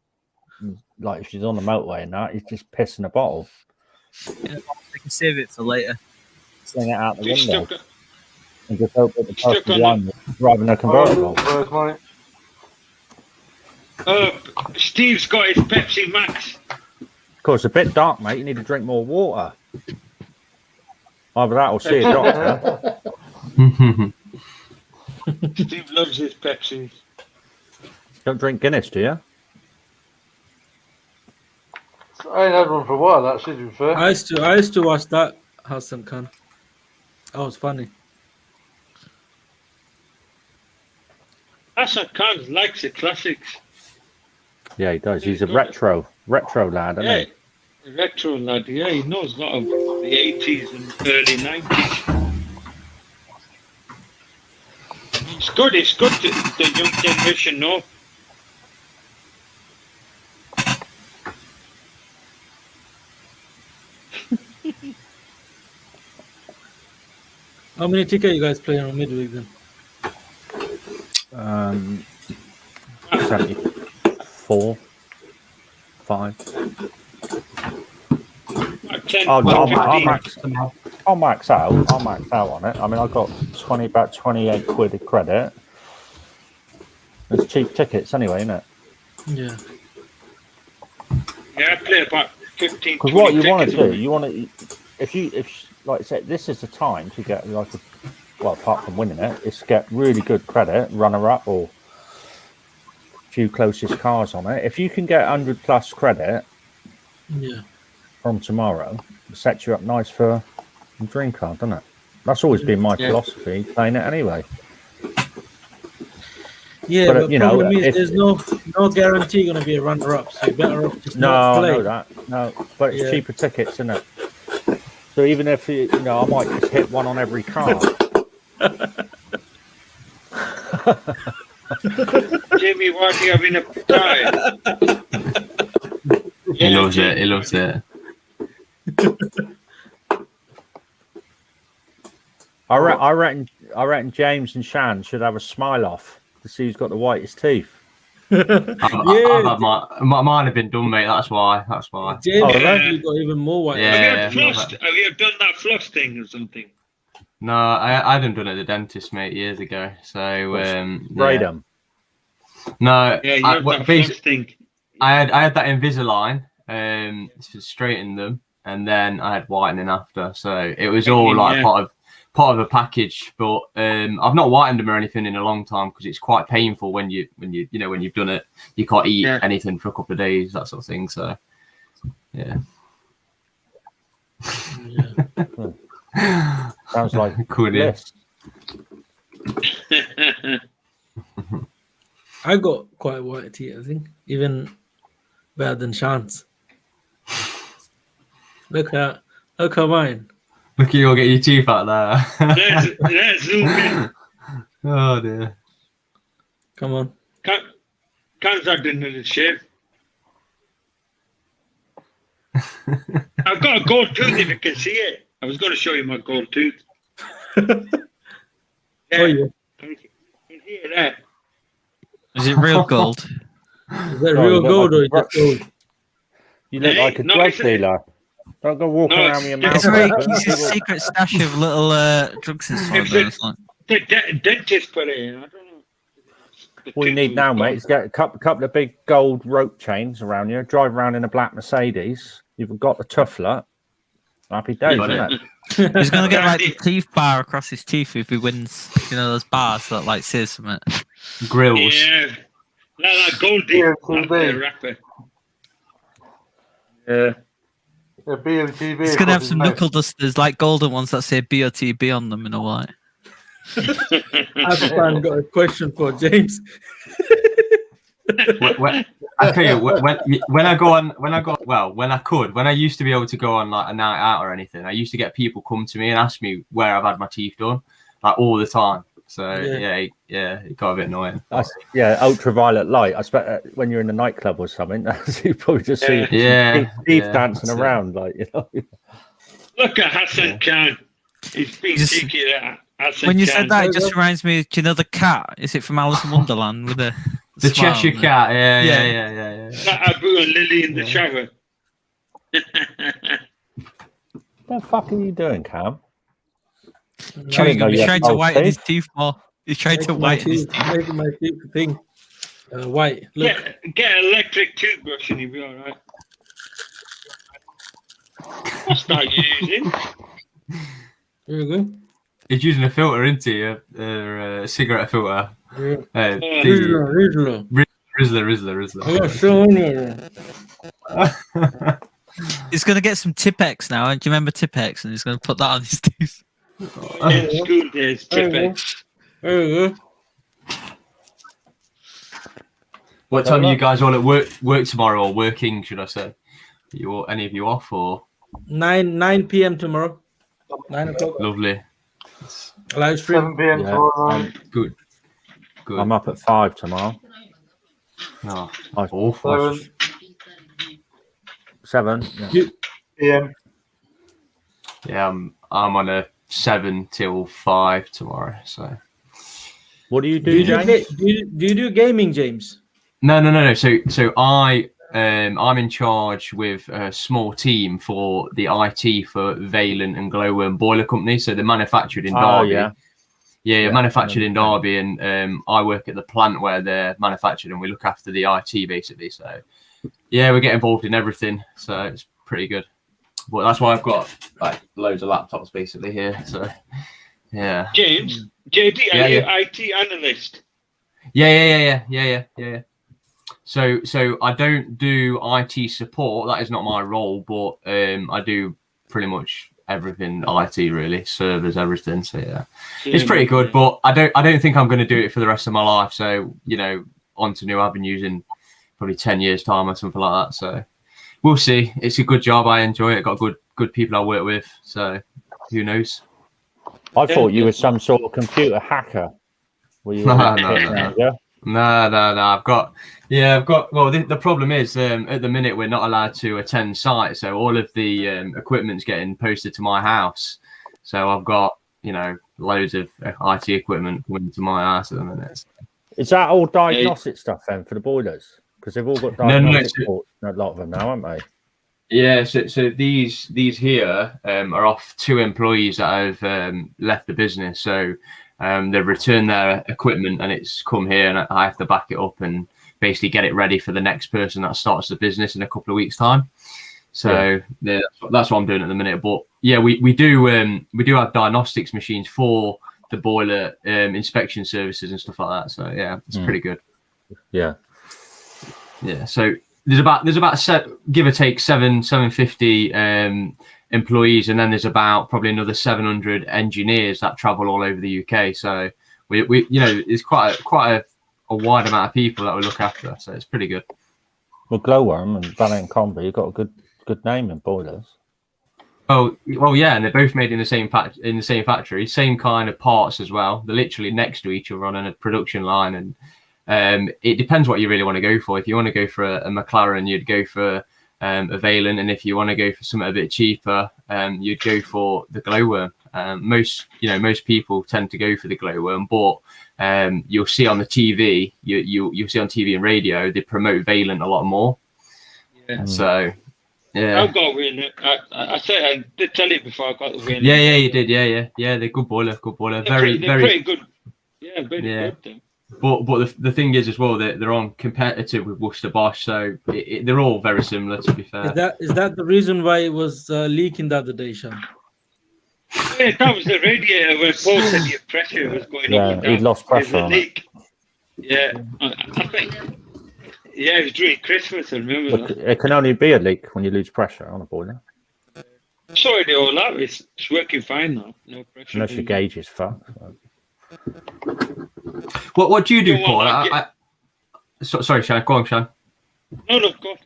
Like if she's on the motorway and that, he's just piss in a bottle. I can save it for later. Sling it out the Just window stuck, and just hope that the stuck person on behind me is driving a convertible. Steve's got his Pepsi Max. Of course, a bit dark, mate. You need to drink more water. Either that or see a doctor. Steve loves his Pepsi. Don't drink Guinness, do you? I ain't had one for a while, actually, to be fair. I used to watch that Hasan Khan. That was funny. Hasan Khan likes the classics. Yeah, he does. He's a retro lad, isn't Yeah, he? retro lad. Yeah, he knows a lot of the 80s and early 90s. It's good. It's good to the young generation know. How many tickets you guys playing on midweek then? 74, 5. 10, I'll 15. max out. I'll max out on it. I mean, I got about 28 quid of credit. It's cheap tickets anyway, isn't it? Yeah. Yeah, I play about 15. Because what you want to tickets. do, you want to, if like I said, this is the time to get like well, apart from winning it, it's get really good credit, runner up or few closest cars on it. If you can get 100+ credit, from tomorrow, it sets you up nice for a dream car, doesn't it? That's always been my philosophy playing it anyway. Yeah, but you know, there's no guarantee going to be a runner-up, so you're better off just not play. I know that. No, but it's cheaper tickets, isn't it? So even if you know, I might just hit one on every car. Jamie, why do you have enough time? He loves it. He loves it. I reckon James and Shan should have a smile off to see who's got the whitest teeth. I've had mine have been done, mate. That's why. James, you got even more white. Have you done that floss thing or something? No, I hadn't done it at the dentist, mate, years ago. So sprayed them. No, yeah, you had that floss thing. I had that Invisalign, to straighten them, and then I had whitening after. So it was all like part of a package. But I've not whitened them or anything in a long time because it's quite painful when you've done it. You can't eat anything for a couple of days, that sort of thing. So yeah. Sounds like cool. Yeah. I got quite white teeth, I think, even better than Shan's. Look at mine. Look at you all get your teeth out there. Let's zoom in. Oh dear. Come on. Can't that do the shave? I've got a gold tooth if you can see it. I was going to show you my gold tooth. Oh yeah. Can you hear that? Is it real gold? Is that real gold or just gold? You look like a drug dealer. Don't go walking around with your mouth. It's a secret stash of little drugs inside there. The dentist put it in. I don't know. All you need now, mate, is get a couple of big gold rope chains around you, drive around in a black Mercedes. You've got the tuffler. Happy days, isn't it? He's going to get like the teeth bar across his teeth if he wins. You know, those bars that like say something. Grills. Yeah. Like Goldie. Rapper. Yeah. BOTB. He's going to have some knuckle dusters like golden ones that say BOTB on them in a white. Hasan got a question for James. I tell you, when I used to be able to go on like a night out or anything, I used to get people come to me and ask me where I've had my teeth done, like all the time. So it got a bit annoying. Ultraviolet light. I expect when you're in a nightclub or something, you probably just see teeth dancing around, like Look at Hasan Khan. He's being cheeky. When you said that, it just reminds me. Do you know the cat? Is it from Alice in Wonderland with the Cheshire cat? Yeah. Abu and Lily in the shower. What the fuck are you doing, Cam? He's trying to whiten his teeth more. He's trying to whiten his teeth. Making my teeth thing white. Look. Get an electric toothbrush and you'll be all right. What's that you're using? There you go. He's using a filter, isn't he? A cigarette filter. Rizzler. He's going to get some Tipex now. Do you remember Tipex? And he's going to put that on his teeth. In school days, Tipex. There you go. What time are you guys all at work tomorrow, or working, should I say? Any of you off, or 9 p.m. tomorrow? 9 o'clock. Lovely. Live stream. 7 p.m. tomorrow. Good. I'm up at 5 tomorrow. No, awful. 7 p.m. Yeah, I'm on a 7 till 5 tomorrow. So, what do you do? Do you do gaming, James? No. So I'm in charge with a small team for the IT for Valent and Glowworm Boiler Company. So they're manufactured in Derby. Manufactured in Derby, and I work at the plant where they're manufactured, and we look after the IT basically. So yeah, we get involved in everything. So it's pretty good. but that's why I've got like loads of laptops basically here. So yeah. James, JD, are you IT analyst? Yeah. So I don't do IT support. That is not my role, but I do pretty much everything IT really, servers, everything. So yeah, it's pretty good. But I don't think I'm going to do it for the rest of my life. So on to new avenues in probably 10 years time or something like that. So we'll see. It's a good job. I enjoy it. Got good people I work with. So who knows? I thought you were some sort of computer hacker. Were you? No. I've got. Well, the problem is at the minute we're not allowed to attend site, so all of the equipment's getting posted to my house. So I've got loads of IT equipment coming to my house at the minute. Is that all diagnostic stuff then for the boilers? Because they've all got diagnostic support, a lot of them now, haven't they? Yeah, so these here are off 2 employees that have left the business. So they've returned their equipment and it's come here, and I have to back it up and basically get it ready for the next person that starts the business in a couple of weeks' time. So that's what I'm doing at the minute. But yeah, we do have diagnostics machines for the boiler inspection services and stuff like that. So yeah, it's pretty good. Yeah. So there's about give or take 750 employees, and then there's about probably another 700 engineers that travel all over the UK. So we it's quite a wide amount of people that we look after. So it's pretty good. Well, Glowworm and Valiant Combi, you've got a good name in boilers. Oh, well, yeah, and they're both made in the same factory, same kind of parts as well. They're literally next to each other on a production line, and it depends what you really want to go for. If you want to go for a McLaren, you'd go for a Valent, and if you want to go for something a bit cheaper, you'd go for the Glowworm. Most people tend to go for the Glowworm, but you'll see on the TV, you'll see on TV and radio, they promote Valent a lot more. Yeah. So yeah, I've got a win. I did tell you before I got the win. Yeah, you did. Yeah. They're good boiler. They're pretty good. Yeah, very good. Though. But the thing is as well, they're on competitive with Worcester Bosch, so they're all very similar, to be fair. Is that the reason why it was leaking the other day, Sean? Yeah, that was the radiator where Paul said your pressure was going up. Yeah, he lost pressure on leak. It. Yeah, I think. Yeah, it was during Christmas. I remember that. It can only be a leak when you lose pressure on a boiler. Sorry, they all out. It's working fine now. No pressure. Unless your gauge is fucked. What do you do, Paul? Sorry, Sean. Go on, Sean. No, go on.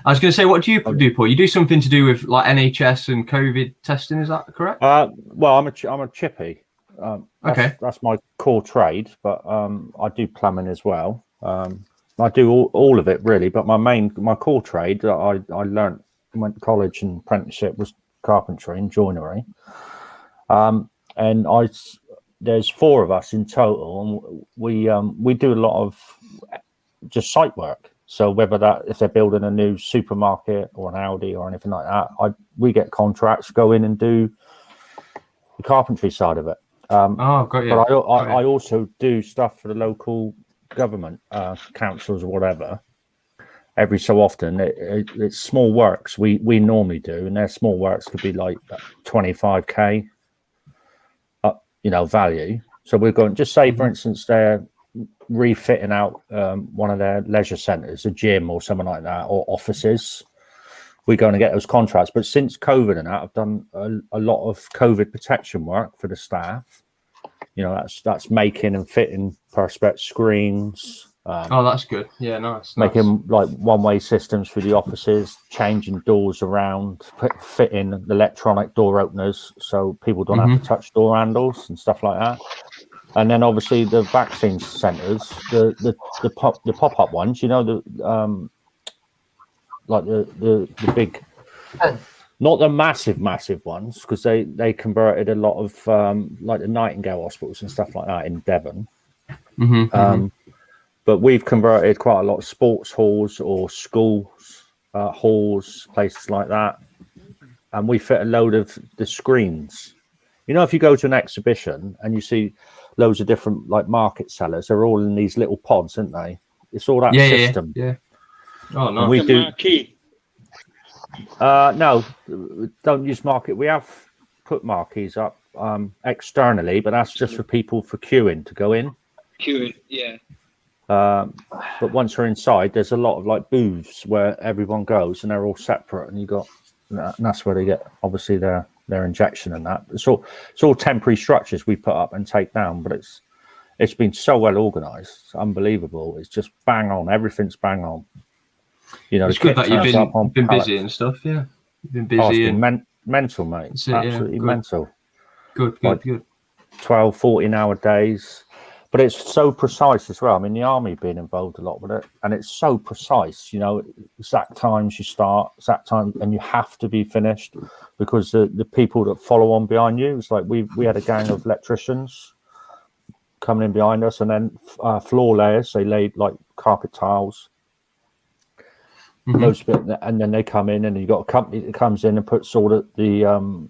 I was going to say, what do you do, Paul? You do something to do with like NHS and COVID testing, is that correct? Well, I'm a chippy. That's my core trade, but I do plumbing as well. I do all of it really, but my core trade that I learned, went to college and apprenticeship, was carpentry and joinery. And there's 4 of us in total, and we do a lot of just site work. So whether if they're building a new supermarket or an Audi or anything like that, we get contracts, go in and do the carpentry side of it. Got you. But I also do stuff for the local government, councils or whatever. Every so often, it's small works we normally do, and their small works could be like 25k, value. So we're going, just say for instance, they're refitting out one of their leisure centres, a gym or something like that, or offices. We're going to get those contracts. But since COVID and that, I've done a lot of COVID protection work for the staff. That's making and fitting perspex screens. That's good. Yeah, nice. Making like one-way systems for the offices, changing doors around, fitting electronic door openers so people don't have to touch door handles and stuff like that. And then obviously the vaccine centres, the pop-up ones, the big, not the massive ones, because they converted a lot of like the Nightingale hospitals and stuff like that in Devon. But we've converted quite a lot of sports halls or schools halls, places like that, and we fit a load of the screens. If you go to an exhibition and you see loads of different like market sellers, they're all in these little pods, aren't they? It's all that system. Yeah. Oh no. We do. No, don't use market. We have put marquees up externally, but that's just for people for queuing to go in. Queuing, yeah. But once you're inside, there's a lot of like booths where everyone goes, and they're all separate, and and that's where they get obviously their injection and that. It's all temporary structures we put up and take down, but it's been so well organised. It's unbelievable. It's just bang on. Everything's bang on. You know, it's good that you've been busy and stuff. Yeah, you've been busy. It's been mental, mate. Absolutely mental. Good. 12, 14-hour days. But it's so precise as well. I mean, the army being involved a lot with it, and it's so precise. You know, exact times you start, exact time, and you have to be finished because the people that follow on behind you. It's like we had a gang of electricians coming in behind us, and then floor layers. They laid like carpet tiles, most of it, and then they come in, and you got a company that comes in and puts all the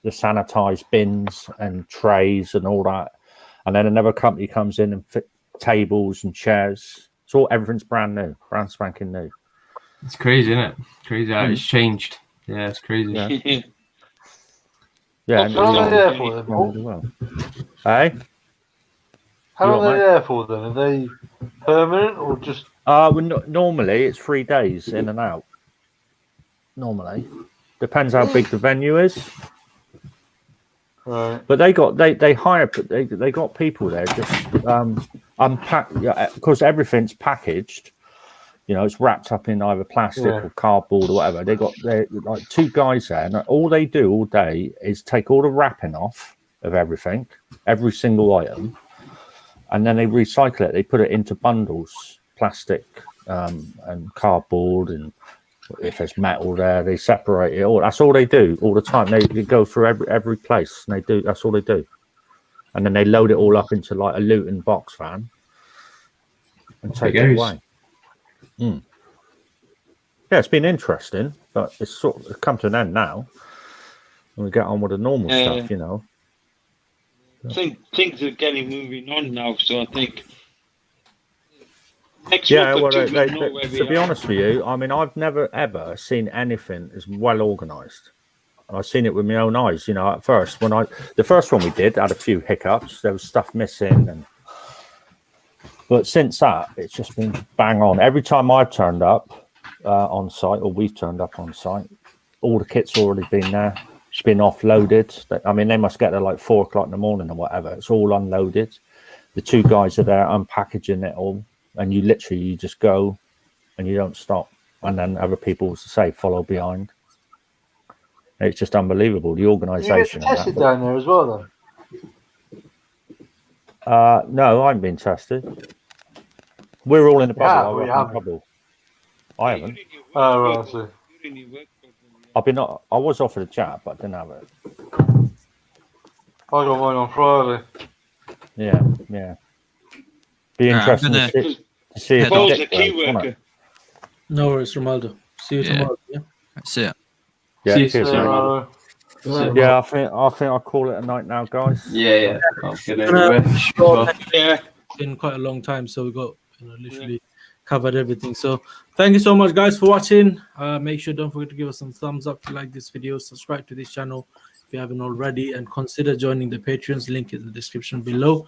sanitized bins and trays and all that. And then another company comes in and fit tables and chairs. So everything's brand new, brand spanking new. It's crazy, isn't it? Crazy how it's changed. Yeah, it's crazy. Yeah. How long are they there for then, Paul? Well. Hey? How long are they there for then? Are they permanent or just... Normally it's 3 days in and out. Normally. Depends how big the venue is. Right. But they got people there just unpack, because everything's packaged. You know, it's wrapped up in either plastic or cardboard or whatever. They like 2 guys there, and all they do all day is take all the wrapping off of everything, every single item, and then they recycle it. They put it into bundles, plastic and cardboard, and if there's metal there, they separate it all. That's all they do all the time. They go through every place, and that's all they do. And then they load it all up into like a Luton box van and take it away. Yeah, it's been interesting, but it's sort of come to an end now, and we get on with the normal stuff, you know. I think things are getting moving on now, so I think. To be honest with you, I mean, I've never ever seen anything as well organised, and I've seen it with my own eyes. You know, at first the first one we did had a few hiccups. There was stuff missing, but since that, it's just been bang on. Every time I've turned up on site, or we've turned up on site, all the kit's already been there. It's been offloaded. I mean, they must get there like 4 o'clock in the morning or whatever. It's all unloaded. The 2 guys are there unpackaging it all. And you just go and you don't stop. And then other people, say, follow behind. It's just unbelievable, the organisation. You get tested down there as well, then? No, I haven't been tested. We're all in the bubble. I haven't. Oh, right, I see. I was offered a jab, but I didn't have it. I got mine on Friday. Yeah. Be interesting to see if Paul's a key worker. No worries, Romaldo. See you tomorrow. Yeah. That's it. Yeah, see you tomorrow. Yeah, I think I'll call it a night now, guys. Yeah. It's been quite a long time, so we got literally covered everything. So thank you so much, guys, for watching. Make sure don't forget to give us some thumbs up if you like this video. Subscribe to this channel if you haven't already, and consider joining the Patreons. Link is in the description below.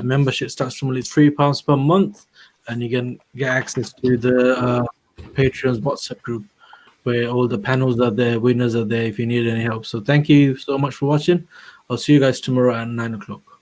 Membership starts from only £3 per month, and you can get access to the Patreons WhatsApp group where all the panels are there, winners are there if you need any help. So thank you so much for watching. I'll see you guys tomorrow at 9 o'clock.